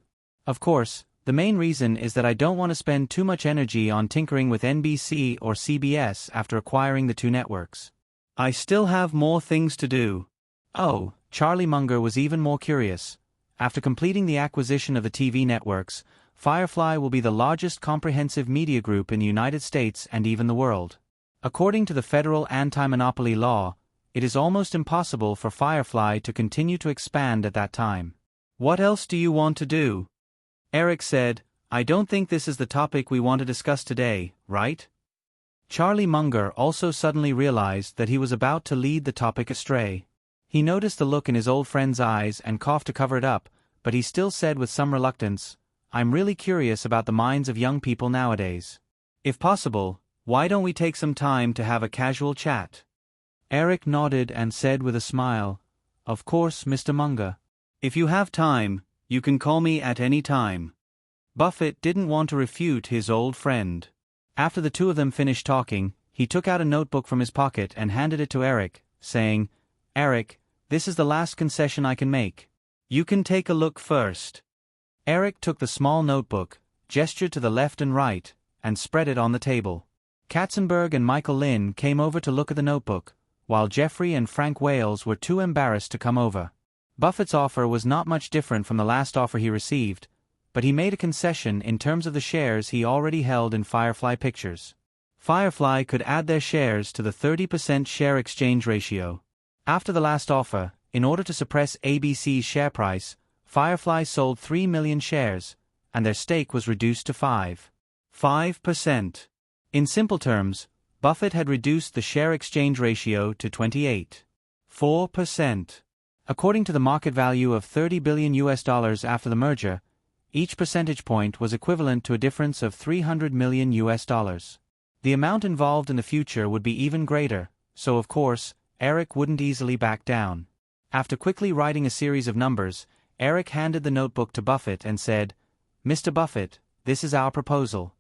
Of course, the main reason is that I don't want to spend too much energy on tinkering with NBC or CBS after acquiring the 2 networks. I still have more things to do." Oh, Charlie Munger was even more curious. After completing the acquisition of the TV networks, Firefly will be the largest comprehensive media group in the United States and even the world. According to the federal anti-monopoly law, it is almost impossible for Firefly to continue to expand at that time. "What else do you want to do?" Eric said, "I don't think this is the topic we want to discuss today, right?" Charlie Munger also suddenly realized that he was about to lead the topic astray. He noticed the look in his old friend's eyes and coughed to cover it up, but he still said with some reluctance, "I'm really curious about the minds of young people nowadays. If possible, why don't we take some time to have a casual chat?" Eric nodded and said with a smile, "Of course, Mr. Munger. If you have time, you can call me at any time." Buffett didn't want to refute his old friend. After the two of them finished talking, he took out a notebook from his pocket and handed it to Eric, saying, "Eric, this is the last concession I can make. You can take a look first." Eric took the small notebook, gestured to the left and right, and spread it on the table. Katzenberg and Michael Lynn came over to look at the notebook, while Jeffrey and Frank Wales were too embarrassed to come over. Buffett's offer was not much different from the last offer he received, but he made a concession in terms of the shares he already held in Firefly Pictures. Firefly could add their shares to the 30% share exchange ratio. After the last offer, in order to suppress ABC's share price, Firefly sold 3 million shares, and their stake was reduced to 5%. In simple terms, Buffett had reduced the share exchange ratio to 28.4%. According to the market value of $30 billion after the merger, each percentage point was equivalent to a difference of $300 million. The amount involved in the future would be even greater, so of course, Eric wouldn't easily back down. After quickly writing a series of numbers, Eric handed the notebook to Buffett and said, "Mr. Buffett, this is our proposal."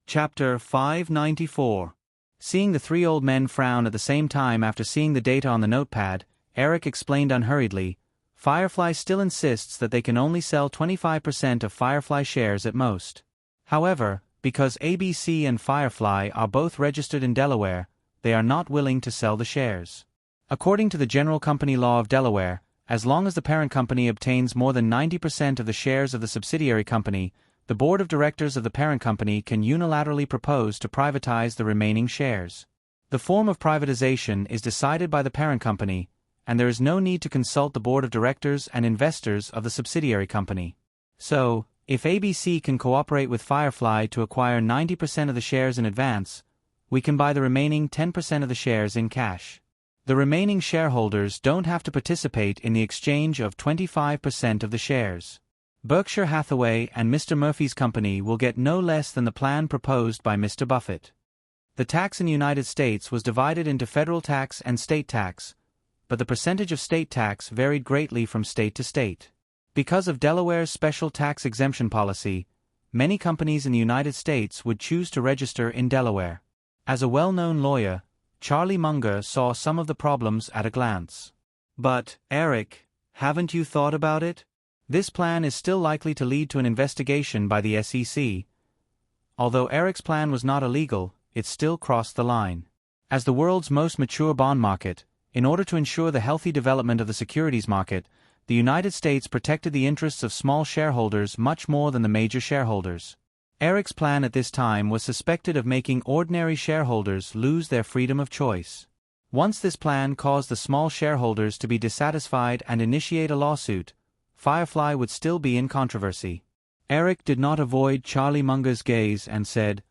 Chapter 594. Seeing the three old men frown at the same time after seeing the data on the notepad, Eric explained unhurriedly, "Firefly still insists that they can only sell 25% of Firefly shares at most. However, because ABC and Firefly are both registered in Delaware, they are not willing to sell the shares. According to the General Company Law of Delaware, as long as the parent company obtains more than 90% of the shares of the subsidiary company, the board of directors of the parent company can unilaterally propose to privatize the remaining shares. The form of privatization is decided by the parent company, and there is no need to consult the board of directors and investors of the subsidiary company. So, if ABC can cooperate with Firefly to acquire 90% of the shares in advance, we can buy the remaining 10% of the shares in cash. The remaining shareholders don't have to participate in the exchange of 25% of the shares. Berkshire Hathaway and Mr. Murphy's company will get no less than the plan proposed by Mr. Buffett. The tax in the United States was divided into federal tax and state tax, but the percentage of state tax varied greatly from state to state. Because of Delaware's special tax exemption policy, many companies in the United States would choose to register in Delaware. As a well-known lawyer, Charlie Munger saw some of the problems at a glance. "But, Eric, haven't you thought about it? This plan is still likely to lead to an investigation by the SEC. Although Eric's plan was not illegal, it still crossed the line. As the world's most mature bond market, in order to ensure the healthy development of the securities market, the United States protected the interests of small shareholders much more than the major shareholders. Eric's plan at this time was suspected of making ordinary shareholders lose their freedom of choice. Once this plan caused the small shareholders to be dissatisfied and initiate a lawsuit, Firefly would still be in controversy." Eric did not avoid Charlie Munger's gaze and said,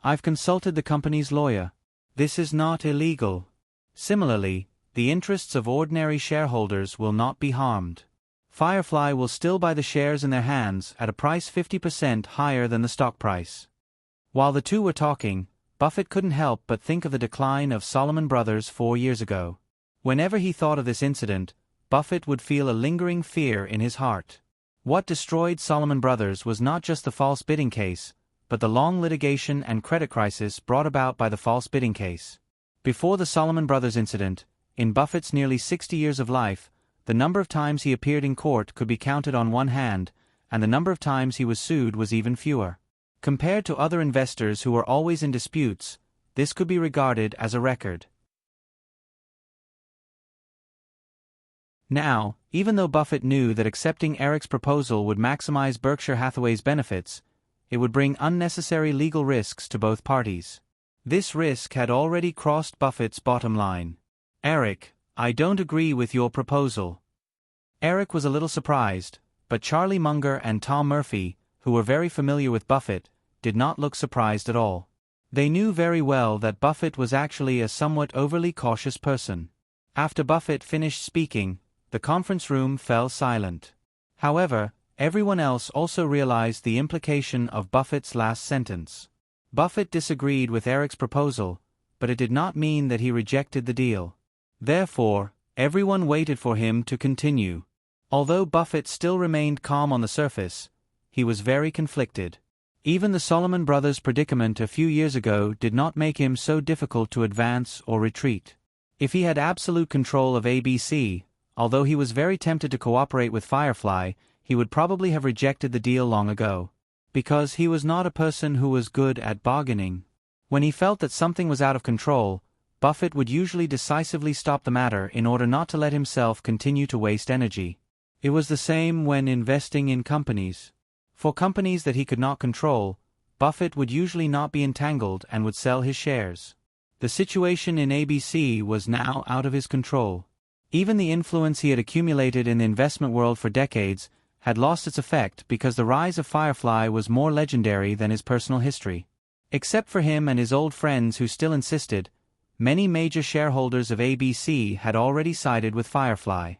"I've consulted the company's lawyer. This is not illegal. Similarly, the interests of ordinary shareholders will not be harmed. Firefly will still buy the shares in their hands at a price 50% higher than the stock price." While the two were talking, Buffett couldn't help but think of the decline of Salomon Brothers 4 years ago. Whenever he thought of this incident, Buffett would feel a lingering fear in his heart. What destroyed Salomon Brothers was not just the false bidding case, but the long litigation and credit crisis brought about by the false bidding case. Before the Salomon Brothers incident, in Buffett's nearly 60 years of life, the number of times he appeared in court could be counted on one hand, and the number of times he was sued was even fewer. Compared to other investors who were always in disputes, this could be regarded as a record. Now, even though Buffett knew that accepting Eric's proposal would maximize Berkshire Hathaway's benefits, it would bring unnecessary legal risks to both parties. This risk had already crossed Buffett's bottom line. "Eric, I don't agree with your proposal." Eric was a little surprised, but Charlie Munger and Tom Murphy, who were very familiar with Buffett, did not look surprised at all. They knew very well that Buffett was actually a somewhat overly cautious person. After Buffett finished speaking, the conference room fell silent. However, everyone else also realized the implication of Buffett's last sentence. Buffett disagreed with Eric's proposal, but it did not mean that he rejected the deal. Therefore, everyone waited for him to continue. Although Buffett still remained calm on the surface, he was very conflicted. Even the Solomon Brothers' predicament a few years ago did not make him so difficult to advance or retreat. If he had absolute control of ABC, although he was very tempted to cooperate with Firefly, he would probably have rejected the deal long ago. Because he was not a person who was good at bargaining. When he felt that something was out of control, Buffett would usually decisively stop the matter in order not to let himself continue to waste energy. It was the same when investing in companies. For companies that he could not control, Buffett would usually not be entangled and would sell his shares. The situation in ABC was now out of his control. Even the influence he had accumulated in the investment world for decades had lost its effect because the rise of Firefly was more legendary than his personal history. Except for him and his old friends who still insisted, many major shareholders of ABC had already sided with Firefly.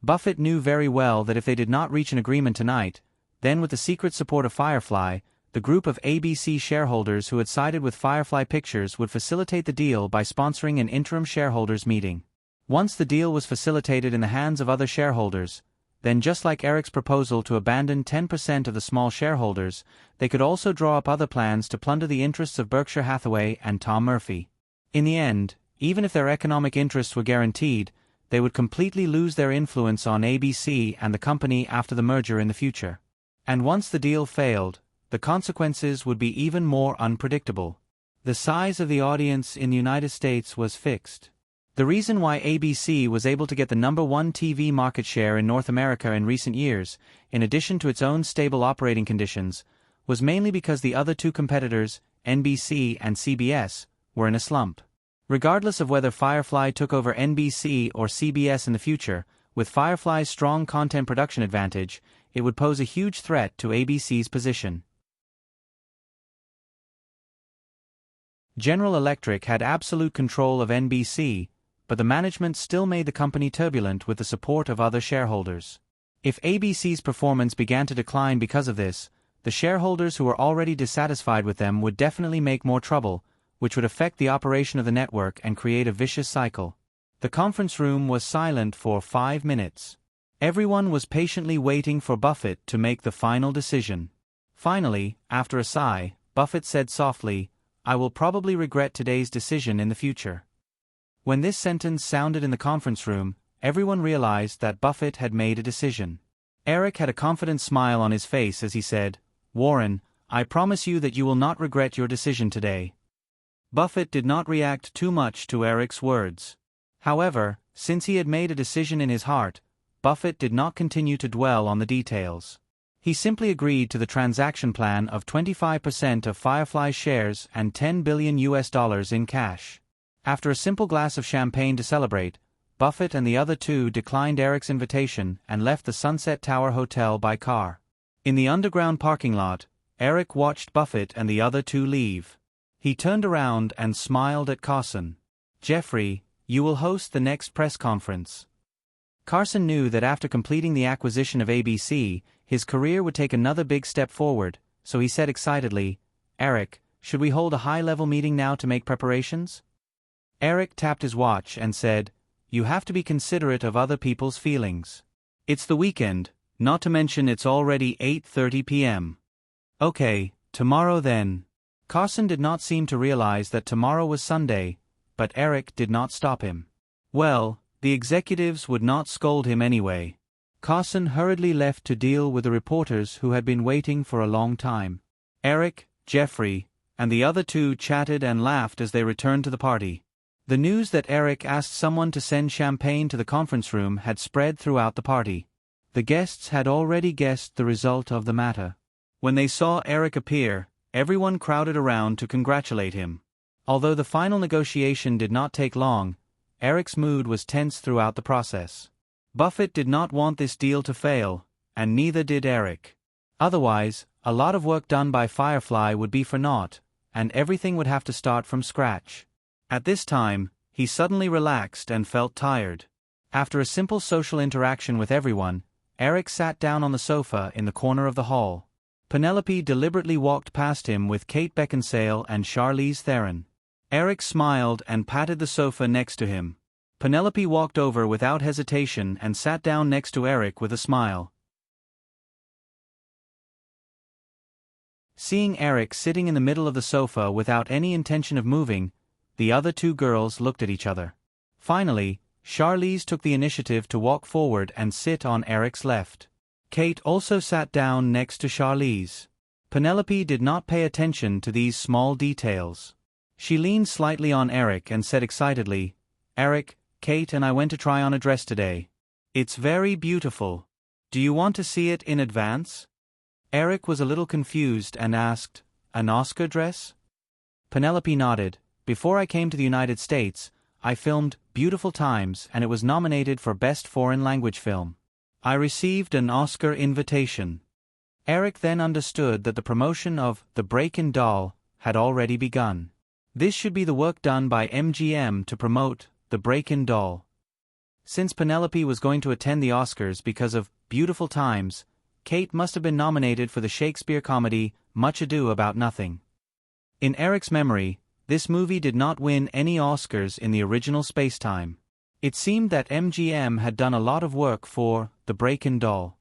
Buffett knew very well that if they did not reach an agreement tonight, then with the secret support of Firefly, the group of ABC shareholders who had sided with Firefly Pictures would facilitate the deal by sponsoring an interim shareholders meeting. Once the deal was facilitated in the hands of other shareholders, then just like Eric's proposal to abandon 10% of the small shareholders, they could also draw up other plans to plunder the interests of Berkshire Hathaway and Tom Murphy. In the end, even if their economic interests were guaranteed, they would completely lose their influence on ABC and the company after the merger in the future. And once the deal failed, the consequences would be even more unpredictable. The size of the audience in the United States was fixed. The reason why ABC was able to get the #1 TV market share in North America in recent years, in addition to its own stable operating conditions, was mainly because the other two competitors, NBC and CBS, were in a slump. Regardless of whether Firefly took over NBC or CBS in the future, with Firefly's strong content production advantage, it would pose a huge threat to ABC's position. General Electric had absolute control of NBC, but the management still made the company turbulent with the support of other shareholders. If ABC's performance began to decline because of this, the shareholders who were already dissatisfied with them would definitely make more trouble, which would affect the operation of the network and create a vicious cycle. The conference room was silent for 5 minutes. Everyone was patiently waiting for Buffett to make the final decision. Finally, after a sigh, Buffett said softly, "I will probably regret today's decision in the future." When this sentence sounded in the conference room, everyone realized that Buffett had made a decision. Eric had a confident smile on his face as he said, "Warren, I promise you that you will not regret your decision today." Buffett did not react too much to Eric's words. However, since he had made a decision in his heart, Buffett did not continue to dwell on the details. He simply agreed to the transaction plan of 25% of Firefly shares and $10 billion in cash. After a simple glass of champagne to celebrate, Buffett and the other two declined Eric's invitation and left the Sunset Tower Hotel by car. In the underground parking lot, Eric watched Buffett and the other two leave. He turned around and smiled at Carson. "Jeffrey, you will host the next press conference." Carson knew that after completing the acquisition of ABC, his career would take another big step forward, so he said excitedly, "Eric, should we hold a high-level meeting now to make preparations?" Eric tapped his watch and said, "You have to be considerate of other people's feelings. It's the weekend, not to mention it's already 8:30 p.m. Okay, tomorrow then." Carson did not seem to realize that tomorrow was Sunday, but Eric did not stop him. Well, the executives would not scold him anyway. Carson hurriedly left to deal with the reporters who had been waiting for a long time. Eric, Jeffrey, and the other two chatted and laughed as they returned to the party. The news that Eric asked someone to send champagne to the conference room had spread throughout the party. The guests had already guessed the result of the matter. When they saw Eric appear, everyone crowded around to congratulate him. Although the final negotiation did not take long, Eric's mood was tense throughout the process. Buffett did not want this deal to fail, and neither did Eric. Otherwise, a lot of work done by Firefly would be for naught, and everything would have to start from scratch. At this time, he suddenly relaxed and felt tired. After a simple social interaction with everyone, Eric sat down on the sofa in the corner of the hall. Penelope deliberately walked past him with Kate Beckinsale and Charlize Theron. Eric smiled and patted the sofa next to him. Penelope walked over without hesitation and sat down next to Eric with a smile. Seeing Eric sitting in the middle of the sofa without any intention of moving, the other two girls looked at each other. Finally, Charlize took the initiative to walk forward and sit on Eric's left. Kate also sat down next to Charlize. Penelope did not pay attention to these small details. She leaned slightly on Eric and said excitedly, "Eric, Kate and I went to try on a dress today. It's very beautiful. Do you want to see it in advance?" Eric was a little confused and asked, "An Oscar dress?" Penelope nodded. "Before I came to the United States, I filmed Beautiful Times and it was nominated for Best Foreign Language Film. I received an Oscar invitation." Eric then understood that the promotion of The Break-In Doll had already begun. This should be the work done by MGM to promote The Break-In Doll. Since Penelope was going to attend the Oscars because of Beautiful Times, Kate must have been nominated for the Shakespeare comedy Much Ado About Nothing. In Eric's memory, this movie did not win any Oscars in the original spacetime. It seemed that MGM had done a lot of work for The Break-In Doll.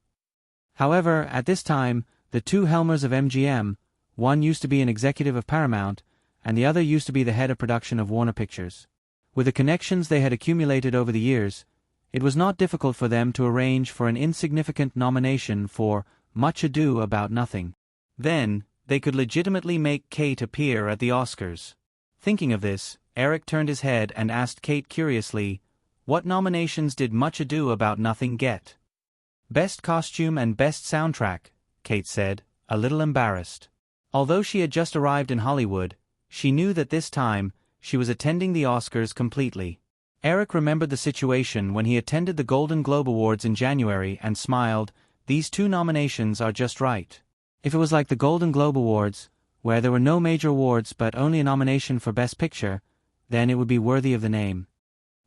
However, at this time, the two helmers of MGM, one used to be an executive of Paramount, and the other used to be the head of production of Warner Pictures. With the connections they had accumulated over the years, it was not difficult for them to arrange for an insignificant nomination for Much Ado About Nothing. Then, they could legitimately make Kate appear at the Oscars. Thinking of this, Eric turned his head and asked Kate curiously, "What nominations did Much Ado About Nothing get?" "Best Costume and Best Soundtrack," Kate said, a little embarrassed. Although she had just arrived in Hollywood, she knew that this time, she was attending the Oscars completely. Eric remembered the situation when he attended the Golden Globe Awards in January and smiled, "These two nominations are just right." If it was like the Golden Globe Awards, where there were no major awards but only a nomination for Best Picture, then it would be worthy of the name.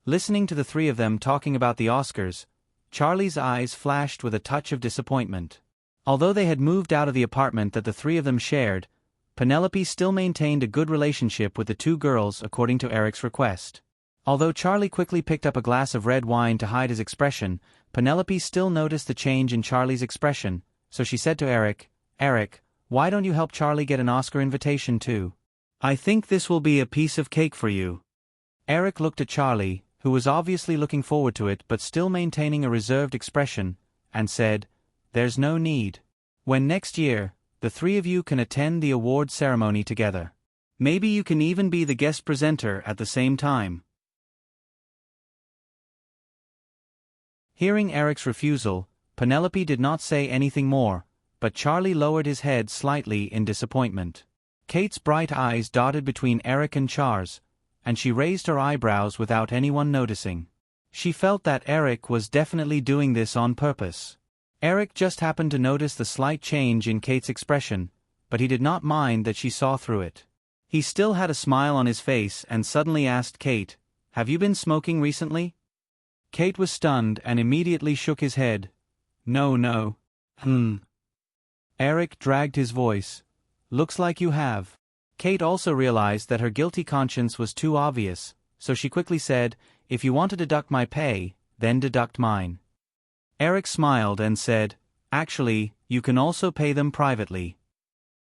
Listening to the three of them talking about the Oscars, Charlie's eyes flashed with a touch of disappointment. Although they had moved out of the apartment that the three of them shared, Penelope still maintained a good relationship with the two girls according to Eric's request. Although Charlie quickly picked up a glass of red wine to hide his expression, Penelope still noticed the change in Charlie's expression, so she said to Eric, "Eric, why don't you help Charlie get an Oscar invitation too? I think this will be a piece of cake for you." Eric looked at Charlie, who was obviously looking forward to it but still maintaining a reserved expression, and said, "There's no need. When next year, the three of you can attend the award ceremony together. Maybe you can even be the guest presenter at the same time." Hearing Eric's refusal, Penelope did not say anything more, but Charlie lowered his head slightly in disappointment. Kate's bright eyes dotted between Eric and Char's, and she raised her eyebrows without anyone noticing. She felt that Eric was definitely doing this on purpose. Eric just happened to notice the slight change in Kate's expression, but he did not mind that she saw through it. He still had a smile on his face and suddenly asked Kate, "Have you been smoking recently?" Kate was stunned and immediately shook his head. No. Eric dragged his voice. "Looks like you have." Kate also realized that her guilty conscience was too obvious, so she quickly said, "If you want to deduct my pay, then deduct mine." Eric smiled and said, "Actually, you can also pay them privately."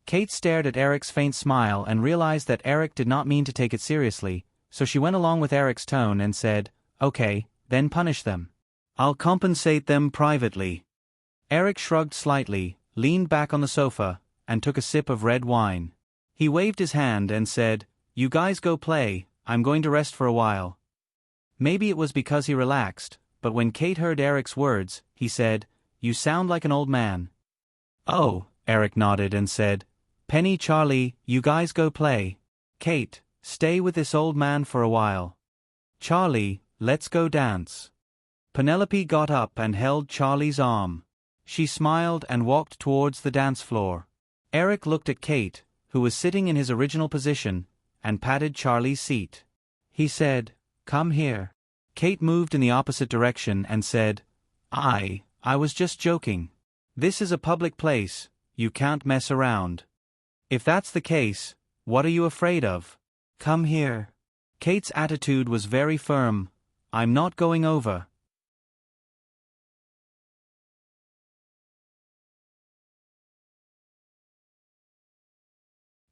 Kate stared at Eric's faint smile and realized that Eric did not mean to take it seriously, so she went along with Eric's tone and said, "Okay, then punish them. I'll compensate them privately." Eric shrugged slightly, leaned back on the sofa, and took a sip of red wine. He waved his hand and said, "You guys go play, I'm going to rest for a while." Maybe it was because he relaxed, but when Kate heard Eric's words, he said, "You sound like an old man." "Oh," Eric nodded and said, "Penny, Charlie, you guys go play. Kate, stay with this old man for a while. Charlie, let's go dance." Penelope got up and held Charlie's arm. She smiled and walked towards the dance floor. Eric looked at Kate, who was sitting in his original position, and patted Charlie's seat. He said, "Come here." Kate moved in the opposite direction and said, I was just joking. This is a public place, you can't mess around. If that's the case, what are you afraid of? Come here. Kate's attitude was very firm. I'm not going over.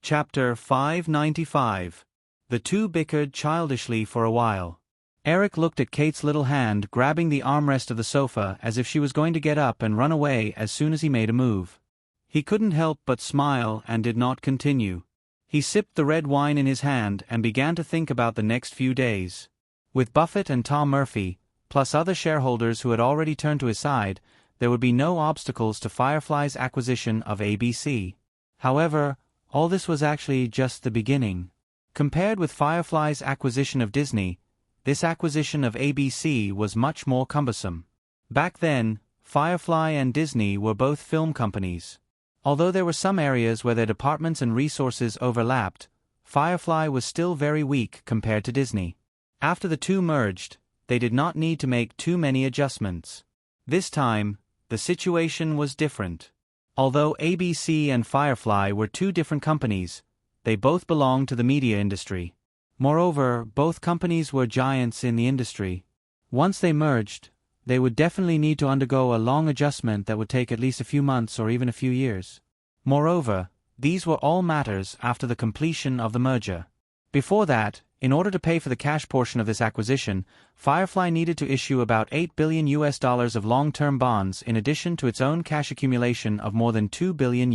Chapter 595. The two bickered childishly for a while. Eric looked at Kate's little hand grabbing the armrest of the sofa as if she was going to get up and run away as soon as he made a move. He couldn't help but smile and did not continue. He sipped the red wine in his hand and began to think about the next few days. With Buffett and Tom Murphy, plus other shareholders who had already turned to his side, there would be no obstacles to Firefly's acquisition of ABC. However, all this was actually just the beginning. Compared with Firefly's acquisition of Disney, this acquisition of ABC was much more cumbersome. Back then, Firefly and Disney were both film companies. Although there were some areas where their departments and resources overlapped, Firefly was still very weak compared to Disney. After the two merged, they did not need to make too many adjustments. This time, the situation was different. Although ABC and Firefly were two different companies, they both belonged to the media industry. Moreover, both companies were giants in the industry. Once they merged, they would definitely need to undergo a long adjustment that would take at least a few months or even a few years. Moreover, these were all matters after the completion of the merger. Before that, in order to pay for the cash portion of this acquisition, Firefly needed to issue about $8 billion of long-term bonds in addition to its own cash accumulation of more than $2 billion.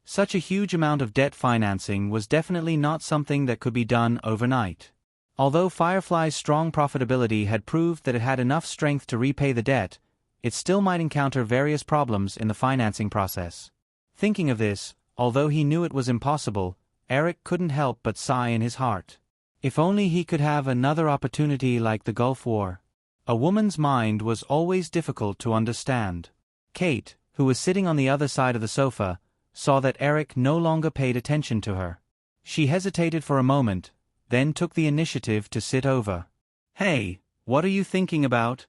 Such a huge amount of debt financing was definitely not something that could be done overnight. Although Firefly's strong profitability had proved that it had enough strength to repay the debt, it still might encounter various problems in the financing process. Thinking of this, although he knew it was impossible, Eric couldn't help but sigh in his heart. If only he could have another opportunity like the Gulf War. A woman's mind was always difficult to understand. Kate, who was sitting on the other side of the sofa, saw that Eric no longer paid attention to her. She hesitated for a moment, then took the initiative to sit over. "Hey, what are you thinking about?"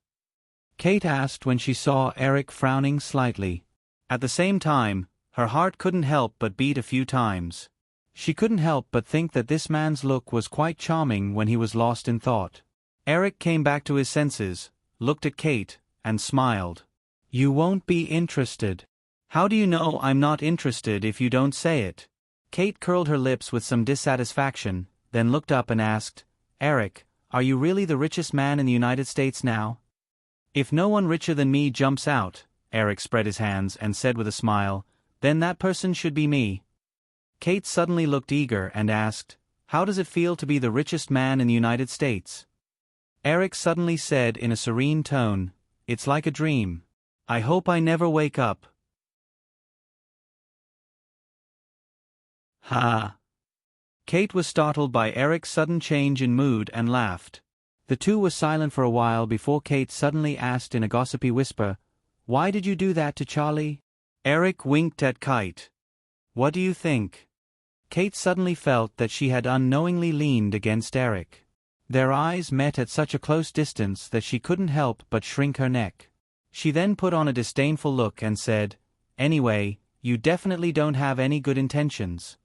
Kate asked when she saw Eric frowning slightly. At the same time, her heart couldn't help but beat a few times. She couldn't help but think that this man's look was quite charming when he was lost in thought. Eric came back to his senses, looked at Kate, and smiled. "You won't be interested." "How do you know I'm not interested if you don't say it?" Kate curled her lips with some dissatisfaction, then looked up and asked, "Eric, are you really the richest man in the United States now?" "If no one richer than me jumps out," Eric spread his hands and said with a smile, "then that person should be me." Kate suddenly looked eager and asked, "How does it feel to be the richest man in the United States?" Eric suddenly said in a serene tone, "It's like a dream. I hope I never wake up." Ha! Kate was startled by Eric's sudden change in mood and laughed. The two were silent for a while before Kate suddenly asked in a gossipy whisper, "Why did you do that to Charlie?" Eric winked at Kate. "What do you think?" Kate suddenly felt that she had unknowingly leaned against Eric. Their eyes met at such a close distance that she couldn't help but shrink her neck. She then put on a disdainful look and said, "Anyway, you definitely don't have any good intentions."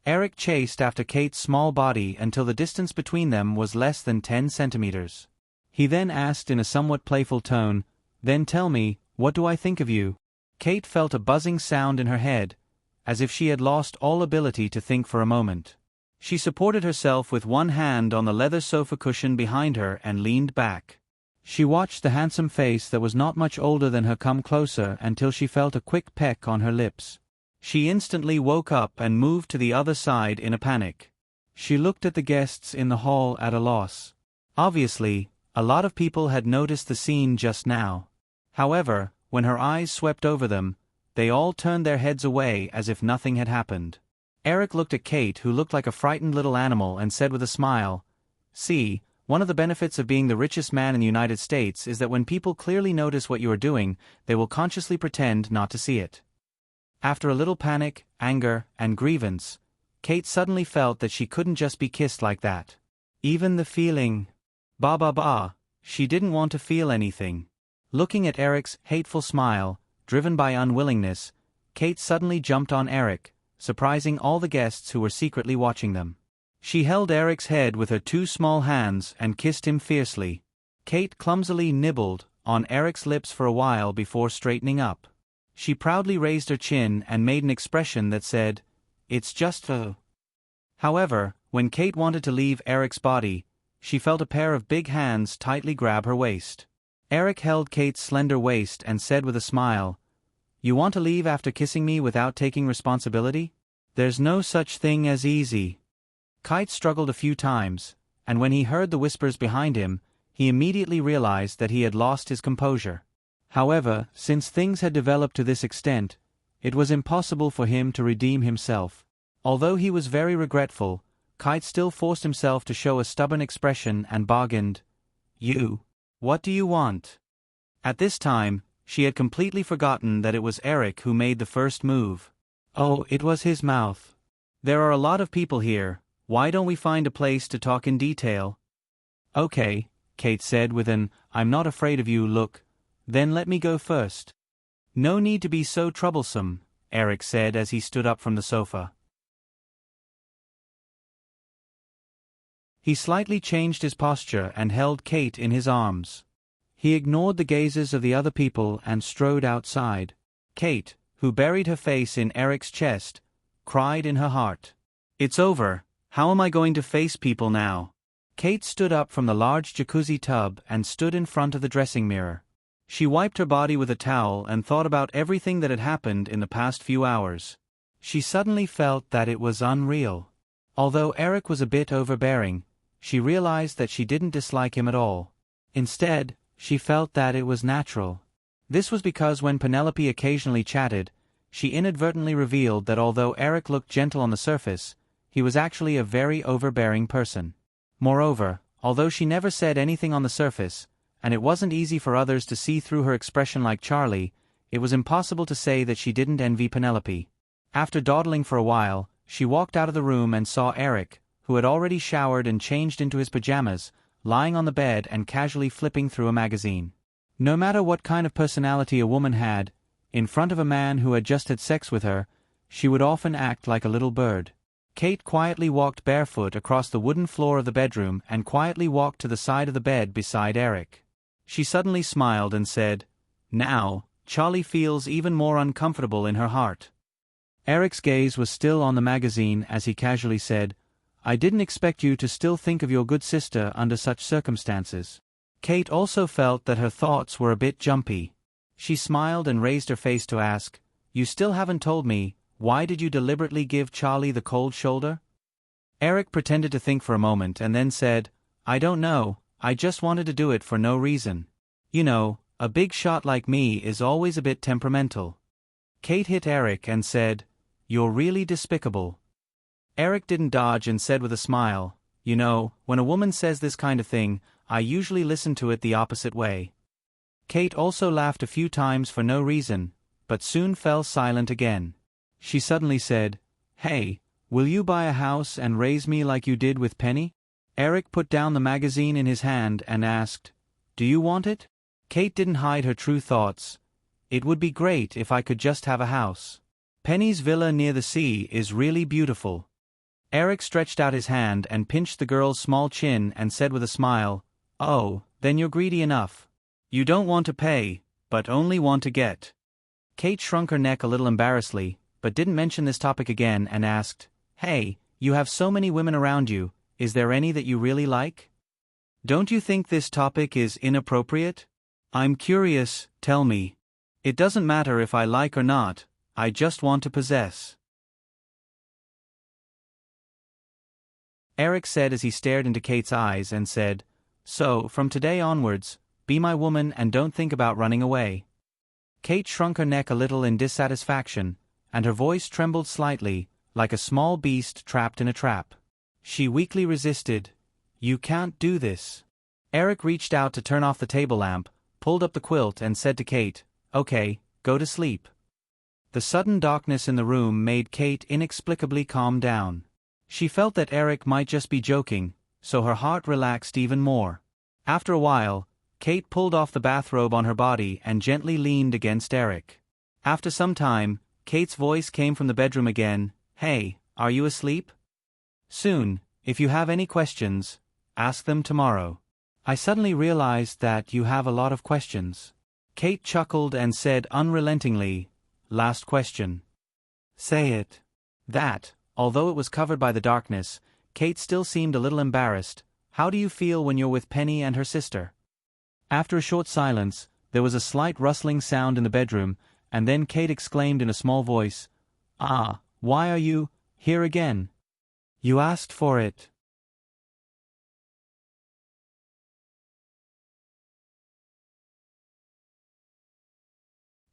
Eric chased after Kate's small body until the distance between them was less than 10 centimeters. He then asked in a somewhat playful tone, "Then tell me, what do I think of you?" Kate felt a buzzing sound in her head, as if she had lost all ability to think for a moment. She supported herself with one hand on the leather sofa cushion behind her and leaned back. She watched the handsome face that was not much older than her come closer until she felt a quick peck on her lips. She instantly woke up and moved to the other side in a panic. She looked at the guests in the hall at a loss. Obviously, a lot of people had noticed the scene just now. However, when her eyes swept over them, they all turned their heads away as if nothing had happened. Eric looked at Kate, who looked like a frightened little animal, and said with a smile, "See, one of the benefits of being the richest man in the United States is that when people clearly notice what you are doing, they will consciously pretend not to see it." After a little panic, anger, and grievance, Kate suddenly felt that she couldn't just be kissed like that. Even the feeling. She didn't want to feel anything. Looking at Eric's hateful smile, driven by unwillingness, Kate suddenly jumped on Eric, surprising all the guests who were secretly watching them. She held Eric's head with her two small hands and kissed him fiercely. Kate clumsily nibbled on Eric's lips for a while before straightening up. She proudly raised her chin and made an expression that said, "It's just a..." However, when Kate wanted to leave Eric's body, she felt a pair of big hands tightly grab her waist. Eric held Kate's slender waist and said with a smile, "You want to leave after kissing me without taking responsibility? There's no such thing as easy." Kate struggled a few times, and when he heard the whispers behind him, he immediately realized that he had lost his composure. However, since things had developed to this extent, it was impossible for him to redeem himself. Although he was very regretful, Kate still forced himself to show a stubborn expression and bargained, "What do you want?" At this time, she had completely forgotten that it was Eric who made the first move. Oh, it was his mouth. "There are a lot of people here, why don't we find a place to talk in detail?" "Okay," Kate said with an "I'm not afraid of you" look, "then let me go first." "No need to be so troublesome," Eric said as he stood up from the sofa. He slightly changed his posture and held Kate in his arms. He ignored the gazes of the other people and strode outside. Kate, who buried her face in Eric's chest, cried in her heart, "It's over, how am I going to face people now?" Kate stood up from the large jacuzzi tub and stood in front of the dressing mirror. She wiped her body with a towel and thought about everything that had happened in the past few hours. She suddenly felt that it was unreal. Although Eric was a bit overbearing, she realized that she didn't dislike him at all. Instead, she felt that it was natural. This was because when Penelope occasionally chatted, she inadvertently revealed that although Eric looked gentle on the surface, he was actually a very overbearing person. Moreover, although she never said anything on the surface, and it wasn't easy for others to see through her expression like Charlie, it was impossible to say that she didn't envy Penelope. After dawdling for a while, she walked out of the room and saw Eric, who had already showered and changed into his pajamas, lying on the bed and casually flipping through a magazine. No matter what kind of personality a woman had, in front of a man who had just had sex with her, she would often act like a little bird. Kate quietly walked barefoot across the wooden floor of the bedroom and quietly walked to the side of the bed beside Eric. She suddenly smiled and said, "Now, Charlie feels even more uncomfortable in her heart." Eric's gaze was still on the magazine as he casually said, "I didn't expect you to still think of your good sister under such circumstances." Kate also felt that her thoughts were a bit jumpy. She smiled and raised her face to ask, "You still haven't told me, why did you deliberately give Charlie the cold shoulder?" Eric pretended to think for a moment and then said, "I don't know, I just wanted to do it for no reason. You know, a big shot like me is always a bit temperamental." Kate hit Eric and said, "You're really despicable." Eric didn't dodge and said with a smile, "You know, when a woman says this kind of thing, I usually listen to it the opposite way." Kate also laughed a few times for no reason, but soon fell silent again. She suddenly said, "Hey, will you buy a house and raise me like you did with Penny?" Eric put down the magazine in his hand and asked, "Do you want it?" Kate didn't hide her true thoughts. "It would be great if I could just have a house. Penny's villa near the sea is really beautiful." Eric stretched out his hand and pinched the girl's small chin and said with a smile, "Oh, then you're greedy enough. You don't want to pay, but only want to get." Kate shrunk her neck a little embarrassedly, but didn't mention this topic again and asked, "Hey, you have so many women around you, is there any that you really like? Don't you think this topic is inappropriate? I'm curious, tell me. It doesn't matter if I like or not, I just want to possess." Eric said as he stared into Kate's eyes and said, "So, from today onwards, be my woman and don't think about running away." Kate shrunk her neck a little in dissatisfaction, and her voice trembled slightly, like a small beast trapped in a trap. She weakly resisted, "You can't do this." Eric reached out to turn off the table lamp, pulled up the quilt and said to Kate, "Okay, go to sleep." The The sudden darkness in the room made Kate inexplicably calm down. She felt that Eric might just be joking, so her heart relaxed even more. After a while, Kate pulled off the bathrobe on her body and gently leaned against Eric. After some time, Kate's voice came from the bedroom again. "Hey, are you asleep? Soon, if you have any questions, ask them tomorrow." "I suddenly realized that you have a lot of questions." Kate chuckled and said unrelentingly, "Last question." "Say it." That, although it was covered by the darkness, Kate still seemed a little embarrassed. "How do you feel when you're with Penny and her sister?" After a short silence, there was a slight rustling sound in the bedroom, and then Kate exclaimed in a small voice, "Ah, why are you here again? You asked for it."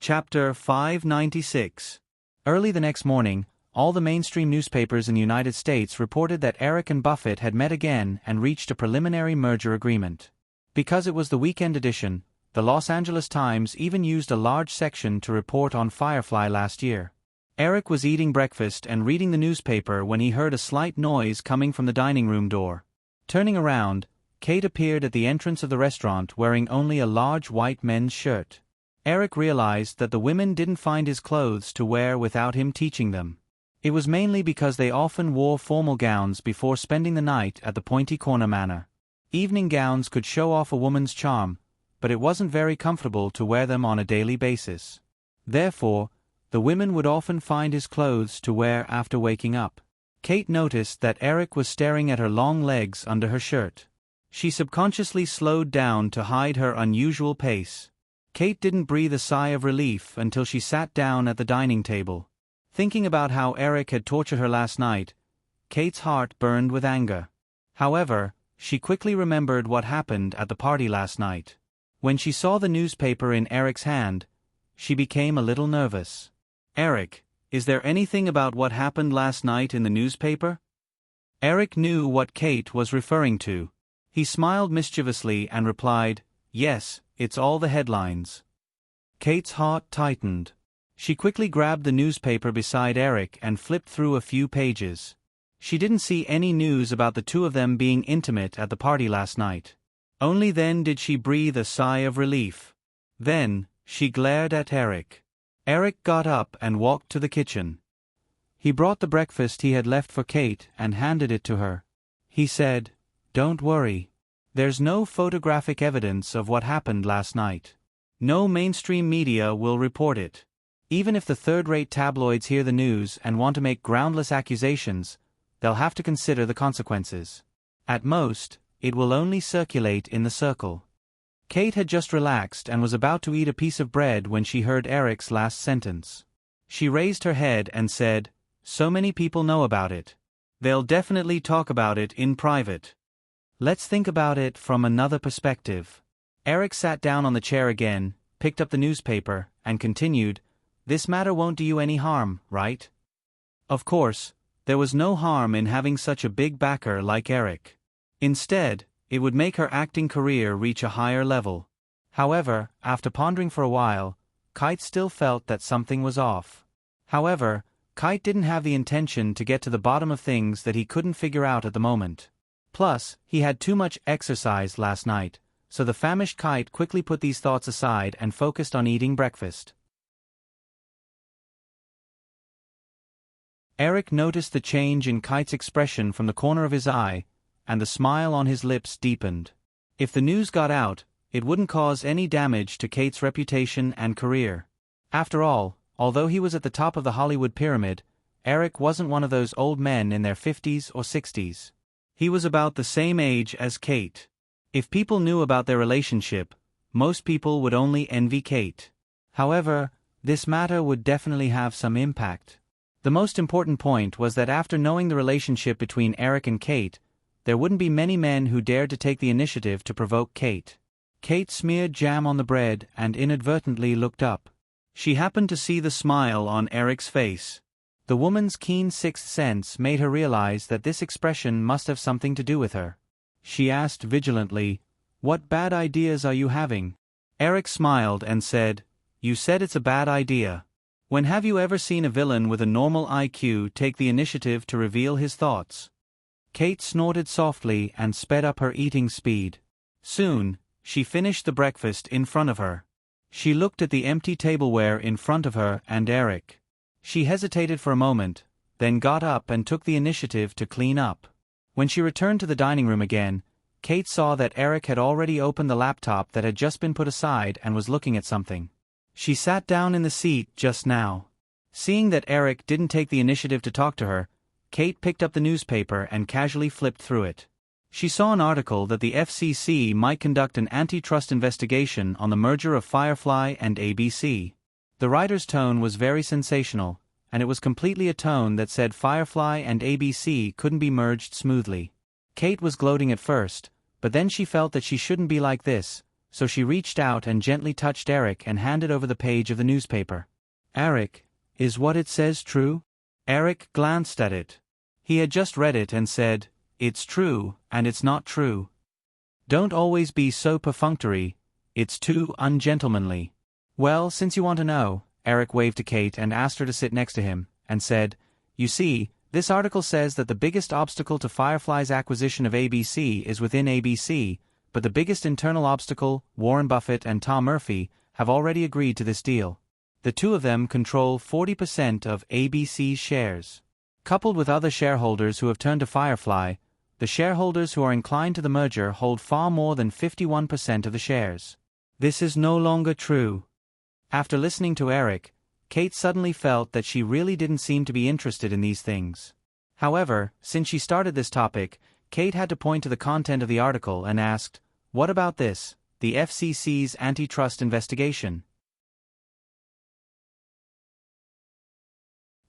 Chapter 596. Early the next morning, all the mainstream newspapers in the United States reported that Eric and Buffett had met again and reached a preliminary merger agreement. Because it was the weekend edition, the Los Angeles Times even used a large section to report on Firefly last year. Eric was eating breakfast and reading the newspaper when he heard a slight noise coming from the dining room door. Turning around, Kate appeared at the entrance of the restaurant wearing only a large white men's shirt. Eric realized that the women didn't find his clothes to wear without him teaching them. It was mainly because they often wore formal gowns before spending the night at the Pointy Corner Manor. Evening gowns could show off a woman's charm, but it wasn't very comfortable to wear them on a daily basis. Therefore, the women would often find his clothes to wear after waking up. Kate noticed that Eric was staring at her long legs under her shirt. She subconsciously slowed down to hide her unusual pace. Kate didn't breathe a sigh of relief until she sat down at the dining table. Thinking about how Eric had tortured her last night, Kate's heart burned with anger. However, she quickly remembered what happened at the party last night. When she saw the newspaper in Eric's hand, she became a little nervous. "Eric, is there anything about what happened last night in the newspaper?" Eric knew what Kate was referring to. He smiled mischievously and replied, "Yes, it's all the headlines." Kate's heart tightened. She quickly grabbed the newspaper beside Eric and flipped through a few pages. She didn't see any news about the two of them being intimate at the party last night. Only then did she breathe a sigh of relief. Then, she glared at Eric. Eric got up and walked to the kitchen. He brought the breakfast he had left for Kate and handed it to her. He said, "Don't worry. There's no photographic evidence of what happened last night. No mainstream media will report it. Even if the third-rate tabloids hear the news and want to make groundless accusations, they'll have to consider the consequences. At most, it will only circulate in the circle." Kate had just relaxed and was about to eat a piece of bread when she heard Eric's last sentence. She raised her head and said, "So many people know about it. They'll definitely talk about it in private. Let's think about it from another perspective." Eric sat down on the chair again, picked up the newspaper, and continued, "This matter won't do you any harm, right?" Of course, there was no harm in having such a big backer like Eric. Instead, it would make her acting career reach a higher level. However, after pondering for a while, Kite still felt that something was off. However, Kite didn't have the intention to get to the bottom of things that he couldn't figure out at the moment. Plus, he had too much exercise last night, so the famished Kite quickly put these thoughts aside and focused on eating breakfast. Eric noticed the change in Kite's expression from the corner of his eye, and the smile on his lips deepened. If the news got out, it wouldn't cause any damage to Kate's reputation and career. After all, although he was at the top of the Hollywood pyramid, Eric wasn't one of those old men in their 50s or 60s. He was about the same age as Kate. If people knew about their relationship, most people would only envy Kate. However, this matter would definitely have some impact. The most important point was that after knowing the relationship between Eric and Kate, there wouldn't be many men who dared to take the initiative to provoke Kate. Kate smeared jam on the bread and inadvertently looked up. She happened to see the smile on Eric's face. The woman's keen sixth sense made her realize that this expression must have something to do with her. She asked vigilantly, "What bad ideas are you having?" Eric smiled and said, "You said it's a bad idea. When have you ever seen a villain with a normal IQ take the initiative to reveal his thoughts? Kate snorted softly and sped up her eating speed. Soon, she finished the breakfast in front of her. She looked at the empty tableware in front of her and Eric. She hesitated for a moment, then got up and took the initiative to clean up. When she returned to the dining room again, Kate saw that Eric had already opened the laptop that had just been put aside and was looking at something. She sat down in the seat just now. Seeing that Eric didn't take the initiative to talk to her, Kate picked up the newspaper and casually flipped through it. She saw an article that the FCC might conduct an antitrust investigation on the merger of Firefly and ABC. The writer's tone was very sensational, and it was completely a tone that said Firefly and ABC couldn't be merged smoothly. Kate was gloating at first, but then she felt that she shouldn't be like this, so she reached out and gently touched Eric and handed over the page of the newspaper. Eric, is what it says true? Eric glanced at it. He had just read it and said, "It's true, and it's not true." Don't always be so perfunctory, it's too ungentlemanly. Well, since you want to know, Eric waved to Kate and asked her to sit next to him, and said, "You see, this article says that the biggest obstacle to Firefly's acquisition of ABC is within ABC, but the biggest internal obstacle, Warren Buffett and Tom Murphy, have already agreed to this deal. The two of them control 40% of ABC's shares. Coupled with other shareholders who have turned to Firefly, the shareholders who are inclined to the merger hold far more than 51% of the shares. This is no longer true." After listening to Eric, Kate suddenly felt that she really didn't seem to be interested in these things. However, since she started this topic, Kate had to point to the content of the article and asked, "What about this, the FCC's antitrust investigation?"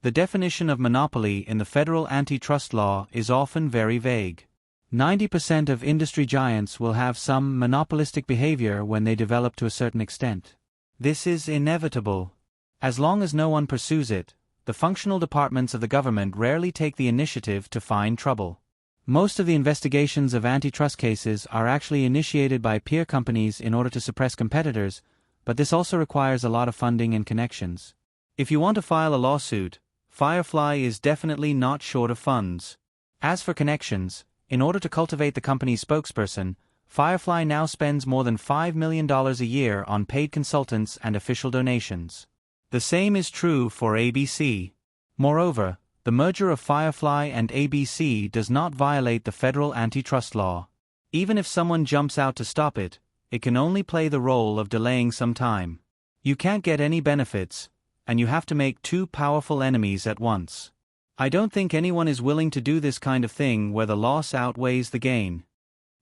The definition of monopoly in the federal antitrust law is often very vague. 90% of industry giants will have some monopolistic behavior when they develop to a certain extent. This is inevitable. As long as no one pursues it, the functional departments of the government rarely take the initiative to find trouble. Most of the investigations of antitrust cases are actually initiated by peer companies in order to suppress competitors, but this also requires a lot of funding and connections. If you want to file a lawsuit, Firefly is definitely not short of funds. As for connections, in order to cultivate the company's spokesperson, Firefly now spends more than $5 million a year on paid consultants and official donations. The same is true for ABC. Moreover, the merger of Firefly and ABC does not violate the federal antitrust law. Even if someone jumps out to stop it, it can only play the role of delaying some time. You can't get any benefits, and you have to make two powerful enemies at once. I don't think anyone is willing to do this kind of thing where the loss outweighs the gain.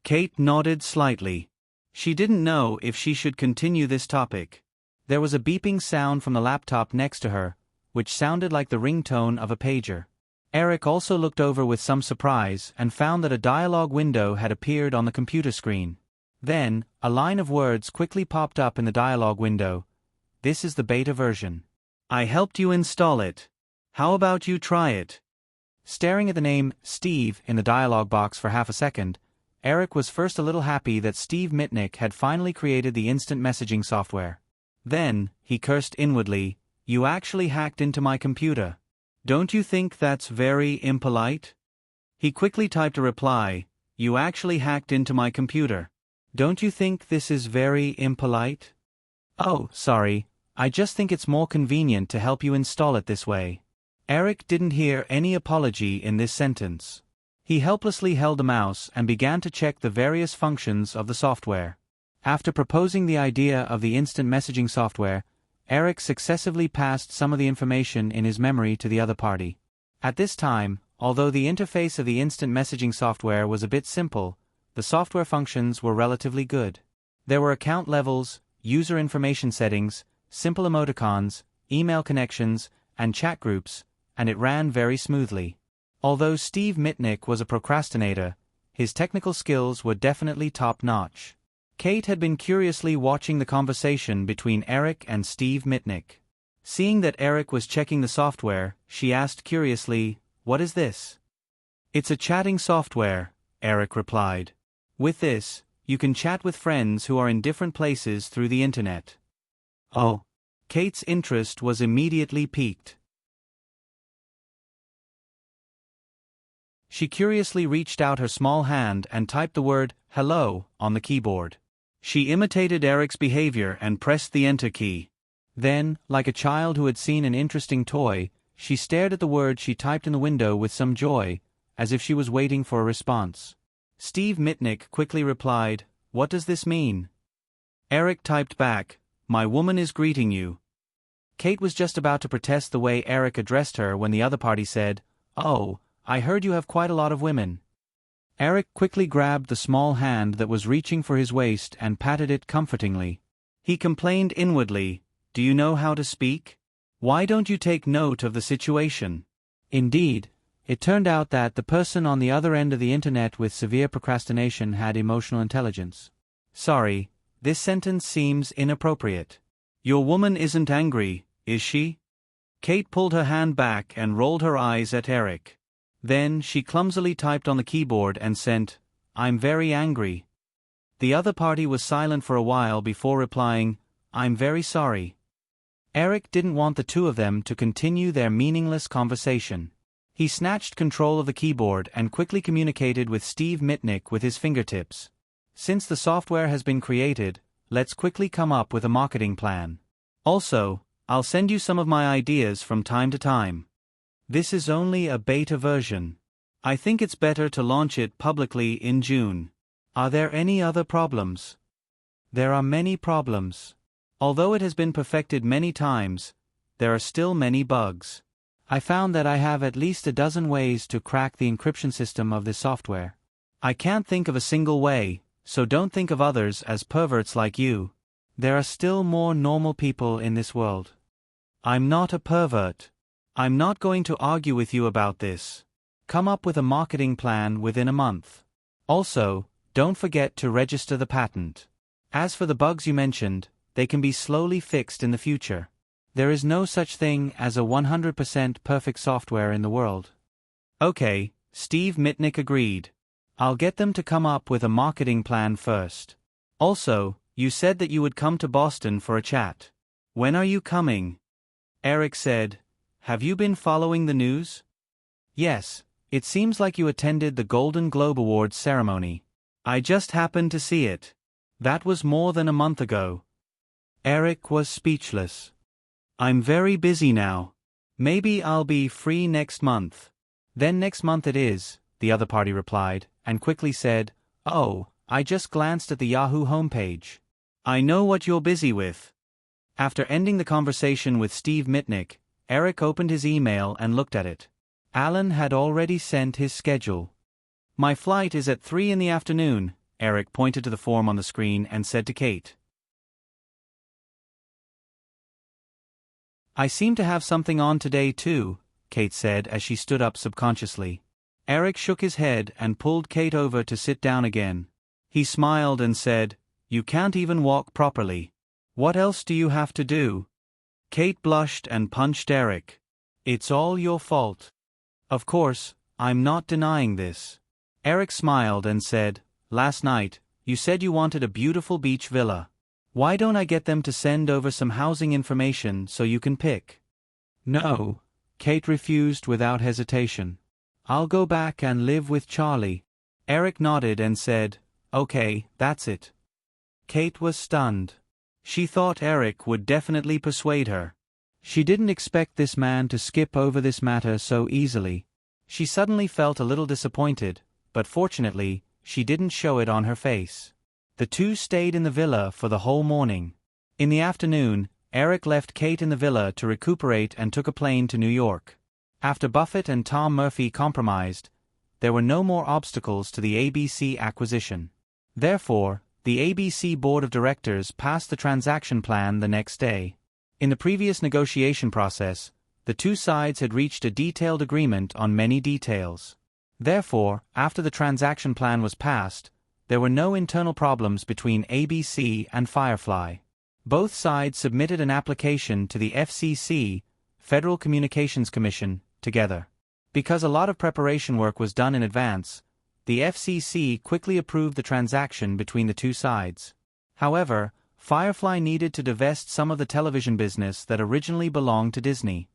Kate nodded slightly. She didn't know if she should continue this topic. There was a beeping sound from the laptop next to her, which sounded like the ringtone of a pager. Eric also looked over with some surprise and found that a dialogue window had appeared on the computer screen. Then, a line of words quickly popped up in the dialogue window. "This is the beta version. I helped you install it. How about you try it?" Staring at the name Steve in the dialogue box for half a second, Eric was first a little happy that Steve Mitnick had finally created the instant messaging software. Then, he cursed inwardly, "You actually hacked into my computer. Don't you think that's very impolite?" He quickly typed a reply, "You actually hacked into my computer. Don't you think this is very impolite?" "Oh, sorry, I just think it's more convenient to help you install it this way." Eric didn't hear any apology in this sentence. He helplessly held the mouse and began to check the various functions of the software. After proposing the idea of the instant messaging software, Eric successively passed some of the information in his memory to the other party. At this time, although the interface of the instant messaging software was a bit simple, the software functions were relatively good. There were account levels, user information settings, simple emoticons, email connections, and chat groups, and it ran very smoothly. Although Steve Mitnick was a procrastinator, his technical skills were definitely top-notch. Kate had been curiously watching the conversation between Eric and Steve Mitnick. Seeing that Eric was checking the software, she asked curiously, "What is this?" "It's a chatting software," Eric replied. "With this, you can chat with friends who are in different places through the internet." "Oh. Kate's interest was immediately piqued. She curiously reached out her small hand and typed the word, "hello," on the keyboard. She imitated Eric's behavior and pressed the enter key. Then, like a child who had seen an interesting toy, she stared at the word she typed in the window with some joy, as if she was waiting for a response. Steve Mitnick quickly replied, "What does this mean?" Eric typed back, "My woman is greeting you." Kate was just about to protest the way Eric addressed her when the other party said, "Oh, I heard you have quite a lot of women." Eric quickly grabbed the small hand that was reaching for his waist and patted it comfortingly. He complained inwardly, "Do you know how to speak? Why don't you take note of the situation?" Indeed, it turned out that the person on the other end of the internet with severe procrastination had emotional intelligence. "Sorry, this sentence seems inappropriate. Your woman isn't angry, is she?" Kate pulled her hand back and rolled her eyes at Eric. Then she clumsily typed on the keyboard and sent, "I'm very angry." The other party was silent for a while before replying, "I'm very sorry." Eric didn't want the two of them to continue their meaningless conversation. He snatched control of the keyboard and quickly communicated with Steve Mitnick with his fingertips. "Since the software has been created, let's quickly come up with a marketing plan. Also, I'll send you some of my ideas from time to time. This is only a beta version. I think it's better to launch it publicly in June. Are there any other problems?" "There are many problems. Although it has been perfected many times, there are still many bugs. I found that I have at least a dozen ways to crack the encryption system of this software. I can't think of a single way, so don't think of others as perverts like you. There are still more normal people in this world." "I'm not a pervert. I'm not going to argue with you about this. Come up with a marketing plan within a month. Also, don't forget to register the patent. As for the bugs you mentioned, they can be slowly fixed in the future. There is no such thing as a 100% perfect software in the world." "Okay," Steve Mitnick agreed. "I'll get them to come up with a marketing plan first. Also, you said that you would come to Boston for a chat. When are you coming?" Eric said, "Have you been following the news?" "Yes, it seems like you attended the Golden Globe Awards ceremony. I just happened to see it. That was more than a month ago." Eric was speechless. "I'm very busy now. Maybe I'll be free next month." "Then next month it is," the other party replied, and quickly said, "Oh, I just glanced at the Yahoo homepage. I know what you're busy with." After ending the conversation with Steve Mitnick, Eric opened his email and looked at it. Alan had already sent his schedule. "My flight is at 3 in the afternoon, Eric pointed to the form on the screen and said to Kate. "I seem to have something on today too," Kate said as she stood up subconsciously. Eric shook his head and pulled Kate over to sit down again. He smiled and said, "You can't even walk properly. What else do you have to do?" Kate blushed and punched Eric. "It's all your fault." "Of course, I'm not denying this." Eric smiled and said, "Last night, you said you wanted a beautiful beach villa. Why don't I get them to send over some housing information so you can pick?" "No," Kate refused without hesitation. "I'll go back and live with Charlie." Eric nodded and said, "Okay, that's it." Kate was stunned. She thought Eric would definitely persuade her. She didn't expect this man to skip over this matter so easily. She suddenly felt a little disappointed, but fortunately, she didn't show it on her face. The two stayed in the villa for the whole morning. In the afternoon, Eric left Kate in the villa to recuperate and took a plane to New York. After Buffett and Tom Murphy compromised, there were no more obstacles to the ABC acquisition. Therefore, the ABC Board of Directors passed the transaction plan the next day. In the previous negotiation process, the two sides had reached a detailed agreement on many details. Therefore, after the transaction plan was passed, there were no internal problems between ABC and Firefly. Both sides submitted an application to the FCC, Federal Communications Commission, together. Because a lot of preparation work was done in advance, the FCC quickly approved the transaction between the two sides. However, Firefly needed to divest some of the television business that originally belonged to Disney.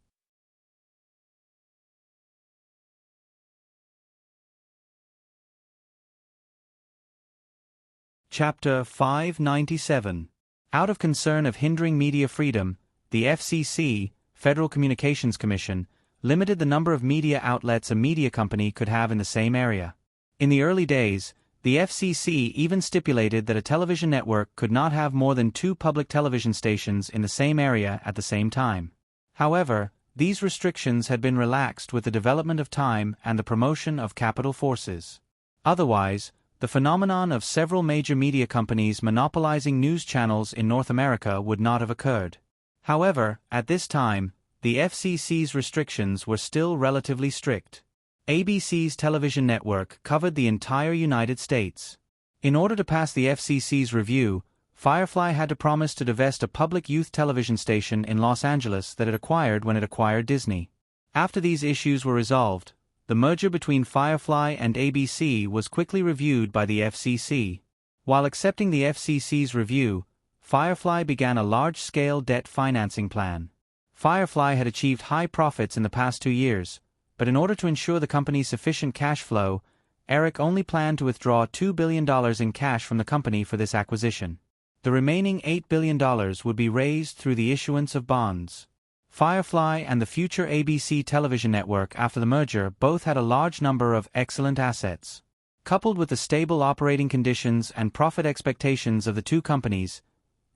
Chapter 597. Out of concern of hindering media freedom, the FCC, Federal Communications Commission, limited the number of media outlets a media company could have in the same area. In the early days, the FCC even stipulated that a television network could not have more than 2 public television stations in the same area at the same time. However, these restrictions had been relaxed with the development of time and the promotion of capital forces. Otherwise, the phenomenon of several major media companies monopolizing news channels in North America would not have occurred. However, at this time, the FCC's restrictions were still relatively strict. ABC's television network covered the entire United States. In order to pass the FCC's review, Firefly had to promise to divest a public youth television station in Los Angeles that it acquired when it acquired Disney. After these issues were resolved, the merger between Firefly and ABC was quickly reviewed by the FCC. While accepting the FCC's review, Firefly began a large-scale debt financing plan. Firefly had achieved high profits in the past 2 years, but in order to ensure the company's sufficient cash flow, Eric only planned to withdraw $2 billion in cash from the company for this acquisition. The remaining $8 billion would be raised through the issuance of bonds. Firefly and the future ABC television network after the merger both had a large number of excellent assets. Coupled with the stable operating conditions and profit expectations of the two companies,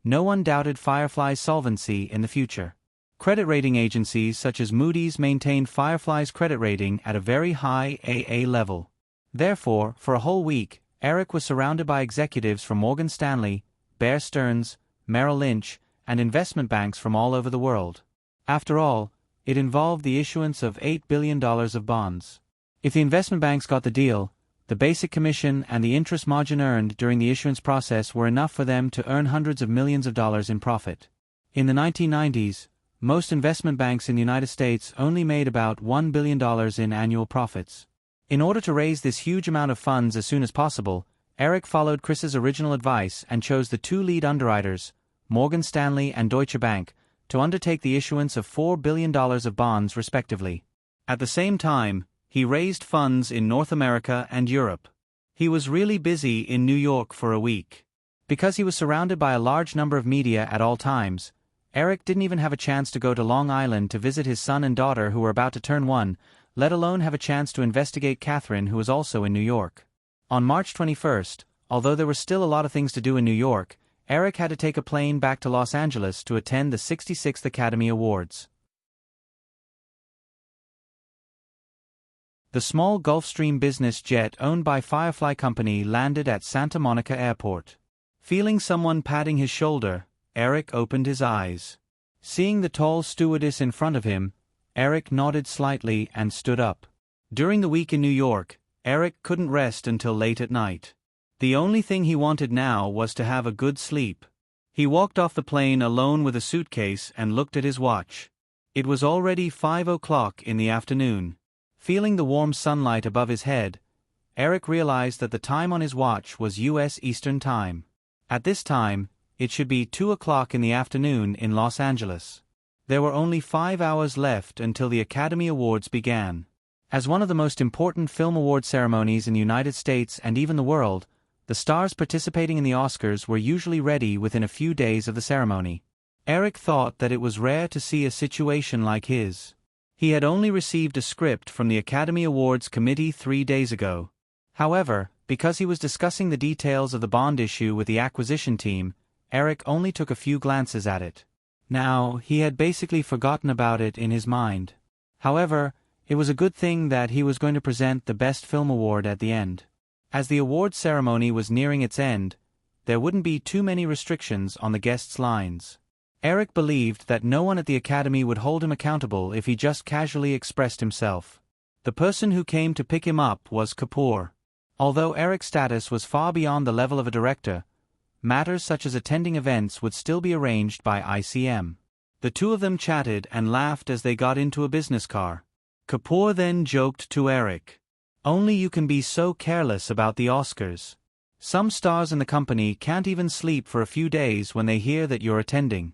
no one doubted Firefly's solvency in the future. Credit rating agencies such as Moody's maintained Firefly's credit rating at a very high AA level. Therefore, for a whole week, Eric was surrounded by executives from Morgan Stanley, Bear Stearns, Merrill Lynch, and investment banks from all over the world. After all, it involved the issuance of $8 billion of bonds. If the investment banks got the deal, the basic commission and the interest margin earned during the issuance process were enough for them to earn hundreds of millions of dollars in profit. In the 1990s, most investment banks in the United States only made about $1 billion in annual profits. In order to raise this huge amount of funds as soon as possible, Eric followed Chris's original advice and chose the 2 lead underwriters, Morgan Stanley and Deutsche Bank, to undertake the issuance of $4 billion of bonds respectively. At the same time, he raised funds in North America and Europe. He was really busy in New York for a week. Because he was surrounded by a large number of media at all times, Eric didn't even have a chance to go to Long Island to visit his son and daughter who were about to turn 1, let alone have a chance to investigate Catherine, who was also in New York. On March 21st, although there were still a lot of things to do in New York, Eric had to take a plane back to Los Angeles to attend the 66th Academy Awards. The small Gulfstream business jet owned by Firefly Company landed at Santa Monica Airport. Feeling someone patting his shoulder, Eric opened his eyes. Seeing the tall stewardess in front of him, Eric nodded slightly and stood up. During the week in New York, Eric couldn't rest until late at night. The only thing he wanted now was to have a good sleep. He walked off the plane alone with a suitcase and looked at his watch. It was already 5 o'clock in the afternoon. Feeling the warm sunlight above his head, Eric realized that the time on his watch was U.S. Eastern Time. At this time, it should be 2 o'clock in the afternoon in Los Angeles. There were only 5 hours left until the Academy Awards began. As one of the most important film award ceremonies in the United States and even the world, the stars participating in the Oscars were usually ready within a few days of the ceremony. Eric thought that it was rare to see a situation like his. He had only received a script from the Academy Awards committee 3 days ago. However, because he was discussing the details of the bond issue with the acquisition team, Eric only took a few glances at it. Now, he had basically forgotten about it in his mind. However, it was a good thing that he was going to present the Best Film Award at the end. As the award ceremony was nearing its end, there wouldn't be too many restrictions on the guests' lines. Eric believed that no one at the Academy would hold him accountable if he just casually expressed himself. The person who came to pick him up was Kapoor. Although Eric's status was far beyond the level of a director, matters such as attending events would still be arranged by ICM. The two of them chatted and laughed as they got into a business car. Kapoor then joked to Eric, "Only you can be so careless about the Oscars." Some stars in the company can't even sleep for a few days when they hear that you're attending."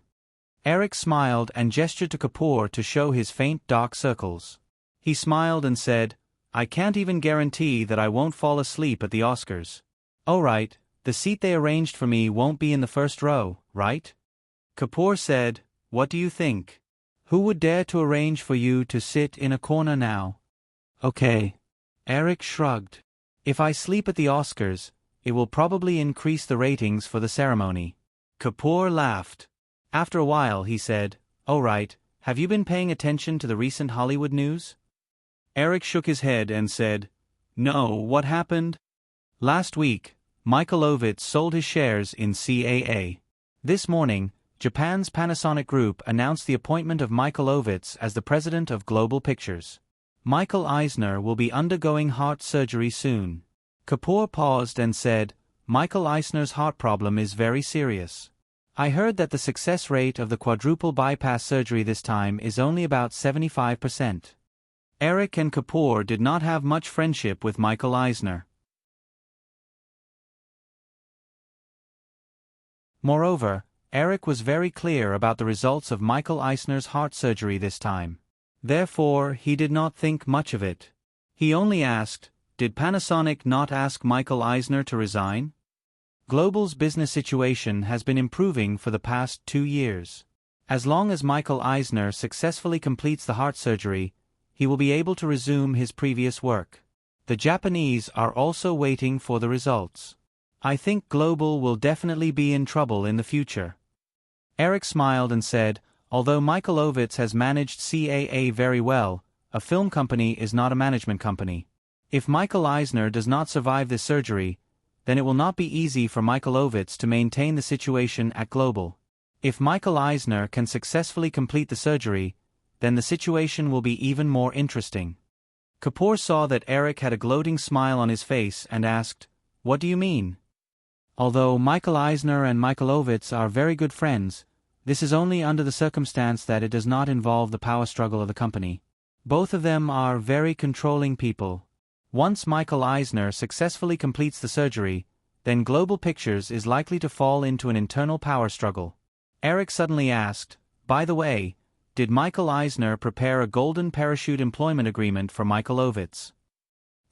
Eric smiled and gestured to Kapoor to show his faint dark circles. He smiled and said, "I can't even guarantee that I won't fall asleep at the Oscars." "Oh right, the seat they arranged for me won't be in the first row, right?" Kapoor said, "What do you think? Who would dare to arrange for you to sit in a corner now?" "Okay." Eric shrugged. "If I sleep at the Oscars, it will probably increase the ratings for the ceremony." Kapoor laughed. After a while he said, "Oh right, have you been paying attention to the recent Hollywood news?" Eric shook his head and said, "No, what happened?" "Last week, Michael Ovitz sold his shares in CAA. This morning, Japan's Panasonic Group announced the appointment of Michael Ovitz as the president of Global Pictures. Michael Eisner will be undergoing heart surgery soon." Kapoor paused and said, "Michael Eisner's heart problem is very serious. I heard that the success rate of the quadruple bypass surgery this time is only about 75%. Eric and Kapoor did not have much friendship with Michael Eisner. Moreover, Eric was very clear about the results of Michael Eisner's heart surgery this time. Therefore, he did not think much of it. He only asked, "Did Panasonic not ask Michael Eisner to resign?" Global's business situation has been improving for the past 2 years. As long as Michael Eisner successfully completes the heart surgery, he will be able to resume his previous work. The Japanese are also waiting for the results. I think Global will definitely be in trouble in the future." Eric smiled and said, "Although Michael Ovitz has managed CAA very well, a film company is not a management company. If Michael Eisner does not survive this surgery, then it will not be easy for Michael Ovitz to maintain the situation at Global. If Michael Eisner can successfully complete the surgery, then the situation will be even more interesting." Kapoor saw that Eric had a gloating smile on his face and asked, "What do you mean?" "Although Michael Eisner and Michael Ovitz are very good friends, this is only under the circumstance that it does not involve the power struggle of the company. Both of them are very controlling people. Once Michael Eisner successfully completes the surgery, then Global Pictures is likely to fall into an internal power struggle." Eric suddenly asked, "By the way, did Michael Eisner prepare a golden parachute employment agreement for Michael Ovitz?"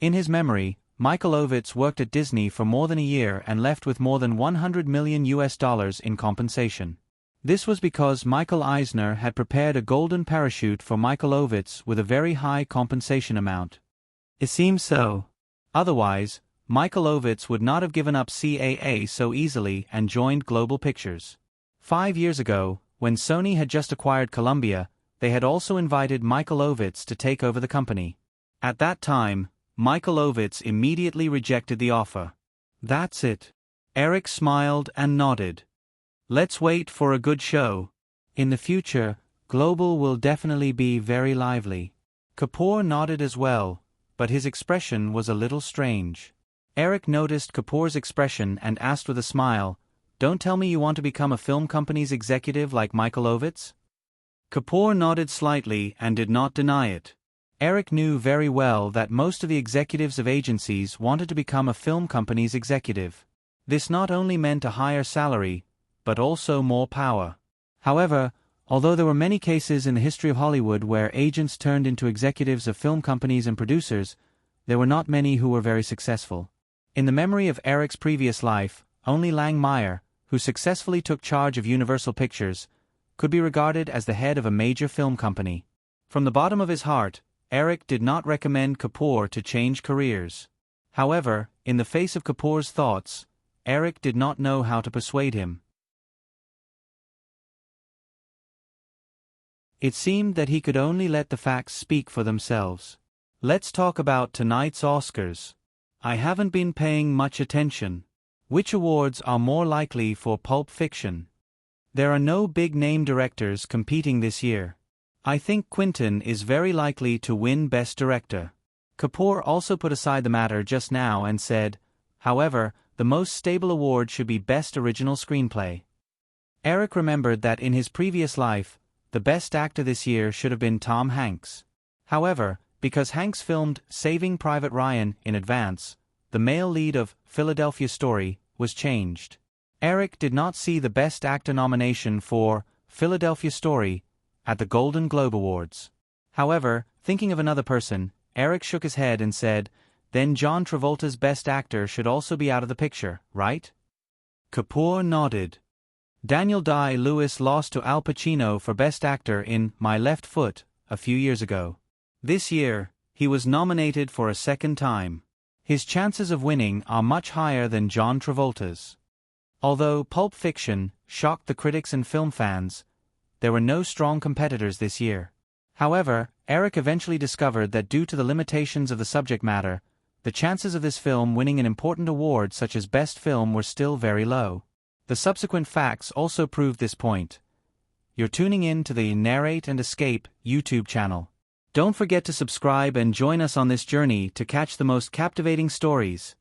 In his memory, Michael Ovitz worked at Disney for more than a year and left with more than $100 million in compensation. This was because Michael Eisner had prepared a golden parachute for Michael Ovitz with a very high compensation amount. It seems so. Otherwise, Michael Ovitz would not have given up CAA so easily and joined Global Pictures. 5 years ago, when Sony had just acquired Columbia, they had also invited Michael Ovitz to take over the company. At that time, Michael Ovitz immediately rejected the offer. "That's it." Eric smiled and nodded. "Let's wait for a good show. In the future, Global will definitely be very lively." Kapoor nodded as well, but his expression was a little strange. Eric noticed Kapoor's expression and asked with a smile, "Don't tell me you want to become a film company's executive like Michael Ovitz?" Kapoor nodded slightly and did not deny it. Eric knew very well that most of the executives of agencies wanted to become a film company's executive. This not only meant a higher salary, but also more power. However, although there were many cases in the history of Hollywood where agents turned into executives of film companies and producers, there were not many who were very successful. In the memory of Eric's previous life, only Lang Meyer, who successfully took charge of Universal Pictures, could be regarded as the head of a major film company. From the bottom of his heart, Eric did not recommend Kapoor to change careers. However, in the face of Kapoor's thoughts, Eric did not know how to persuade him. It seemed that he could only let the facts speak for themselves. "Let's talk about tonight's Oscars. I haven't been paying much attention. Which awards are more likely for Pulp Fiction? There are no big-name directors competing this year. I think Quentin is very likely to win Best Director." Kapoor also put aside the matter just now and said, "However, the most stable award should be Best Original Screenplay." Eric remembered that in his previous life, the best actor this year should have been Tom Hanks. However, because Hanks filmed Saving Private Ryan in advance, the male lead of Philadelphia Story, was changed. Eric did not see the Best Actor nomination for Philadelphia Story at the Golden Globe Awards. However, thinking of another person, Eric shook his head and said, "Then John Travolta's Best Actor should also be out of the picture, right?" Kapoor nodded. Daniel Day-Lewis lost to Al Pacino for Best Actor in My Left Foot a few years ago. This year, he was nominated for a second time. His chances of winning are much higher than John Travolta's. Although Pulp Fiction shocked the critics and film fans, there were no strong competitors this year. However, Eric eventually discovered that due to the limitations of the subject matter, the chances of this film winning an important award such as Best Film were still very low. The subsequent facts also proved this point. You're tuning in to the Narrate and Escape YouTube channel. Don't forget to subscribe and join us on this journey to catch the most captivating stories.